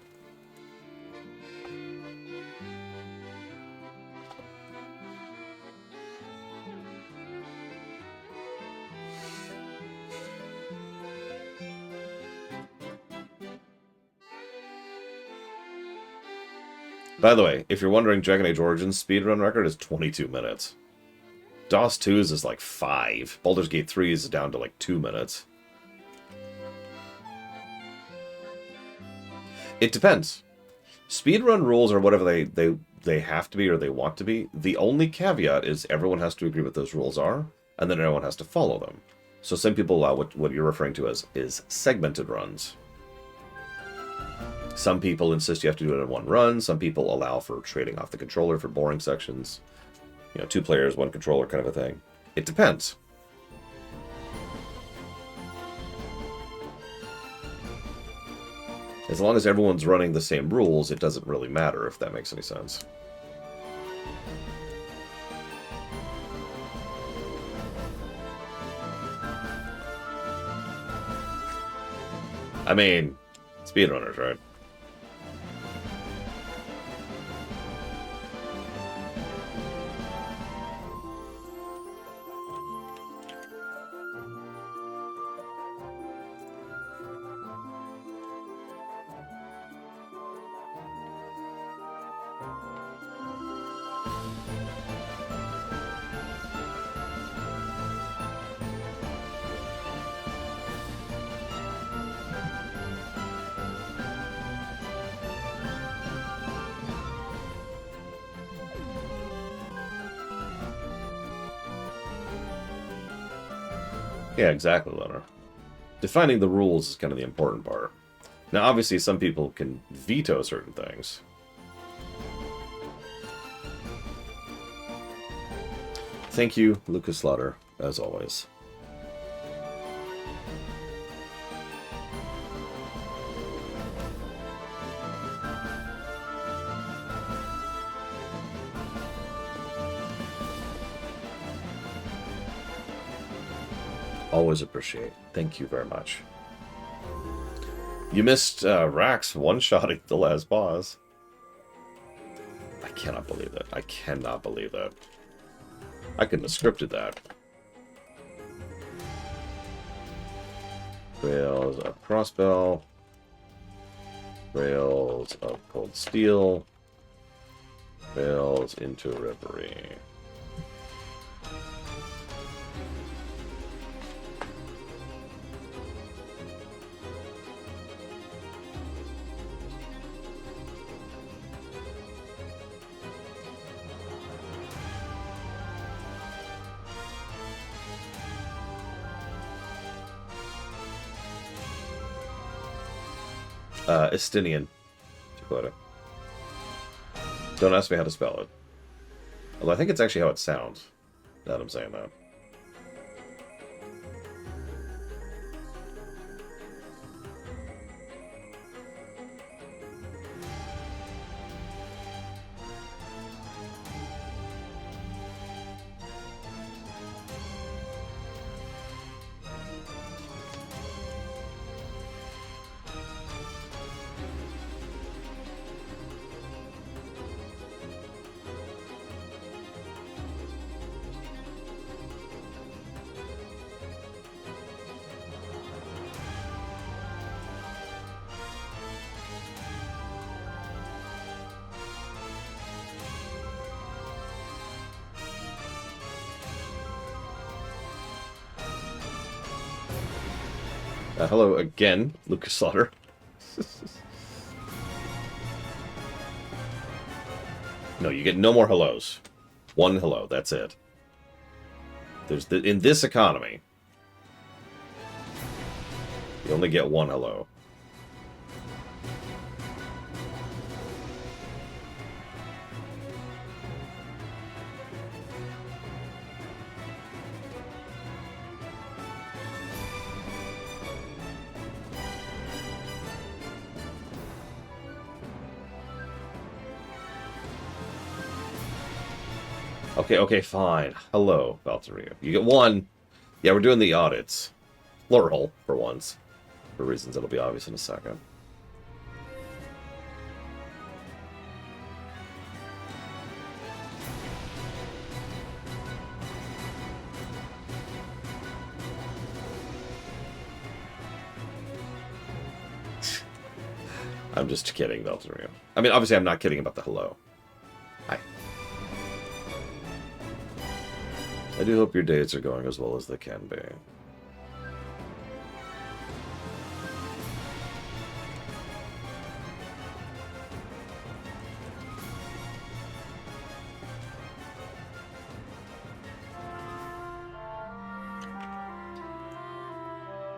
By the way, if you're wondering, Dragon Age Origins speedrun record is 22 minutes. DOS 2's is like 5. Baldur's Gate 3's is down to like 2 minutes. It depends. Speedrun rules are whatever they have to be or they want to be. The only caveat is everyone has to agree what those rules are, and then everyone has to follow them. So some people allow what you're referring to as is segmented runs. Some people insist you have to do it in one run. Some people allow for trading off the controller for boring sections. You know, 2 players, 1 controller kind of a thing. It depends. As long as everyone's running the same rules, it doesn't really matter, if that makes any sense. I mean, speedrunners, right? Yeah, exactly, Leonard. Defining the rules is kind of the important part. Now, obviously, some people can veto certain things. Thank you, Lucas Slaughter, as always. Always appreciate. Thank you very much. You missed Rax one-shotting the last boss. I cannot believe that. I cannot believe that. I couldn't have scripted that. Rails of Crossbell. Rails of Cold Steel. Rails into Reverie. Estinian, Dakota. Don't ask me how to spell it. Although I think it's actually how it sounds, now that I'm saying that. Hello again, Lucas Slaughter. No, you get no more hellos. One hello, that's it. In this economy, you only get one hello. Okay, fine. Hello, Valtteri. You get one. Yeah, we're doing the audits. Plural, for once. For reasons that'll be obvious in a second. I'm just kidding, Valtteri. I mean, obviously I'm not kidding about the hello. Hi. I do hope your dates are going as well as they can be.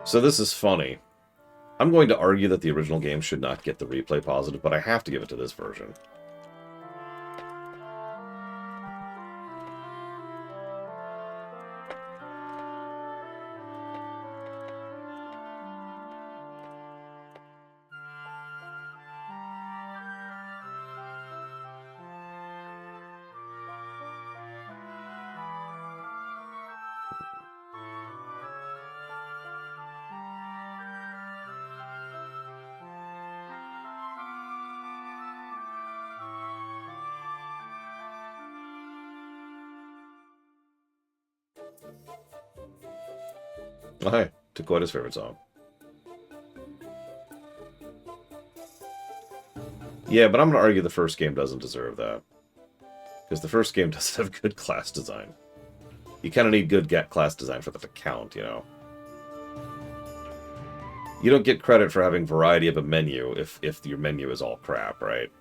So this is funny. I'm going to argue that the original game should not get the replay positive, but I have to give it to this version. Oh, hey, Takoida's favorite song. Yeah, but I'm going to argue the first game doesn't deserve that. Because the first game doesn't have good class design. You kind of need good class design for that to count, you know? You don't get credit for having variety of a menu if your menu is all crap, right?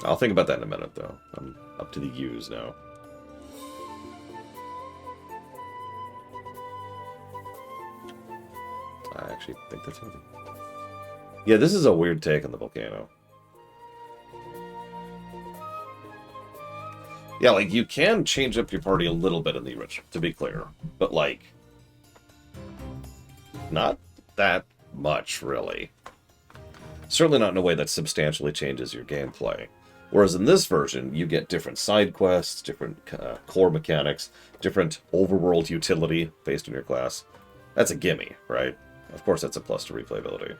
I'll think about that in a minute, though. I'm up to the U's now. I actually think that's heavy. Yeah, this is a weird take on the volcano. Yeah, like, you can change up your party a little bit in the original, to be clear. But, like, not that much, really. Certainly not in a way that substantially changes your gameplay. Whereas in this version, you get different side quests, different core mechanics, different overworld utility based on your class. That's a gimme, right? Of course, that's a plus to replayability.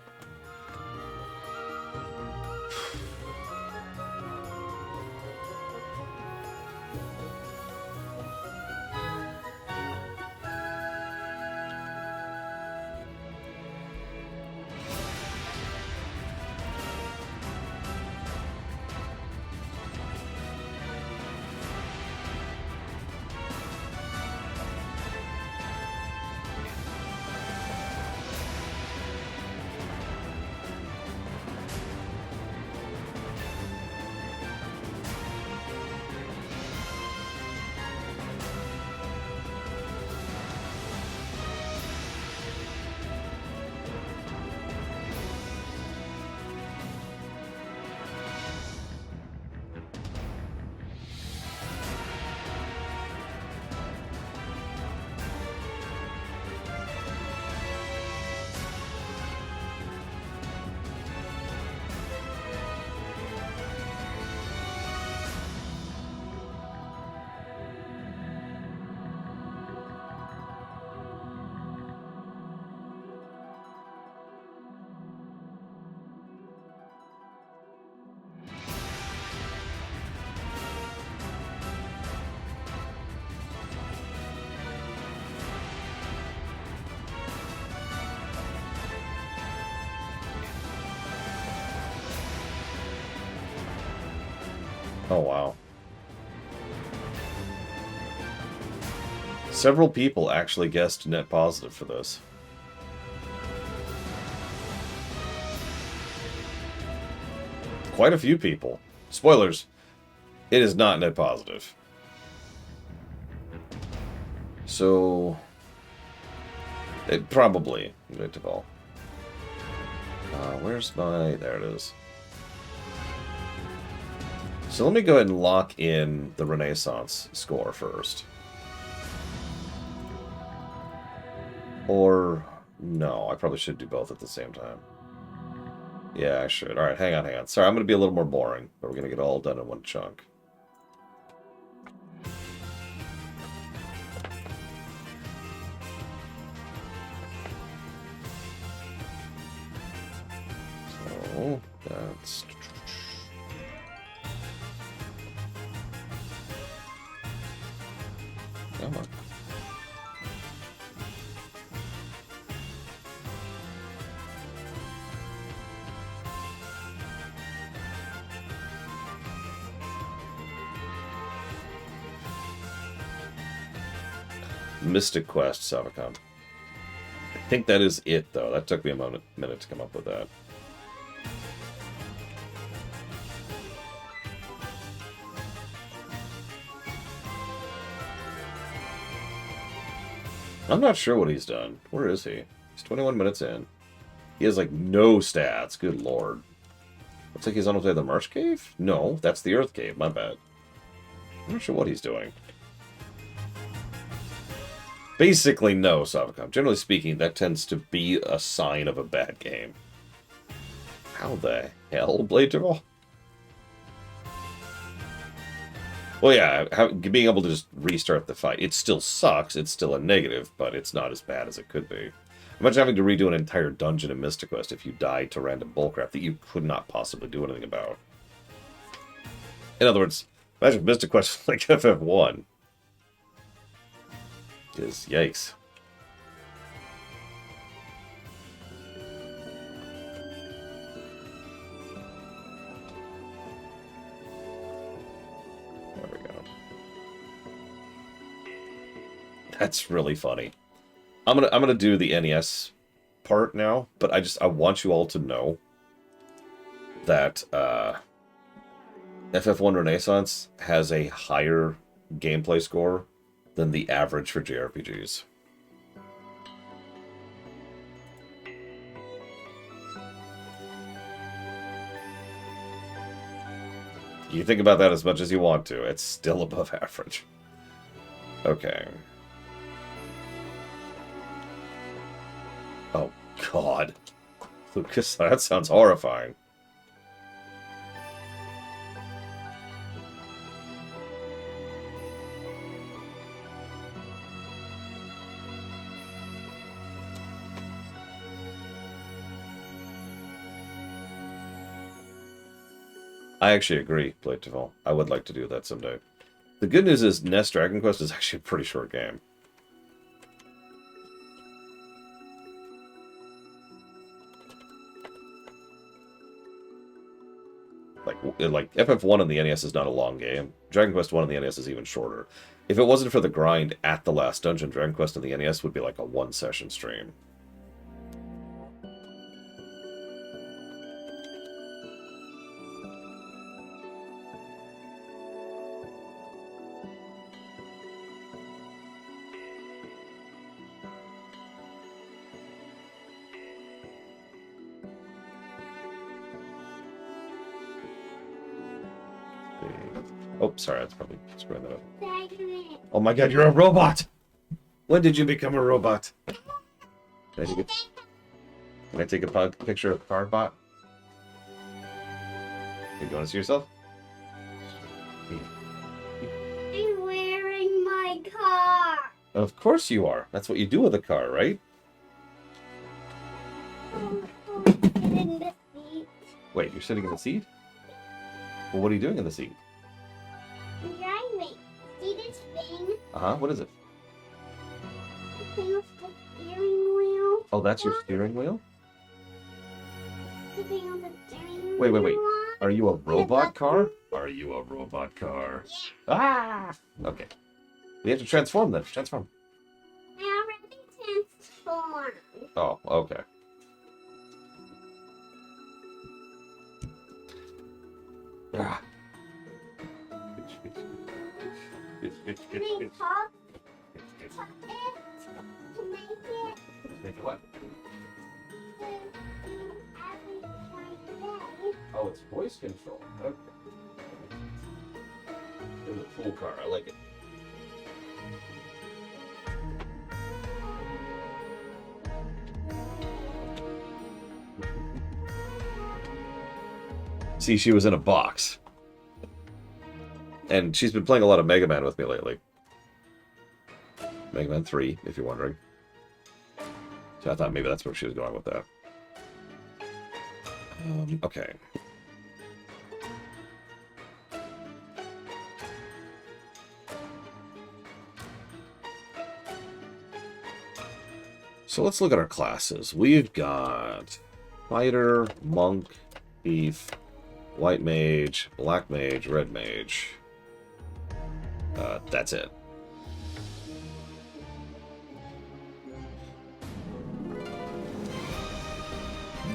Oh, wow. Several people actually guessed net positive for this. Quite a few people. Spoilers. It is not net positive. So... it probably... Victiball. Where's my... there it is. So let me go ahead and lock in the Renaissance score first. Or... no, I probably should do both at the same time. Yeah, I should. Alright, hang on. Sorry, I'm going to be a little more boring, but we're going to get it all done in one chunk. So, that's... come on. Mystic Quest, Savicon. I think that is it, though. That took me a minute to come up with that. I'm not sure what he's done. Where is he? He's 21 minutes in. He has, like, no stats. Good lord. Looks like he's on his way to the Marsh Cave? No, that's the Earth Cave. My bad. I'm not sure what he's doing. Basically, no, Savicom. Generally speaking, that tends to be a sign of a bad game. How the hell, Blade Devil? Well, yeah, being able to just restart the fight. It still sucks, it's still a negative, but it's not as bad as it could be. Imagine having to redo an entire dungeon in Mystic Quest if you died to random bullcrap that you could not possibly do anything about. In other words, imagine Mystic Quest like FF1. Because, yikes. There we go. That's really funny. I'm gonna do the NES part now, but I want you all to know that FF1 Renaissance has a higher gameplay score than the average for JRPGs. You can think about that as much as you want to. It's still above average. Okay. Oh, God. Lucas, that sounds horrifying. I actually agree, Blade Devil. I would like to do that someday. The good news is NES Dragon Quest is actually a pretty short game. Like FF1 on the NES is not a long game. Dragon Quest 1 on the NES is even shorter. If it wasn't for the grind at the last dungeon, Dragon Quest on the NES would be like a one-session stream. Oh, sorry, that's probably screwing that up. Oh my god, you're a robot! When did you become a robot? Can I take a picture of Cardbot? You want to see yourself? I'm wearing my car. Of course you are. That's what you do with a car, right? In the seat. Wait, you're sitting in the seat? Well, what are you doing in the seat? I'm driving. See this thing? Uh-huh, what is it? The thing with the steering wheel. Oh, that's your steering wheel? The thing on the steering Wait. wheel. Are you a robot car? Are you a robot car? Ah! Okay. We have to transform then. Transform. form. Oh, okay. Ah. They pop it to make it Make it what? to do every day. Oh, it's voice control. Okay. In the pool car, I like it. See, she was in a box. And she's been playing a lot of Mega Man with me lately. Mega Man 3, if you're wondering. So I thought maybe that's where she was going with that. Okay. So let's look at our classes. We've got Fighter, Monk, Thief, White Mage, Black Mage, Red Mage. That's it.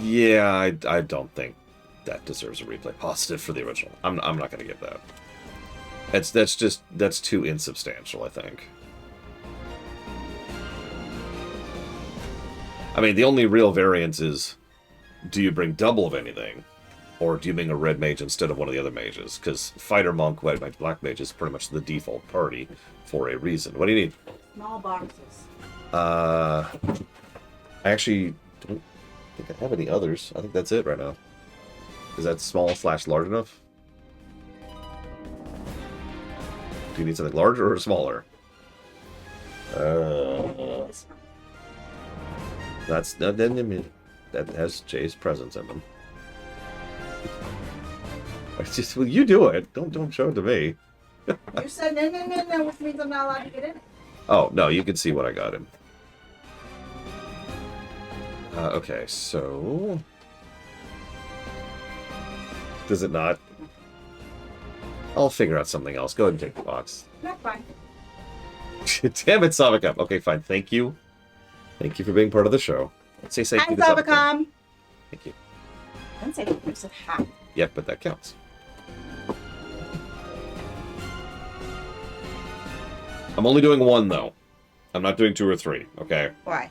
Yeah, I don't think that deserves a replay positive for the original. I'm not going to give that. That's too insubstantial, I think. I mean, the only real variance is, do you bring double of anything, or do you bring a red mage instead of one of the other mages? Because Fighter, Monk, White Mage, Black Mage is pretty much the default party for a reason. What do you need? Small boxes. I actually don't think I have any others. I think that's it right now. Is that small/large enough? Do you need something larger or smaller? That's not that has Jay's presence in them. It's just, well, you do it. Don't show it to me. You said no, which means I'm not allowed to get in it. Oh no, you can see what I got him. Okay, so does it not? I'll figure out something else. Go ahead and take the box. Not fine. Damn it, Savicom. Okay, fine. Thank you. Thank you for being part of the show. Say Hi, thank you to Savicom. Thank you. I didn't say that. I said hi. Yep, but that counts. I'm only doing one, though. I'm not doing 2 or 3, okay? Why?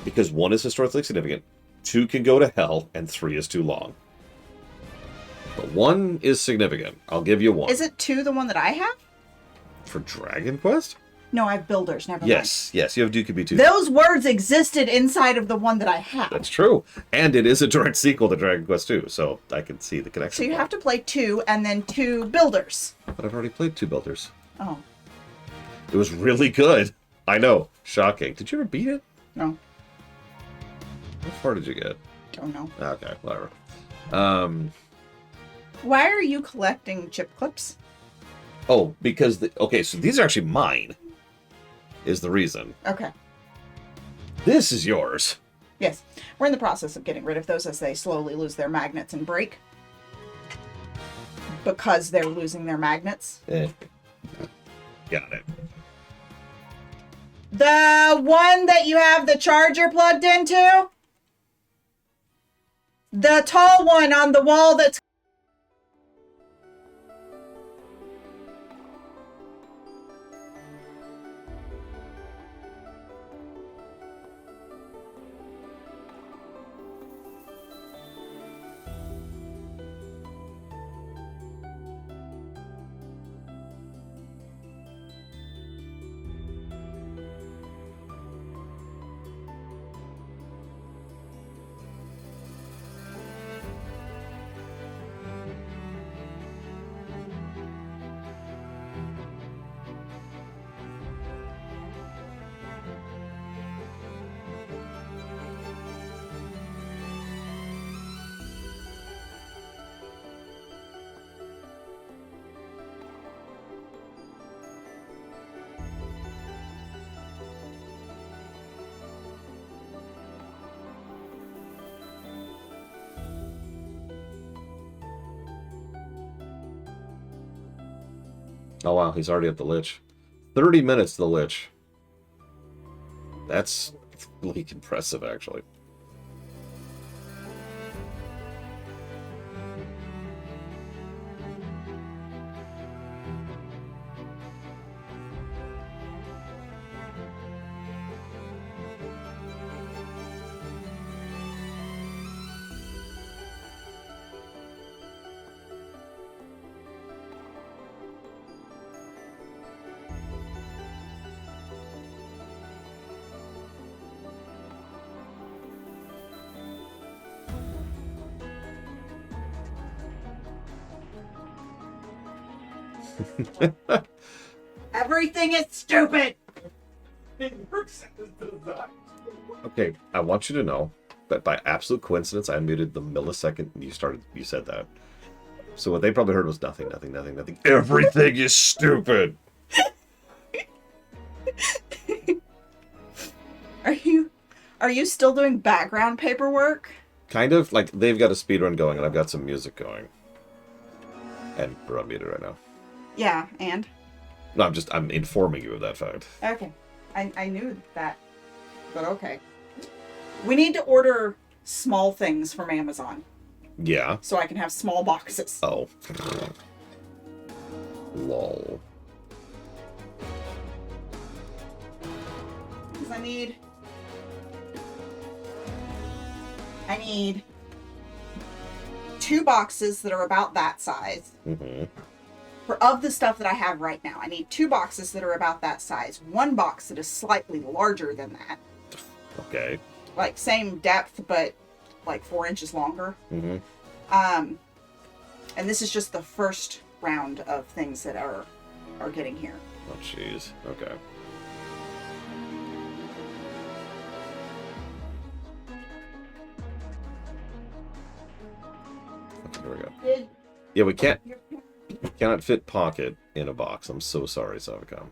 Because 1 is historically significant, 2 can go to hell, and 3 is too long. But 1 is significant. I'll give you 1. Is it 2 the one that I have? For Dragon Quest? No, I have Builders. Never mind. Yes, you have Duke 2. Those words existed inside of the one that I have. That's true. And it is a direct sequel to Dragon Quest 2, so I can see the connection. So you have to play 2 and then 2 Builders. But I've already played 2 Builders. Oh. It was really good. I know. Shocking. Did you ever beat it? No. How far did you get? Don't know. Okay, whatever. Why are you collecting chip clips? Oh, because okay, so these are actually mine. Is the reason. Okay. This is yours. Yes. We're in the process of getting rid of those as they slowly lose their magnets and break. Because they're losing their magnets. Got it. The one that you have the charger plugged into? The tall one on the wall that's... Oh wow, he's already at the Lich. 30 minutes to the Lich. That's It's really impressive, actually. Everything is stupid. Okay, I want you to know that by absolute coincidence, I muted the millisecond you said that. So what they probably heard was nothing, nothing, nothing, nothing. Everything is stupid. Are you still doing background paperwork? Kind of like they've got a speedrun going, and I've got some music going. And we're unmuted right now. Yeah, and? No, I'm informing you of that fact. Okay. I knew that. But okay. We need to order small things from Amazon. Yeah. So I can have small boxes. Oh. Lol. Because I need 2 boxes that are about that size. Mm-hmm. Of the stuff that I have right now, I need 2 boxes that are about that size. 1 box that is slightly larger than that. Okay. Like same depth, but like 4 inches longer. Mm-hmm. And this is just the first round of things that are getting here. Oh, jeez. Okay. Okay, here we go. Yeah, we cannot fit Pocket in a box. I'm so sorry, Savicom.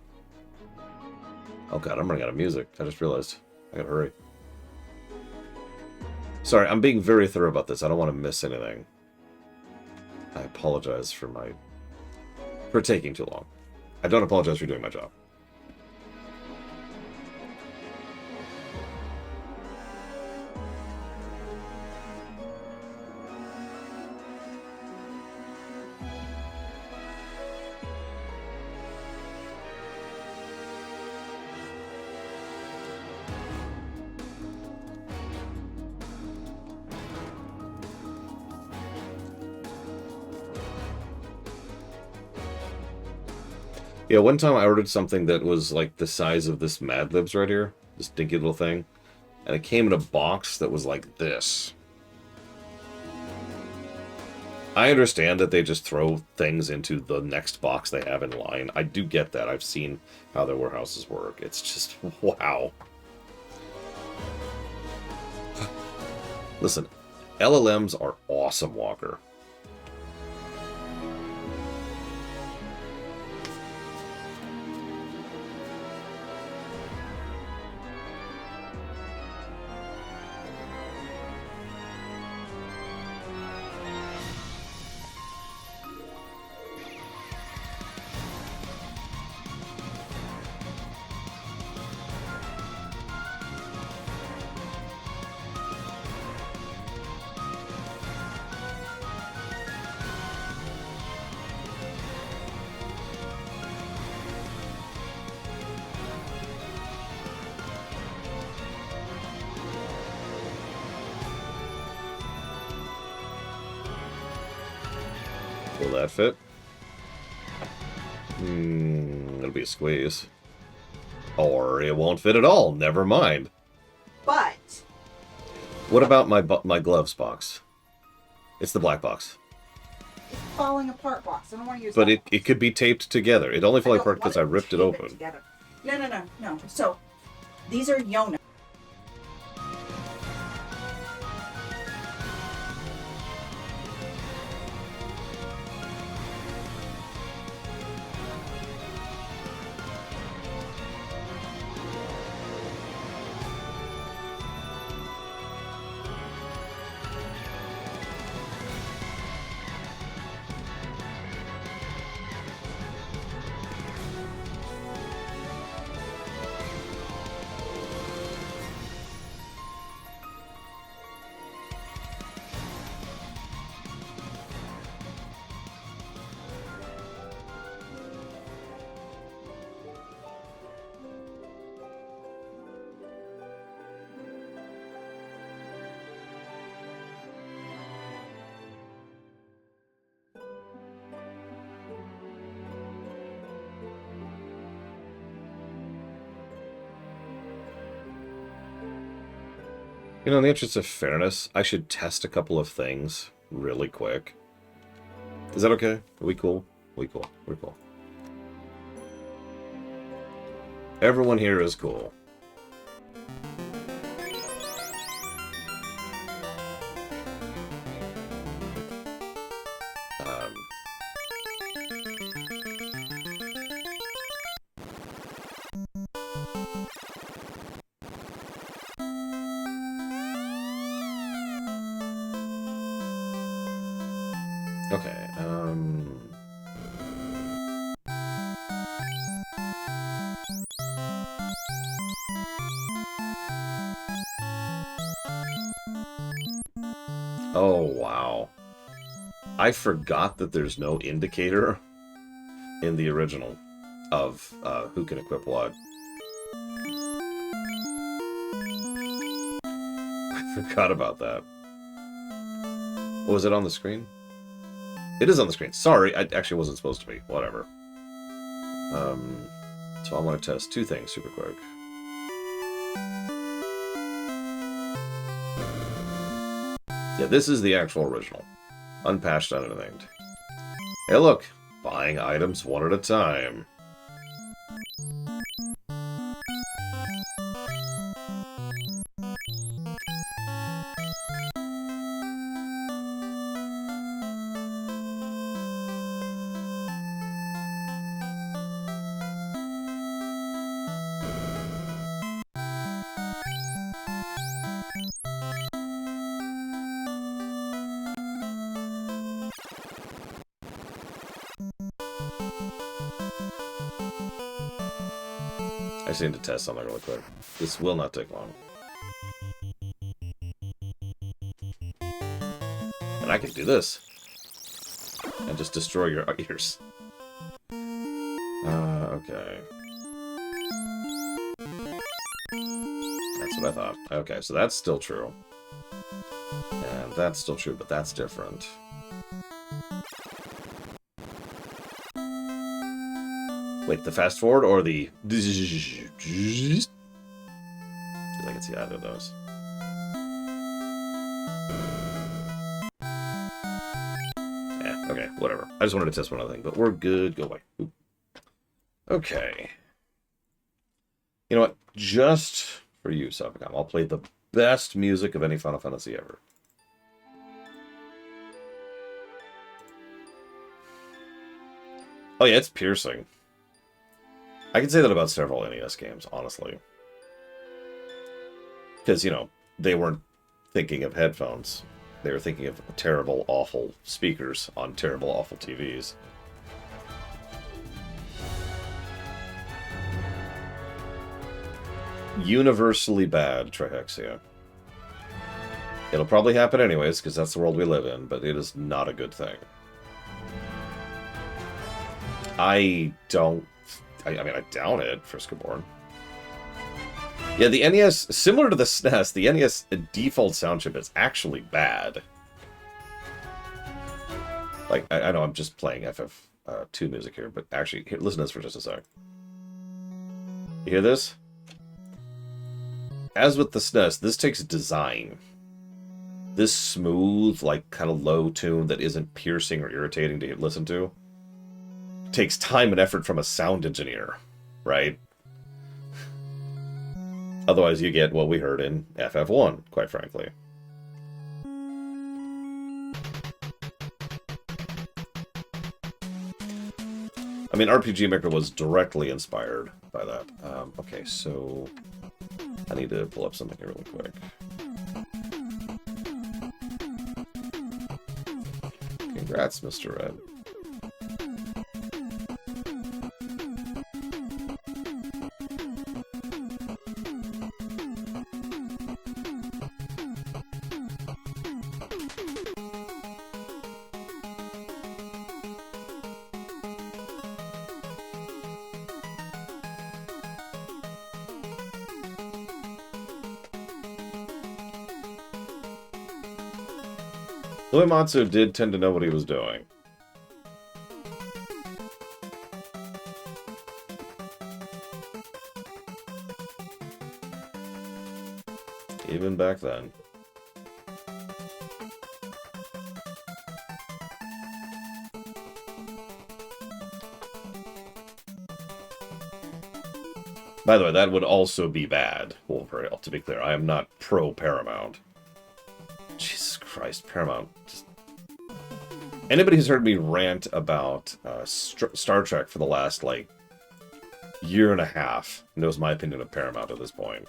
Oh god, I'm running out of music. I just realized. I gotta hurry. Sorry, I'm being very thorough about this. I don't want to miss anything. I apologize for taking too long. I don't apologize for doing my job. Yeah, one time I ordered something that was like the size of this Mad Libs right here. This dinky little thing. And it came in a box that was like this. I understand that they just throw things into the next box they have in line. I do get that. I've seen how their warehouses work. It's just, wow. Listen, LLMs are awesome, Walker. Will that fit? It'll be a squeeze. Or it won't fit at all. Never mind. But What about my gloves box? It's the black box. it's falling apart box. I don't want to use But that it could be taped together. It only fell apart because I ripped it open. No. So these are Yona. You know, in the interest of fairness, I should test a couple of things really quick. Is that okay? Are we cool? We cool. We're cool. Everyone here is cool. Okay, oh, wow. I forgot that there's no indicator in the original of who can equip what. I forgot about that. Was it on the screen? It is on the screen. Sorry, I actually wasn't supposed to be. Whatever. So I want to test two things super quick. Yeah, this is the actual original. Unpatched, unanythinged. Hey, look! Buying items one at a time. I just need to test something really quick. This will not take long. And I can do this. And just destroy your ears. Okay. That's what I thought. Okay, so that's still true. And that's still true, but that's different. Wait, the fast forward or the... Because I can see either of those. Yeah, okay, whatever. I just wanted to test one other thing, but we're good. Go away. Oop. Okay. You know what? Just for you, Suffolcom, I'll play the best music of any Final Fantasy ever. Oh yeah, it's piercing. I can say that about several NES games, honestly. Because, you know, they weren't thinking of headphones. They were thinking of terrible, awful speakers on terrible, awful TVs. Universally bad, Trihexia. It'll probably happen anyways, because that's the world we live in, but it is not a good thing. I mean, I doubt it, Friskaborn. Yeah, the NES, similar to the SNES, the NES default sound chip is actually bad. Like, I know I'm just playing FF2 music here, but actually, here, listen to this for just a sec. You hear this? As with the SNES, this takes design. This smooth, like, kind of low tune that isn't piercing or irritating to listen to takes time and effort from a sound engineer, right? Otherwise, you get what we heard in FF1, quite frankly. I mean, RPG Maker was directly inspired by that. Okay, so I need to pull up something here really quick. Congrats, Mr. Red. Uematsu did tend to know what he was doing. even back then. By the way, that would also be bad, Wolverine, to be clear. I am not pro-Paramount. Jesus Christ, Paramount. Just... Anybody who's heard me rant about Star Trek for the last, like, year and a half knows my opinion of Paramount at this point.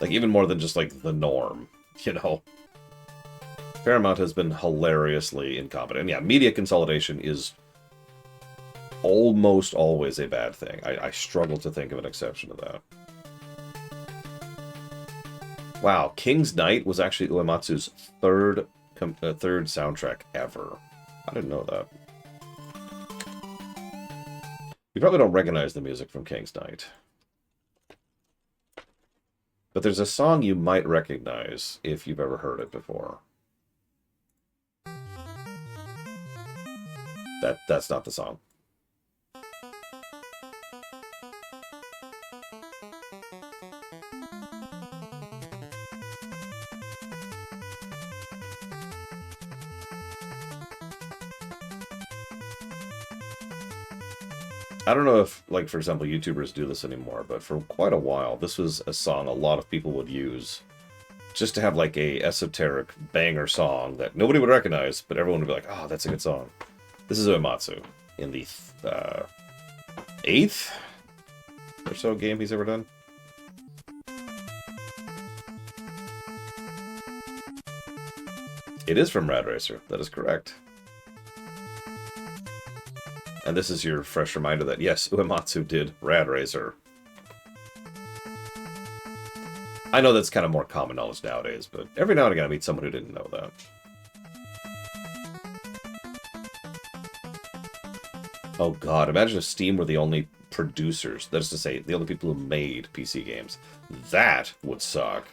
Like, even more than just, like, the norm, you know? Paramount has been hilariously incompetent. And yeah, media consolidation is almost always a bad thing. I struggle to think of an exception to that. Wow, King's Knight was actually Uematsu's third soundtrack ever. I didn't know that. You probably don't recognize the music from King's Knight. But there's a song you might recognize if you've ever heard it before. That's not the song. I don't know if, like, for example, YouTubers do this anymore, but for quite a while, this was a song a lot of people would use just to have, like, a esoteric banger song that nobody would recognize, but everyone would be like, oh, that's a good song. This is Uematsu in the 8th or so game he's ever done. It is from Rad Racer. That is correct. And this is your fresh reminder that, yes, Uematsu did Rad Racer. I know that's kind of more common knowledge nowadays, but every now and again I meet someone who didn't know that. Oh god, imagine if Steam were the only producers, that is to say, the only people who made PC games. That would suck.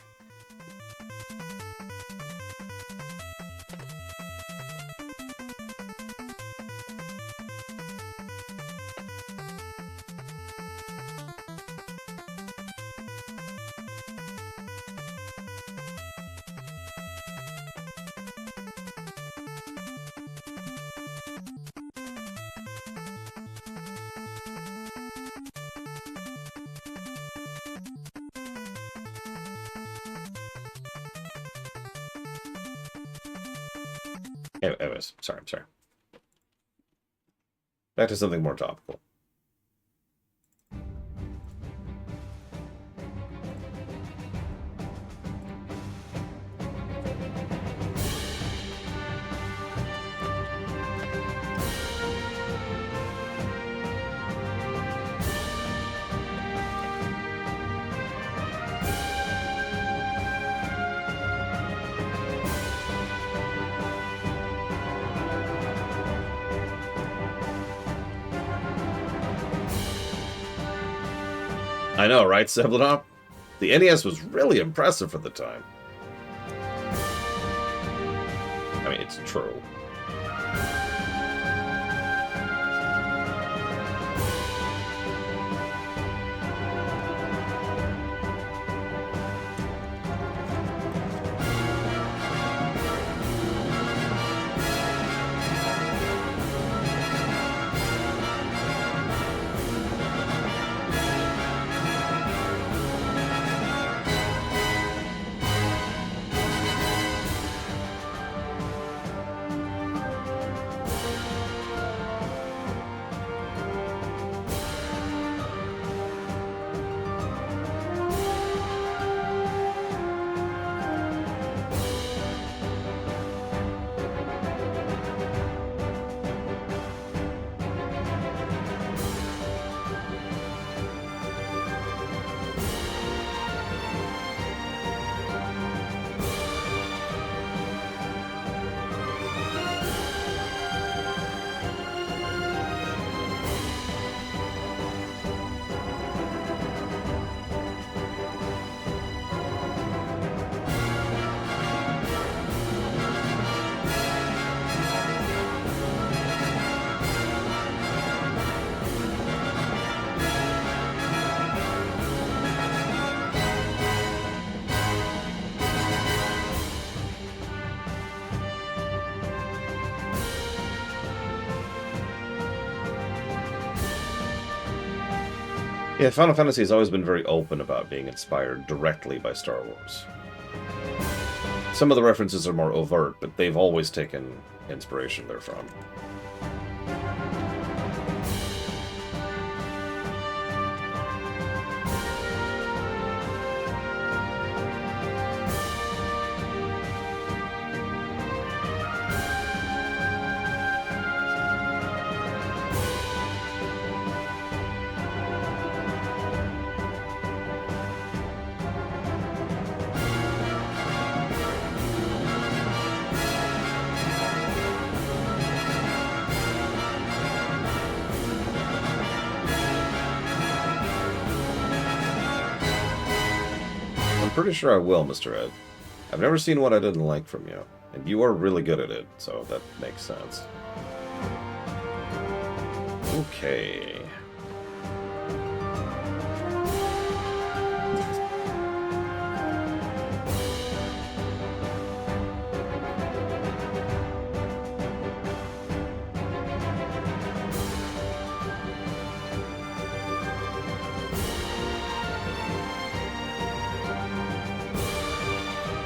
Anyways, sorry, I'm sorry. Back to something more topical. I know, right, Seblenop? The NES was really impressive for the time. I mean, it's true. Yeah, Final Fantasy has always been very open about being inspired directly by Star Wars. Some of the references are more overt, but they've always taken inspiration therefrom. I'm pretty sure I will, Mr. Ed. I've never seen what I didn't like from you, and you are really good at it, so that makes sense. Okay.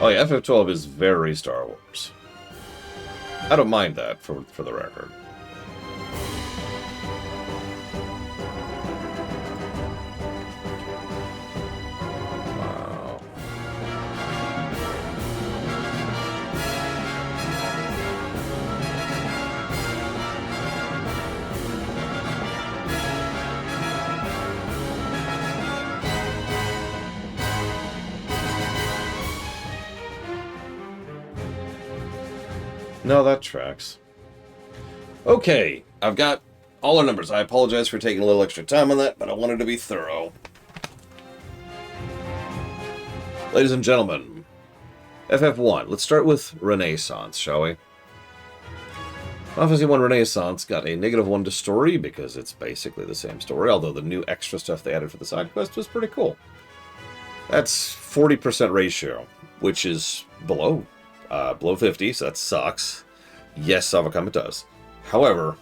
Oh yeah, FF12 is very Star Wars. I don't mind that, for the record. Wow. No, that tracks. Okay, I've got all our numbers. I apologize for taking a little extra time on that, but I wanted to be thorough. Ladies and gentlemen, FF1. Let's start with Renaissance, shall we? Final Fantasy 1 Renaissance got a -1 to story because it's basically the same story, although the new extra stuff they added for the side quest was pretty cool. That's 40% ratio, which is below 50, so that sucks. Yes, Savakama does. However,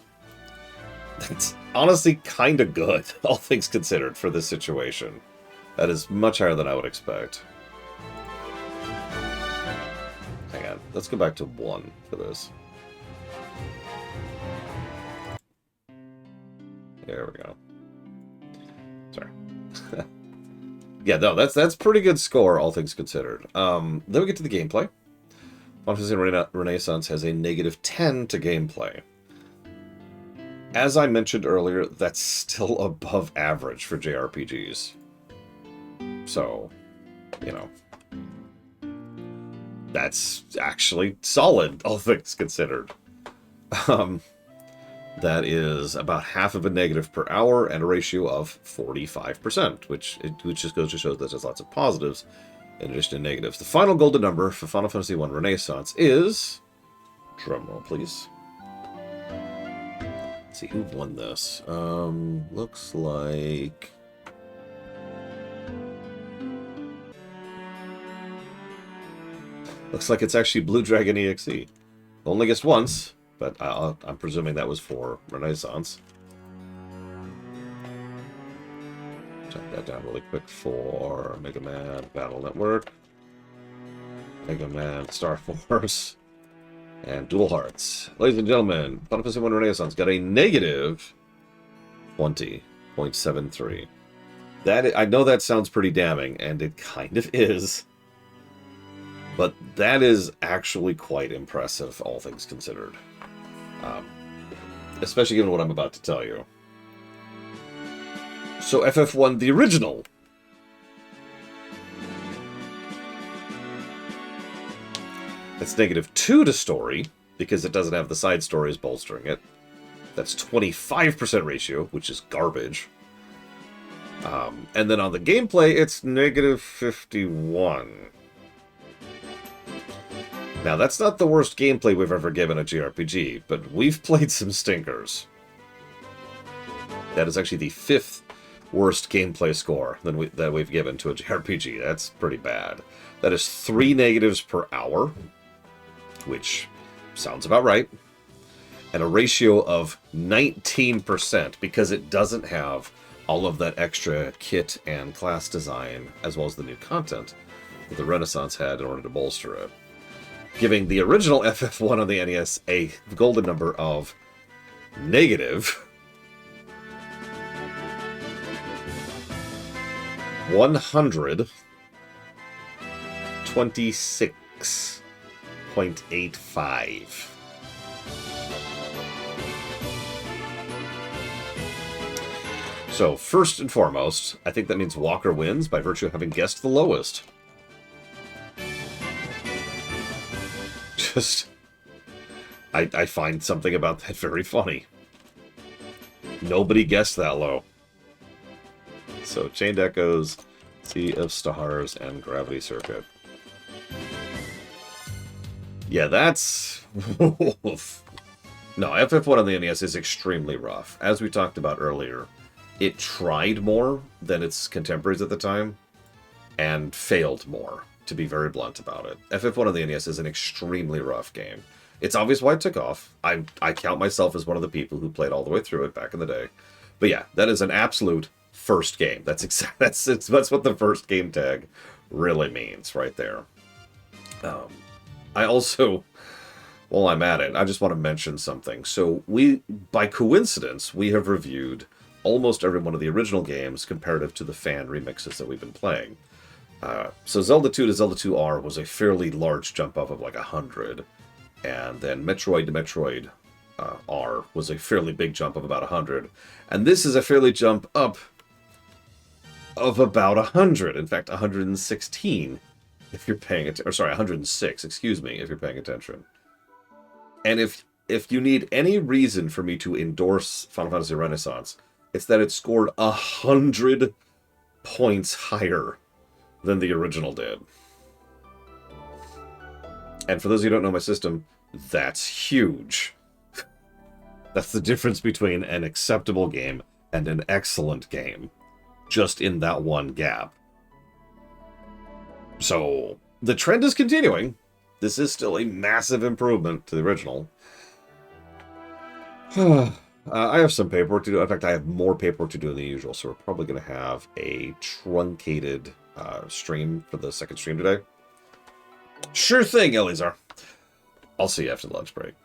that's honestly kind of good, all things considered, for this situation. That is much higher than I would expect. Hang on, let's go back to 1 for this. There we go. Sorry. Yeah, no, that's pretty good score, all things considered. Then we get to the gameplay. Final Fantasy Renaissance has a -10 to gameplay. As I mentioned earlier, that's still above average for JRPGs. So, you know, that's actually solid, all things considered. That is about half of a negative per hour and a ratio of 45%, which just goes to show that there's lots of positives in addition to negatives. The final golden number for Final Fantasy 1 Renaissance is... drumroll, please. Let's see, who won this? Looks like... looks like it's actually Blue Dragon EXE. Only guessed once, but I'm presuming that was for Renaissance. Check that down really quick for Mega Man Battle Network, Mega Man Star Force, and Dual Hearts. Ladies and gentlemen, Final Fantasy 1 Renaissance got a -20.73. I know that sounds pretty damning, and it kind of is. But that is actually quite impressive, all things considered. Especially given what I'm about to tell you. So FF1, the original. That's -2 to story, because it doesn't have the side stories bolstering it. That's 25% ratio, which is garbage. And then on the gameplay, it's -51. Now, that's not the worst gameplay we've ever given a JRPG, but we've played some stinkers. That is actually the 5th worst gameplay score that we've given to a JRPG. That's pretty bad. That is 3 negatives per hour, which sounds about right, and a ratio of 19% because it doesn't have all of that extra kit and class design, as well as the new content that the Renaissance had in order to bolster it, giving the original FF1 on the NES a golden number of negative 126.85. So, first and foremost, I think that means Walker wins by virtue of having guessed the lowest. Just, I find something about that very funny. Nobody guessed that low. So, Chained Echoes, Sea of Stars, and Gravity Circuit. Yeah, that's... No, FF1 on the NES is extremely rough. As we talked about earlier, it tried more than its contemporaries at the time, and failed more, to be very blunt about it. FF1 on the NES is an extremely rough game. It's obvious why it took off. I count myself as one of the people who played all the way through it back in the day. But yeah, that is an absolute first game. That's what the first game tag really means right there. I also, while I'm at it, I just want to mention something. So by coincidence, we have reviewed almost every one of the original games comparative to the fan remixes that we've been playing. So Zelda 2 to Zelda 2R was a fairly large jump up of like 100. And then Metroid to Metroid R was a fairly big jump of about 100. And this is a fairly jump up of about 100. In fact, 116 if you're paying attention. Or sorry, 106, excuse me, if you're paying attention. And if you need any reason for me to endorse Final Fantasy Renaissance, it's that it scored 100 points higher than the original did. And for those of you who don't know my system, that's huge. That's the difference between an acceptable game and an excellent game. Just in that one gap. So, the trend is continuing. This is still a massive improvement to the original. I have some paperwork to do. In fact, I have more paperwork to do than usual, so we're probably going to have a truncated stream for the second stream today. Sure thing, Elizar. I'll see you after the lunch break.